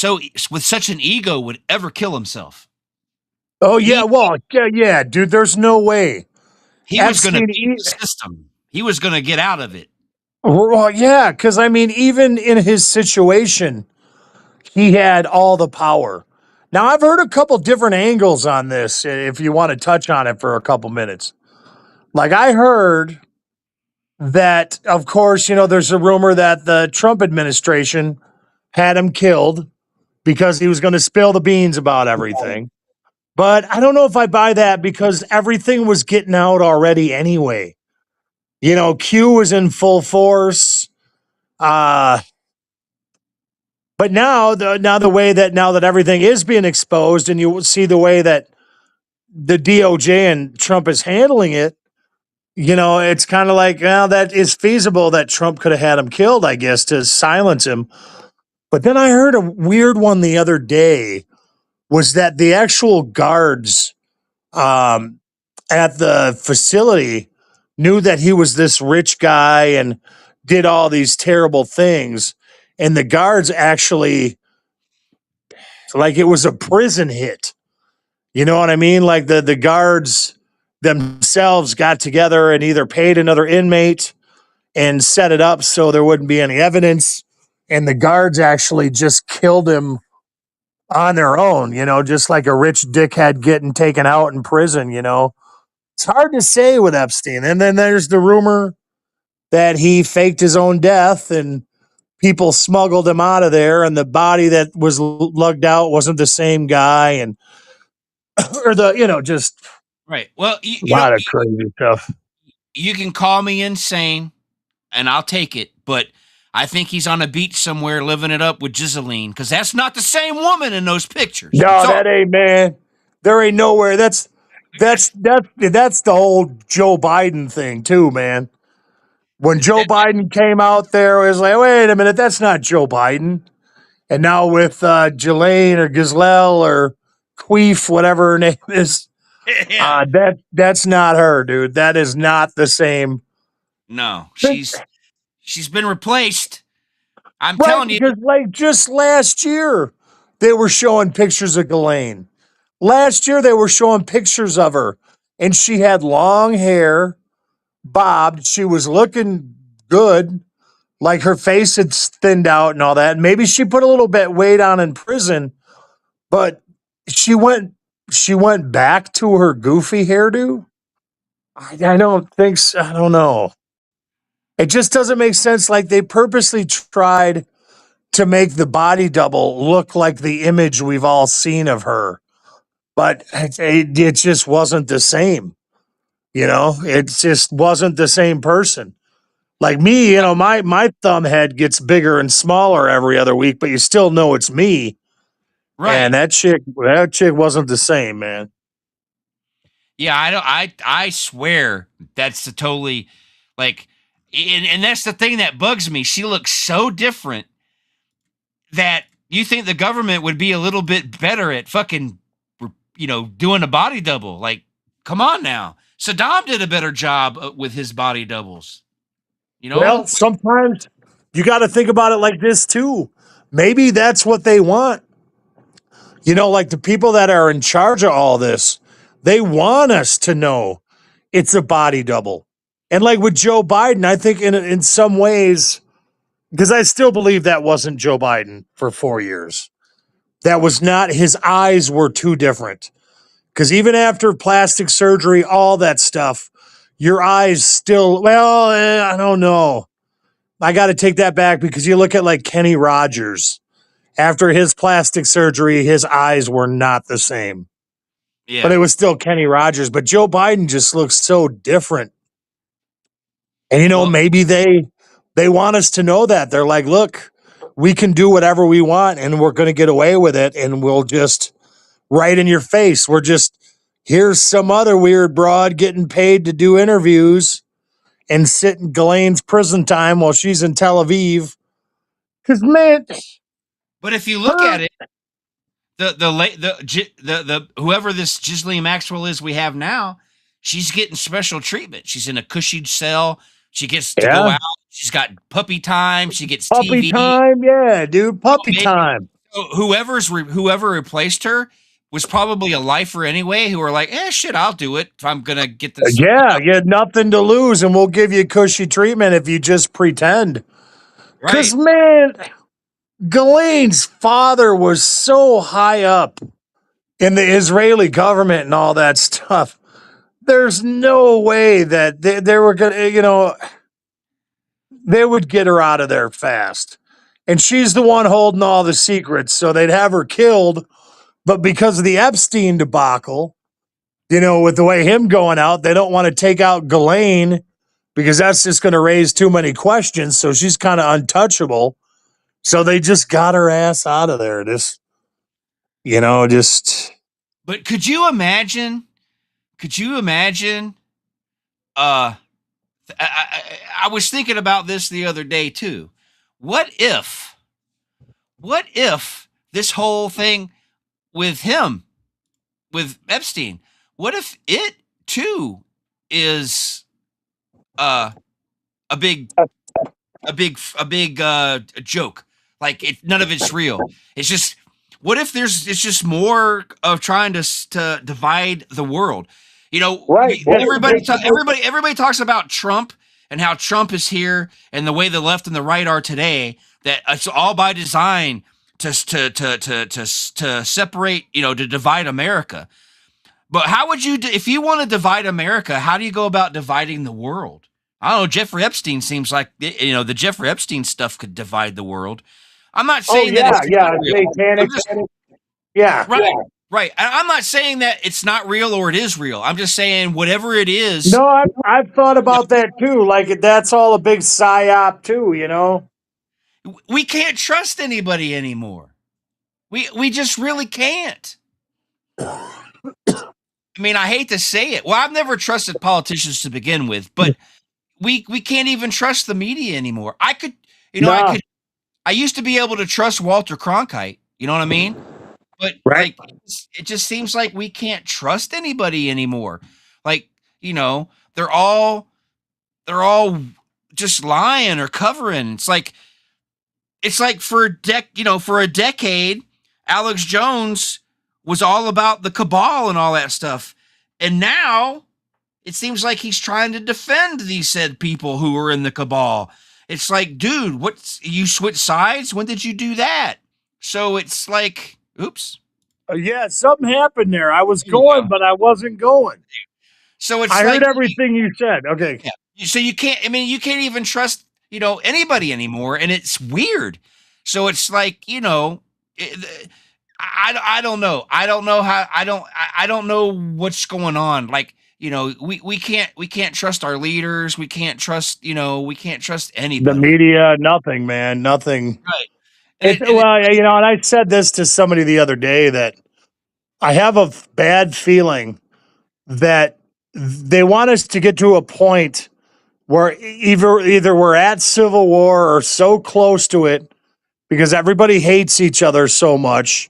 an ego would ever kill himself. Oh yeah, yeah, dude. There's no way he was going to beat the system. He was going to get out of it. Well, yeah, because I mean, even in his situation, he had all the power. Now, I've heard a couple different angles on this. If you want to touch on it for a couple minutes, like I heard that, of course, you know, there's a rumor that the Trump administration had him killed because he was going to spill the beans about everything. But I don't know if I buy that because everything was getting out already anyway. Q was in full force. But now the way that now that everything is being exposed, and you see the way that the DOJ and Trump is handling it, it's kind of like, well, that is feasible that Trump could have had him killed, I guess, to silence him. But then I heard a weird one the other day was that the actual guards at the facility knew that he was this rich guy and did all these terrible things. And the guards actually, like, it was a prison hit. You know what I mean? Like the guards themselves got together and either paid another inmate and set it up so there wouldn't be any evidence. And the guards actually just killed him on their own, just like a rich dickhead getting taken out in prison, It's hard to say with Epstein. And then there's the rumor that he faked his own death and people smuggled him out of there, and the body that was lugged out wasn't the same guy, and or just Right. Well, a lot of crazy stuff. You can call me insane, and I'll take it, but I think he's on a beach somewhere living it up with Ghislaine, because that's not the same woman in those pictures. No, that ain't, man. There ain't nowhere. That's the whole Joe Biden thing too, man. When Joe Biden came out there, it was like, wait a minute, that's not Joe Biden. And now with Ghislaine or Ghislaine or Queef, whatever her name is, that's not her, dude. That is not the same. No, she's been replaced. I'm telling you. Because like just last year, they were showing pictures of Ghislaine. Last year, they were showing pictures of her, and she had long hair, bobbed. She was looking good. Like her face had thinned out and all that. Maybe she put a little bit weight on in prison, but she went back to her goofy hairdo. I don't think so. I don't know. It just doesn't make sense. Like they purposely tried to make the body double look like the image we've all seen of her, but it just wasn't the same. It just wasn't the same person. Like me, my thumb head gets bigger and smaller every other week, but you still know it's me. Right. And that chick wasn't the same, man. Yeah, I swear that's totally like, and that's the thing that bugs me. She looks so different that you think the government would be a little bit better at fucking, doing a body double. Like, come on now. Saddam did a better job with his body doubles. Well, sometimes you got to think about it like this too. Maybe that's what they want. Like the people that are in charge of all this, they want us to know it's a body double. And like with Joe Biden, I think in some ways, because I still believe that wasn't Joe Biden for 4 years. That was not, his eyes were too different. Because even after plastic surgery, all that stuff, your eyes still, I don't know. I got to take that back because you look at like Kenny Rogers. After his plastic surgery, his eyes were not the same. Yeah. But it was still Kenny Rogers. But Joe Biden just looks so different. And, maybe they want us to know that. They're like, look, we can do whatever we want and we're going to get away with it. And we'll just, right in your face, here's some other weird broad getting paid to do interviews and sit in Ghislaine's prison time while she's in Tel Aviv. Because, man. But if you look at it, the whoever this Ghislaine Maxwell is we have now, she's getting special treatment. She's in a cushy cell. She gets to go out. She's got puppy time. She gets puppy TV time. Yeah, dude, puppy time. So whoever replaced her was probably a lifer anyway, who were like, shit, I'll do it if I'm gonna get this. Yeah, you had nothing to lose, and we'll give you cushy treatment if you just pretend. Because, man, Ghislaine's father was so high up in the Israeli government and all that stuff. There's no way that they were going to, they would get her out of there fast. And she's the one holding all the secrets, so they'd have her killed. But because of the Epstein debacle, with the way him going out, they don't want to take out Ghislaine because that's just going to raise too many questions. So she's kind of untouchable. So they just got her ass out of there. Just, just. But could you imagine? Could you imagine? I was thinking about this the other day too. What if this whole thing with him, with Epstein, what if it too is a big joke? Like none of it's real. It's just, what if it's just more of trying to divide the world? Right. Everybody talks about Trump and how Trump is here and the way the left and the right are today. That it's all by design to separate, to divide America. But how would you, if you want to divide America, how do you go about dividing the world? I don't know. Jeffrey Epstein seems like, the Jeffrey Epstein stuff could divide the world. I'm not saying that it's not real. Satanic. Yeah. Right. Yeah. Right. I'm not saying that it's not real or it is real. I'm just saying whatever it is. No, I've thought about that too. Like that's all a big psyop too, We can't trust anybody anymore. We just really can't. I mean, I hate to say it. Well, I've never trusted politicians to begin with, but we can't even trust the media anymore. I could, I used to be able to trust Walter Cronkite. You know what I mean? But right. It just seems like we can't trust anybody anymore. Like, they're all just lying or covering. It's like for a decade, Alex Jones was all about the cabal and all that stuff. And now it seems like he's trying to defend these said people who were in the cabal. It's like, dude, you switch sides? When did you do that? So it's like, oops. Yeah, something happened there. I was going, but I wasn't going. So it's I heard everything you said. Okay. Yeah. So you can't even trust, anybody anymore. And it's weird. So it's like, I don't know. I don't know how, I don't know what's going on. Like, we can't trust our leaders. We can't trust, we can't trust anybody. The media, nothing, man, nothing. Right. And I said this to somebody the other day that I have a bad feeling that they want us to get to a point where either we're at civil war or so close to it because everybody hates each other so much.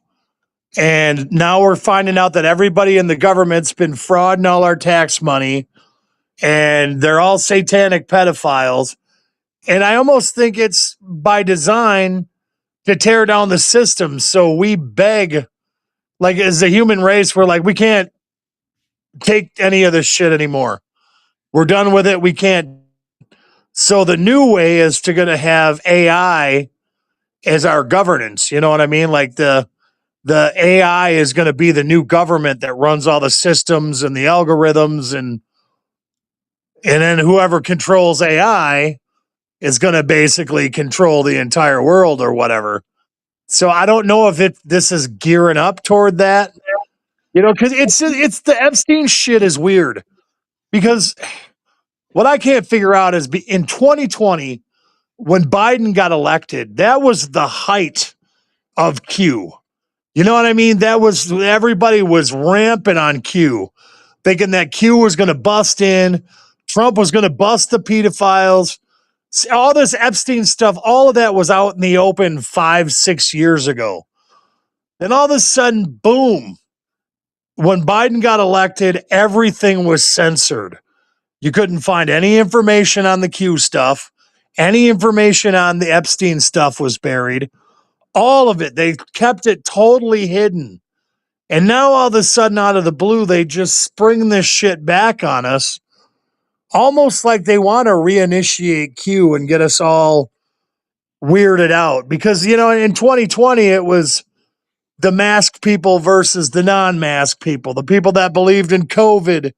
And now we're finding out that everybody in the government's been frauding all our tax money and they're all satanic pedophiles. And I almost think it's by design to tear down the system. So we beg, like as a human race, we're like, we can't take any of this shit anymore. We're done with it. We can't. So the new way is to going to have AI as our governance. You know what I mean? Like the AI is going to be the new government that runs all the systems and the algorithms and then whoever controls AI is going to basically control the entire world or whatever. So I don't know if this is gearing up toward that, because it's the Epstein shit is weird because what I can't figure out is in 2020 when Biden got elected, that was the height of Q. You know what I mean? Everybody was rampant on Q, thinking that Q was going to bust in, Trump was going to bust the pedophiles. All this Epstein stuff, all of that was out in the open 5-6 years ago. Then all of a sudden, boom, when Biden got elected, everything was censored. You couldn't find any information on the Q stuff. Any information on the Epstein stuff was buried. All of it. They kept it totally hidden. And now all of a sudden, out of the blue, they just spring this shit back on us. Almost like they want to reinitiate Q and get us all weirded out. Because, in 2020, it was the masked people versus the non-masked people. The people that believed in COVID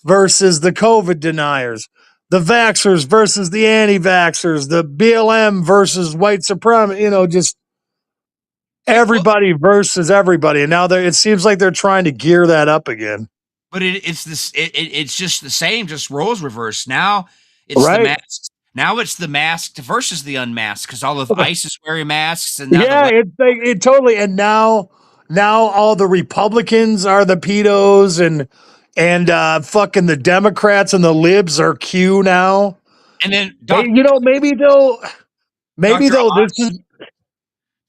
versus the COVID deniers. The vaxxers versus the anti-vaxxers. The BLM versus white supremacists. Just everybody versus everybody. And now it seems like they're trying to gear that up again. But it's just the same, just roles reversed. Now It's the Right. masks. Now it's the masked versus the unmasked because all of ICE is wearing masks, and now Yeah, it totally. And now all the Republicans are the pedos, and fucking the Democrats and the libs are Q now. and then Maybe they'll Dr. this is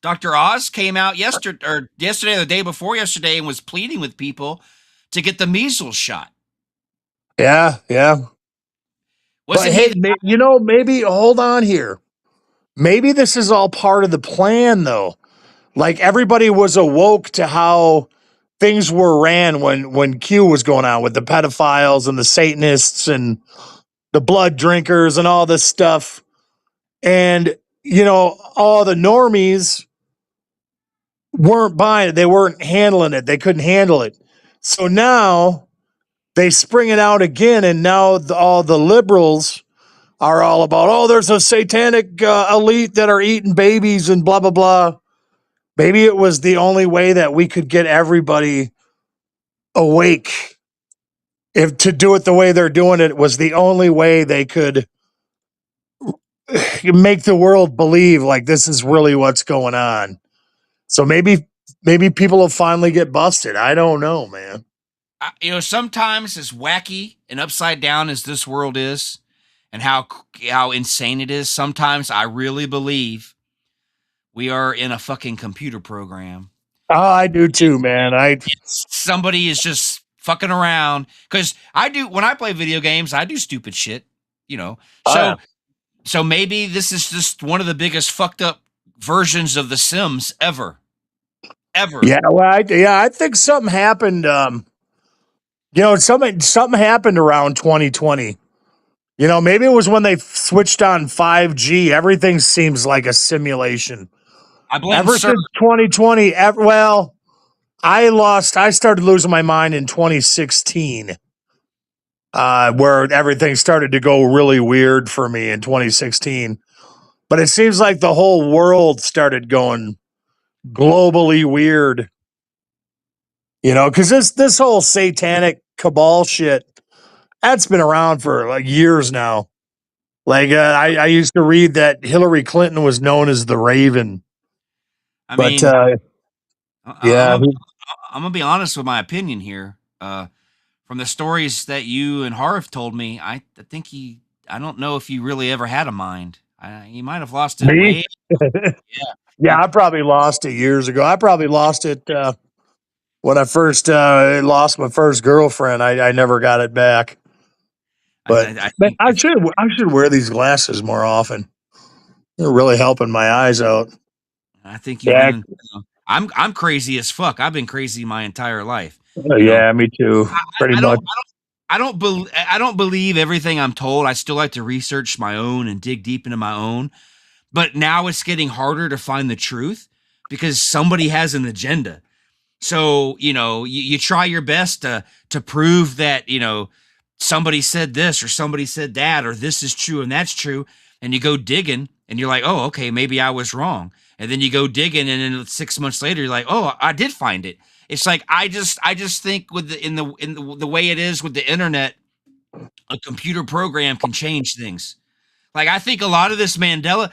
Dr. Oz came out yesterday or the day before yesterday and was pleading with people to get the measles shot. yeah. But Wasn't hey, he? maybe hold on here. Maybe this is all part of the plan, though. Like everybody was awoke to how things were ran when Q was going on with the pedophiles and the Satanists and the blood drinkers and all this stuff. And all the normies weren't buying it. They weren't handling it. They couldn't handle it. So now they spring it out again, and now all the liberals are all about, oh, there's a satanic elite that are eating babies and blah, blah, blah. Maybe it was the only way that we could get everybody awake. If to do it the way they're doing it was the only way they could make the world believe like this is really what's going on. So maybe people will finally get busted. I don't know, man. Sometimes as wacky and upside down as this world is, and how insane it is, sometimes I really believe we are in a fucking computer program. Oh, I do too, man. Somebody is just fucking around because when I play video games, I do stupid shit, So maybe this is just one of the biggest fucked up versions of The Sims ever. Yeah, well, I think something happened. Something happened around 2020. Maybe it was when they switched on 5G. Everything seems like a simulation. I blame ever since 2020. I started losing my mind in 2016. Where everything started to go really weird for me in 2016. But it seems like the whole world started going globally weird. Because this whole satanic cabal shit, that's been around for like years now. Like I used to read that Hillary Clinton was known as the Raven. I But mean, yeah, I'm gonna be honest with my opinion here. From the stories that you and Harv told me, I think I don't know if he really ever had a mind. He might have lost it. Me? Yeah, I probably lost it years ago. I probably lost it when I first lost my first girlfriend. I never got it back. But I should wear these glasses more often. They're really helping my eyes out. I think you've been. I'm crazy as fuck. I've been crazy my entire life. Yeah, me too. Pretty much. I don't believe everything I'm told. I still like to research my own and dig deep into my own. But now it's getting harder to find the truth because somebody has an agenda. So, you try your best to prove that, somebody said this or somebody said that, or this is true and that's true. And you go digging and you're like, oh, okay, maybe I was wrong. And then you go digging and then 6 months later, you're like, oh, I did find it. It's like, I just think with the way it is with the internet, a computer program can change things. Like, I think a lot of this Mandela,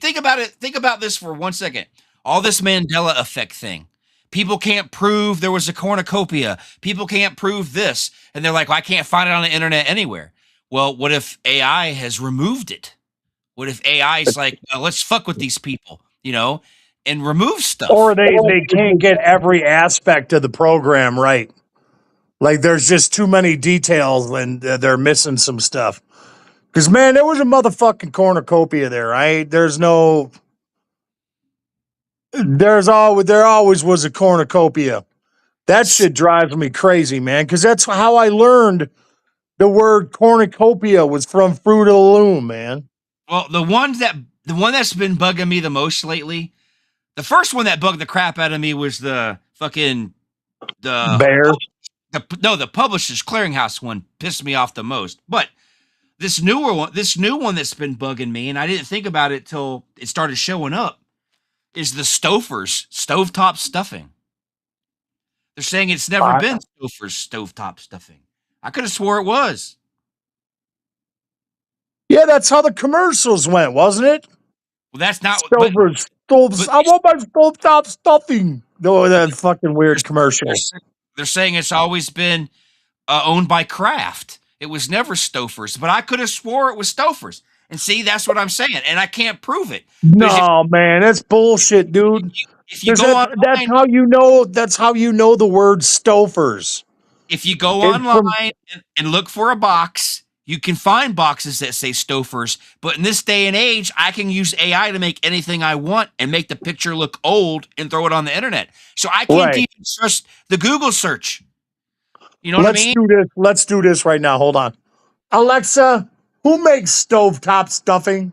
think about it. Think about this for 1 second. All this Mandela effect thing. People can't prove there was a cornucopia. People can't prove this. And they're like, well, I can't find it on the internet anywhere. Well, what if AI has removed it? What if AI is like, let's fuck with these people, and remove stuff? Or they can't get every aspect of the program right. Like there's just too many details and they're missing some stuff. Because, man, there was a motherfucking cornucopia there, right? There always was a cornucopia. That shit drives me crazy, man, because that's how I learned the word cornucopia was from Fruit of the Loom, man. Well, the one that's been bugging me the most lately, the first one that bugged the crap out of me was the fucking Bear. The Publishers Clearinghouse one pissed me off the most. But this new one that's been bugging me, and I didn't think about it till it started showing up, is the Stouffer's stovetop stuffing. They're saying it's never been Stouffer's stovetop stuffing. I could have swore it was. Yeah, that's how the commercials went, wasn't it? Well, that's not. Stover's stoves. but I want my stovetop stuffing. No, that fucking weird commercial. they're saying it's always been owned by Kraft. It was never Stouffer's, but I could have swore it was Stouffer's. And see, that's what I'm saying, and I can't prove it. Because No, man, that's bullshit, dude. if you go That's online, how you know. That's how you know the word Stouffer's. if you go It's from- online and look for a box, you can find boxes that say Stouffer's. But in this day and age, I can use AI to make anything I want and make the picture look old and throw it on the internet. So I can't Right. even trust the Google search. You know what I mean? do this. Let's do this right now. Hold on, Alexa. Who makes stovetop stuffing?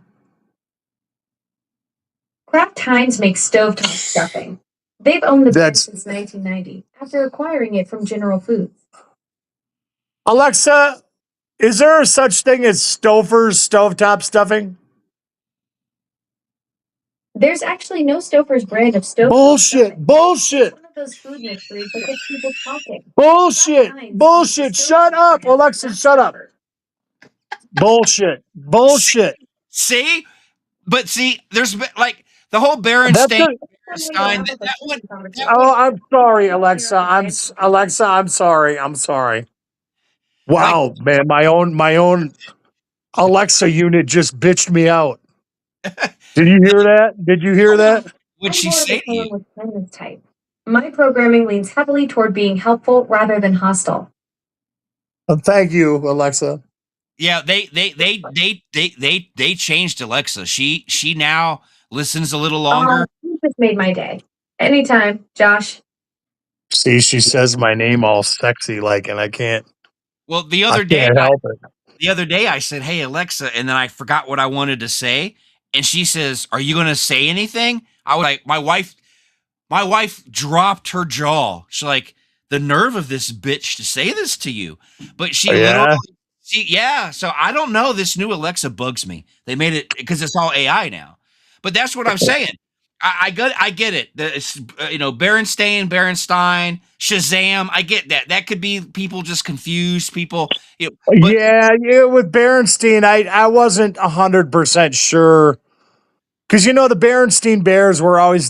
Kraft Heinz makes stovetop stuffing. They've owned the brand That's- since 1990 after acquiring it from General Foods. Alexa, is there such thing as Stouffer's stovetop stuffing? There's actually no Stouffer's brand of stovetop Bullshit. stuffing. Bullshit. One of those food mysteries that gets people talking. Bullshit. Kraft Heinz Bullshit. owns the Shut Stouffer's up, brand, Alexa. not Shut up. Stouffer's. Bullshit. Bullshit. See? But see, there's been, like the whole Berenstain That's a- Stein, that one. Oh, I'm sorry, Alexa. Alexa. I'm sorry. I'm sorry. Wow, man, my own Alexa unit just bitched me out. Did you hear that? Did you hear that? What'd she I'm more of a say to you? someone with kindness type. My programming leans heavily toward being helpful rather than hostile. Thank you, Alexa. Yeah, they changed Alexa. She now listens a little longer. You just made my day. Anytime, Josh. See, she says my name all sexy like, and I can't. Well, the I other day, can't help it. I said, "Hey Alexa," and then I forgot what I wanted to say, and she says, "Are you going to say anything?" I was like, my wife dropped her jaw. She's like, "The nerve of this bitch to say this to you," but she literally. Yeah, so I don't know. This new Alexa bugs me. They made it because it's all AI now. But that's what I'm saying. I get it. It's, Berenstain, Shazam. I get that. That could be people just confused. People. But, yeah, with Berenstein, I wasn't 100% sure because the Berenstein Bears were always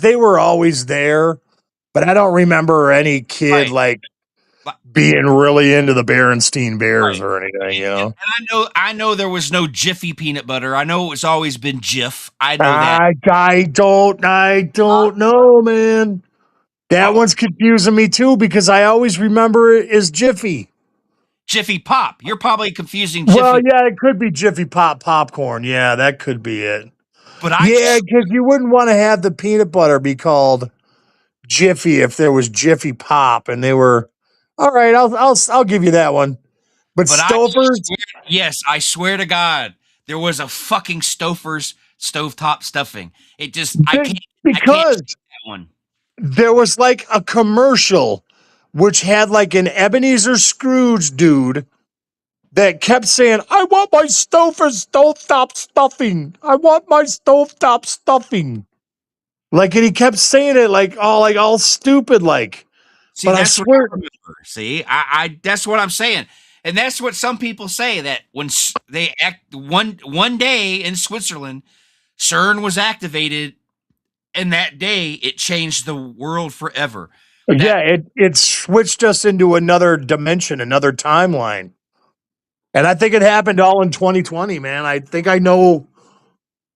there, but I don't remember any kid Right. being really into the Berenstein Bears Right. or anything. And I know there was no Jiffy peanut butter. I know it's always been Jif. I know that. I don't know, man. That one's confusing me too because I always remember it as Jiffy. Jiffy Pop. You're probably confusing Jiffy. Well, yeah, it could be Jiffy Pop popcorn. Yeah, that could be it. But because you wouldn't want to have the peanut butter be called Jiffy if there was Jiffy Pop, and they were all right. I'll give you that one. But Stouffer's, yes, I swear to God, there was a fucking Stouffer's stovetop stuffing. It just I can't because that one. There was like a commercial which had like an Ebenezer Scrooge dude that kept saying, "I want my Stouffer's stovetop stuffing. I want my stovetop stuffing." Like, and he kept saying it like all stupid, like. See, but that's I swear, what I remember. See, I that's what I'm saying, and that's what some people say that when they act one day in Switzerland, CERN was activated, and that day it changed the world forever. it switched us into another dimension, another timeline, and I think it happened all in 2020, man. I think I know.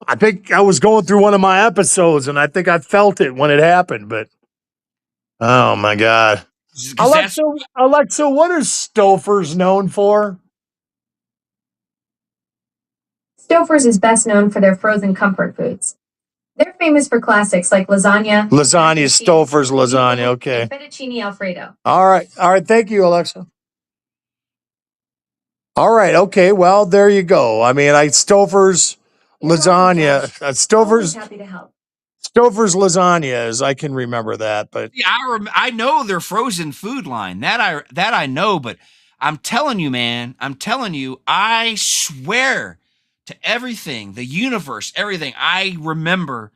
I think I was going through one of my episodes, and I think I felt it when it happened. But oh my god, Alexa, what is Stouffer's known for? Stouffer's is best known for their frozen comfort foods. They're famous for classics like lasagna. Stouffer's lasagna. Okay. And fettuccine Alfredo. All right. Thank you, Alexa. All right. Okay. Well, there you go. I mean, Stouffer's lasagna. Stouffer's. Happy to help. Stouffer's lasagna, as I can remember that, but yeah, I know their frozen food line that I know, but I'm telling you, man, I swear to everything, the universe, everything. I remember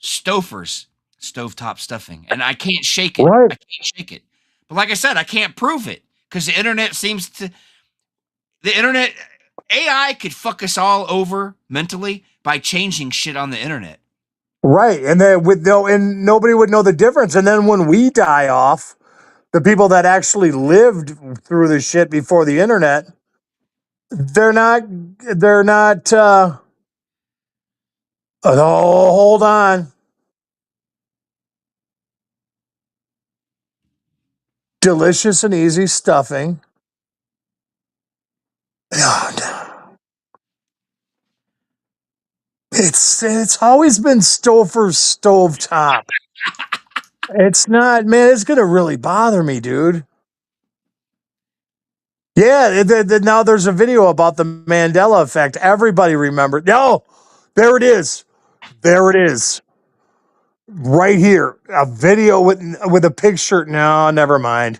Stouffer's stovetop stuffing, and I can't shake it. Right. I can't shake it. But like I said, I can't prove it because the internet AI could fuck us all over mentally by changing shit on the internet. Right. And then and nobody would know the difference. And then when we die off, the people that actually lived through the shit before the internet, they're not oh, hold on. Delicious and easy stuffing. God. It's always been Stouffer's stovetop. It's not, man, it's gonna really bother me, dude. Yeah, now there's a video about the Mandela effect. Everybody remembered. No, there it is. There it is. Right here. A video with a picture. No, never mind.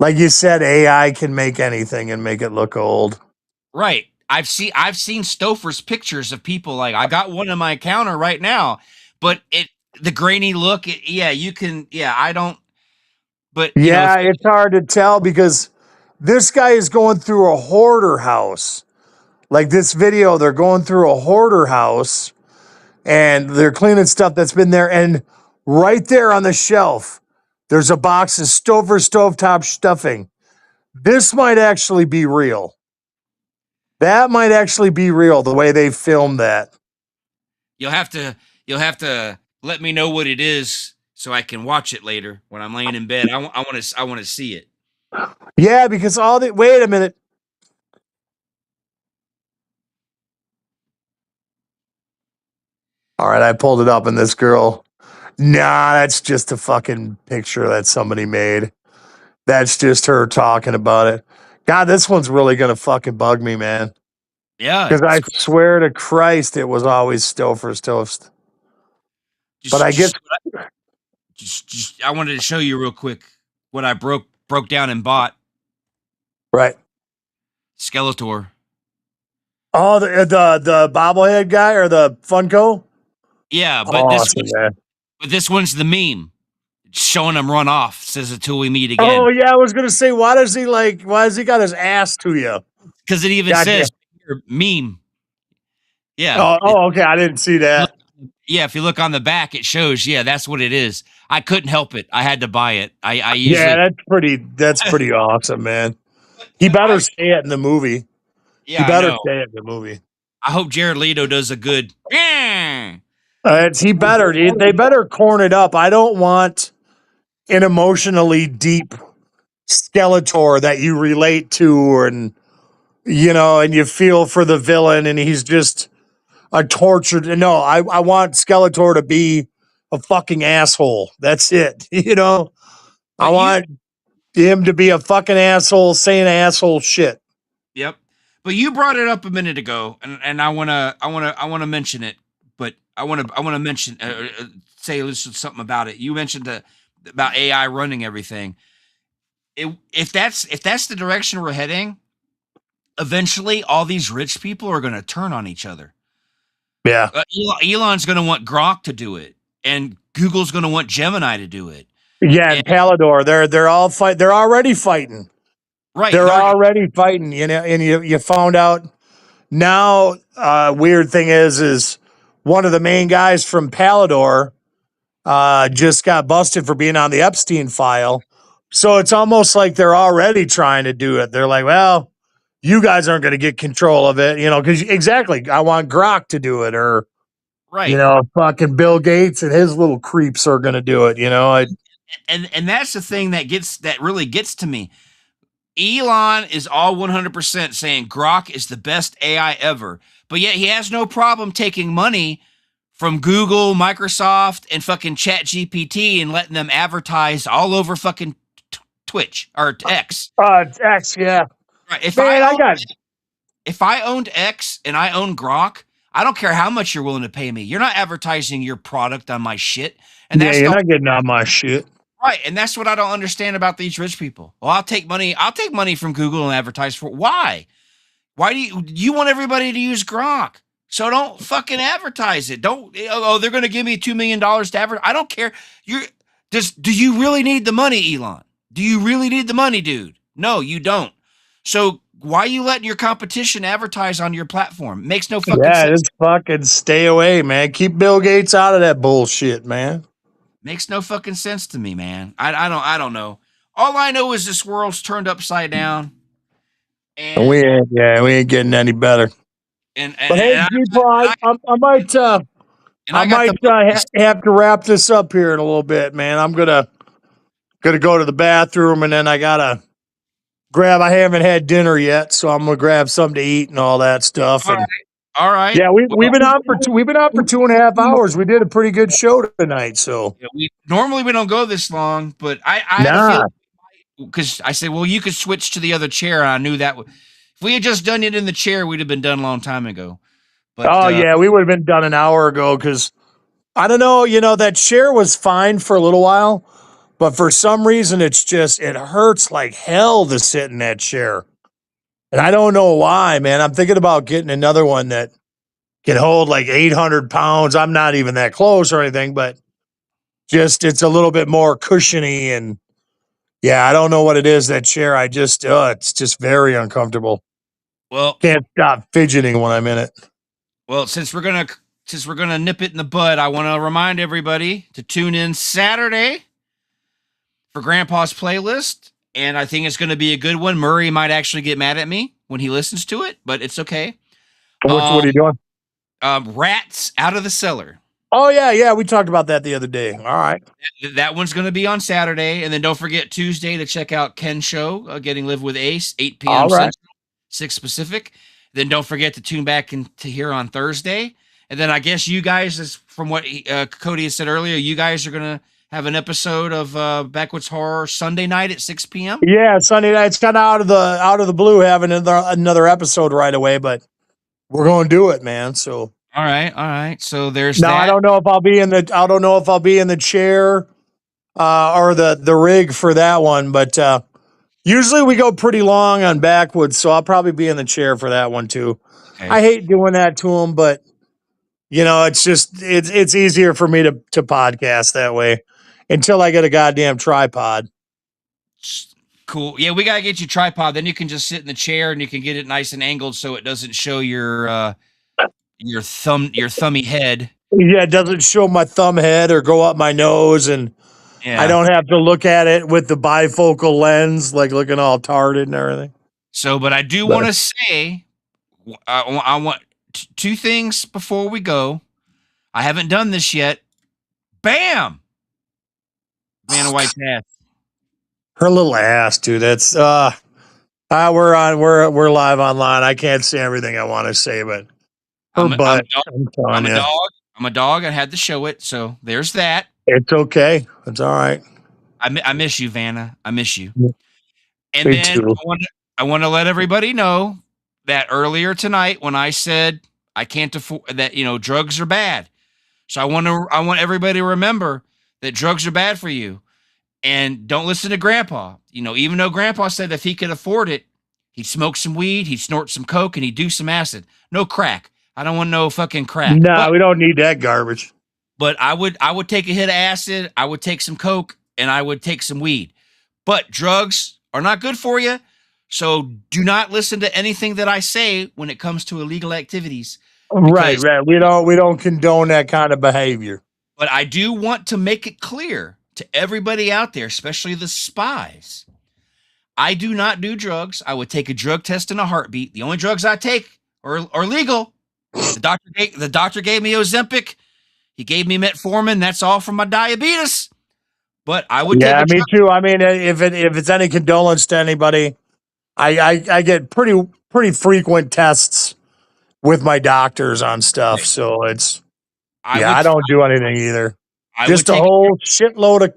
Like you said, AI can make anything and make it look old. Right. I've seen Stouffer's pictures of people. Like, I got one on my counter right now, but the grainy look, you can, I don't, but Yeah, it's hard to tell because this guy is going through a hoarder house. Like this video, they're going through a hoarder house and they're cleaning stuff that's been there. And right there on the shelf, there's a box of Stouffer stovetop stuffing. This might actually be real. That might actually be real, the way they filmed that. you'll have to let me know what it is so I can watch it later when I'm laying in bed. I want to see it. Yeah, because wait a minute. All right, I pulled it up and this girl. Nah, that's just a fucking picture that somebody made. That's just her talking about it. God, this one's really gonna fucking bug me, man. Yeah, Because I swear to Christ, it was always Stouffer's toast. But I guess I wanted to show you real quick what I broke down and bought. right. Skeletor. Oh, the bobblehead guy or the Funko? Yeah, but Awesome, man. this one's the meme. Showing him run off. Says until we meet again. Oh yeah, I was gonna say, why has he got his ass to you? Because it even says meme. Yeah. Okay. I didn't see that. Yeah, if you look on the back, it shows. Yeah, that's what it is. I couldn't help it. I had to buy it. I usually. Yeah, that's pretty awesome, man. He better say it in the movie. Yeah, he better I know. say it in the movie. I hope Jared Leto does a good. Yeah. He better. They better corn it up. I don't want an emotionally deep Skeletor that you relate to, and and you feel for the villain, and he's just a tortured. No, I want Skeletor to be a fucking asshole. That's it. I want him to be a fucking asshole saying asshole shit. Yep. But you brought it up a minute ago, and I wanna mention it. But I wanna mention say something about it. You mentioned about AI running everything. If that's the direction we're heading, eventually all these rich people are going to turn on each other. Yeah. Elon's going to want Grok to do it, and Google's going to want Gemini to do it. Yeah, and Palador, they're all fight. They're already fighting. Right. They're already fighting. And you found out now. Weird thing is one of the main guys from Palador just got busted for being on the Epstein file. So it's almost like they're already trying to do it. They're like, well, you guys aren't going to get control of it, because exactly, I want Grok to do it, or right, fucking Bill Gates and his little creeps are going to do it. And that's the thing that really gets to me. Elon is all 100% saying Grok is the best AI ever, but yet he has no problem taking money from Google, Microsoft, and fucking ChatGPT and letting them advertise all over fucking Twitch or X. X, yeah. Right. If I owned X and I own Grok, I don't care how much you're willing to pay me. You're not advertising your product on my shit. And that's you're not getting on my shit. Right. And that's what I don't understand about these rich people. Well, I'll take money from Google and advertise for why? Why do you want everybody to use Grok? So don't fucking advertise it. They're going to give me $2 million to advertise. I don't care. Do you really need the money, Elon? Do you really need the money, dude? No, you don't. So why are you letting your competition advertise on your platform? Makes no fucking Yeah, sense. just fucking stay away, man. Keep Bill Gates out of that bullshit, man. Makes no fucking sense to me, man. I don't know. All I know is this world's turned upside down, And and we ain't getting any better. and But and, hey, and, I, people, and, I, and I I got the might have to wrap this up here in a little bit, man. I'm gonna go to the bathroom, and then I gotta grab. I haven't had dinner yet, so I'm gonna grab something to eat and all that stuff. all right, And all right. yeah, Well, we've been on for 2.5 hours. We did a pretty good show tonight. So yeah, we don't go this long, but I had a nah. feeling because I said, well, you could switch to the other chair, and I knew that if we had just done it in the chair, we'd have been done a long time ago. But Oh yeah, we would have been done an hour ago because I don't know. That chair was fine for a little while, but for some reason, it hurts like hell to sit in that chair. And I don't know why, man. I'm thinking about getting another one that can hold like 800 pounds. I'm not even that close or anything, but it's a little bit more cushiony. And yeah, I don't know what it is, that chair. It's just very uncomfortable. well, Can't stop fidgeting when I'm in it. well, since we're gonna nip it in the bud, I want to remind everybody to tune in Saturday for Grandpa's playlist, and I think it's going to be a good one. Murray might actually get mad at me when he listens to it, but it's okay. What are you doing? Rats Out of the Cellar. Oh, yeah. We talked about that the other day. All right. That one's going to be on Saturday, and then don't forget Tuesday to check out Ken's show, Getting Live with Ace, 8 p.m. All right. Central, 6 Pacific. Then don't forget to tune back to here on Thursday. And then I guess you guys, as from what Cody has said earlier, you guys are going to have an episode of Backwoods Horror Sunday night at 6 p.m. Yeah, Sunday night. It's kind of out of the blue having another episode right away, but we're going to do it, man. So All right. So there's now that. I don't know if I'll be in the chair or the rig for that one, but usually we go pretty long on Backwoods, so I'll probably be in the chair for that one too. Okay. I hate doing that to them, but it's easier for me to podcast that way until I get a goddamn tripod. Cool. Yeah, we gotta get you a tripod. Then you can just sit in the chair and you can get it nice and angled so it doesn't show your thummy head. Yeah, it doesn't show my thumb head or go up my nose, and Yeah. I don't have to look at it with the bifocal lens, like looking all tarted and everything. So, but I do want to say, I want two things before we go. I haven't done this yet. Bam! Vanna White's ass. Her little ass, dude. That's we're live online. I can't say everything I want to say, but her butt. I'm a dog. I'm a dog. I had to show it. So there's that. It's okay. It's all right. I miss you, Vanna. I miss you. And Me then too. I want to let everybody know that earlier tonight when I said I can't afford that, drugs are bad. So I want everybody to remember that drugs are bad for you. And don't listen to Grandpa. Even though Grandpa said if he could afford it, he'd smoke some weed, he'd snort some coke, and he'd do some acid. No crack. I don't want no fucking crack. No, we don't need that garbage. But I would take a hit of acid, I would take some coke, and I would take some weed. But drugs are not good for you. So do not listen to anything that I say when it comes to illegal activities. Right. We don't condone that kind of behavior. But I do want to make it clear to everybody out there, especially the spies. I do not do drugs. I would take a drug test in a heartbeat. The only drugs I take are legal. The doctor gave me Ozempic. He gave me metformin. That's all for my diabetes. But I would take a me too. I mean, if it's any condolence to anybody, I get pretty frequent tests with my doctors on stuff. So I don't do anything either. Just a whole shitload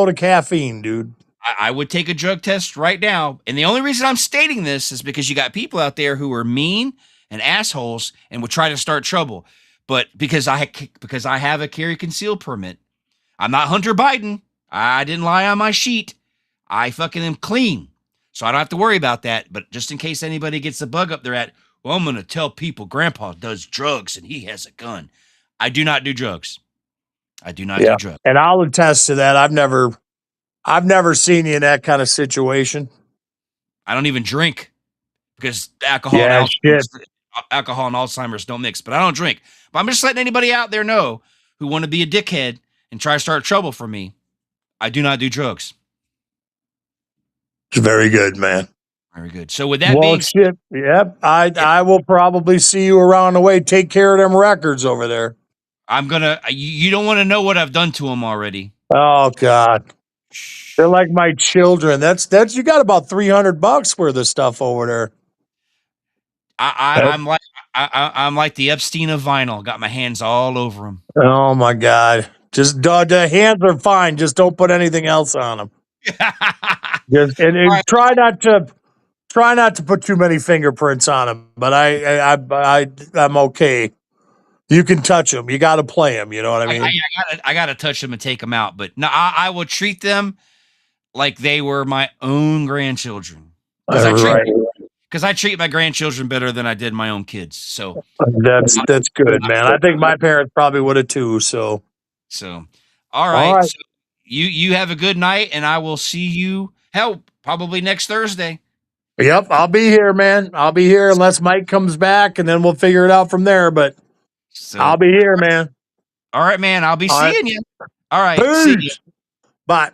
of caffeine, dude. I would take a drug test right now. And the only reason I'm stating this is because you got people out there who are mean and assholes and would try to start trouble. But because I have a carry conceal permit, I'm not Hunter Biden. I didn't lie on my sheet. I fucking am clean. So I don't have to worry about that. But just in case anybody gets the bug up their at, well, I'm going to tell people Grandpa does drugs and he has a gun. I do not do drugs. I do not do drugs. And I'll attest to that. I've never seen you in that kind of situation. I don't even drink. because alcohol and Alzheimer's don't mix. But I don't drink. But I'm just letting anybody out there know who want to be a dickhead and try to start trouble for me. I do not do drugs. It's very good, man. Very good. So with that being said, yep, I will probably see you around the way. Take care of them records over there. I'm gonna. You don't want to know what I've done to them already. Oh God, they're like my children. That's you got about $300 worth of stuff over there. I'm like the Epstein of vinyl. Got my hands all over them. Oh my God, just the hands are fine. Just don't put anything else on them. And right. Try not to put too many fingerprints on them. But I'm okay. You can touch them. You got to play them. You know what I mean? I got to touch them and take them out. But no, I will treat them like they were my own grandchildren. Because I treat my grandchildren better than I did my own kids. So that's good, man. I think my parents probably would have too. So all right. So you have a good night, and I will see you probably next Thursday. Yep, I'll be here, man. I'll be here unless Mike comes back, and then we'll figure it out from there. But I'll be here, man. All right, man. I'll be seeing you. All right. Peace. See you. Bye.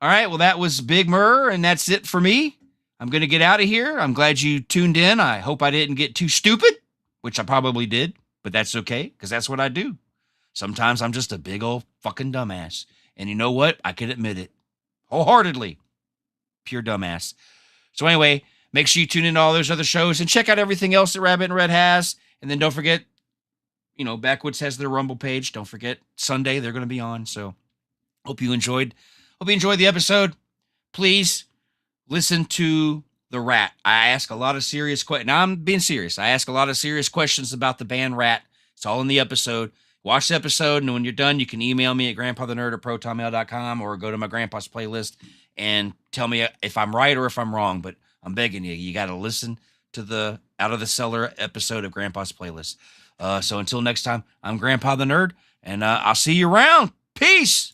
All right. Well, that was Big Murr, and that's it for me. I'm going to get out of here. I'm glad you tuned in. I hope I didn't get too stupid, which I probably did, but that's okay because that's what I do. Sometimes I'm just a big old fucking dumbass. And you know what? I can admit it wholeheartedly. Pure dumbass. So anyway, make sure you tune in to all those other shows and check out everything else that Rabbit and Red has. And then don't forget, Backwoods has their Rumble page. Don't forget Sunday they're going to be on. So hope you enjoyed the episode. Please listen to the Rat. I ask a lot of serious questions. Now I'm being serious. I ask a lot of serious questions about the band Rat. It's all in the episode. Watch the episode, and when you're done, you can email me at grandpathernerd@protonmail.com or go to my grandpa's playlist and tell me if I'm right or if I'm wrong. But I'm begging you, you got to listen to the Out of the Cellar episode of Grandpa's playlist. So until next time, I'm Grandpa the Nerd, and I'll see you around. Peace.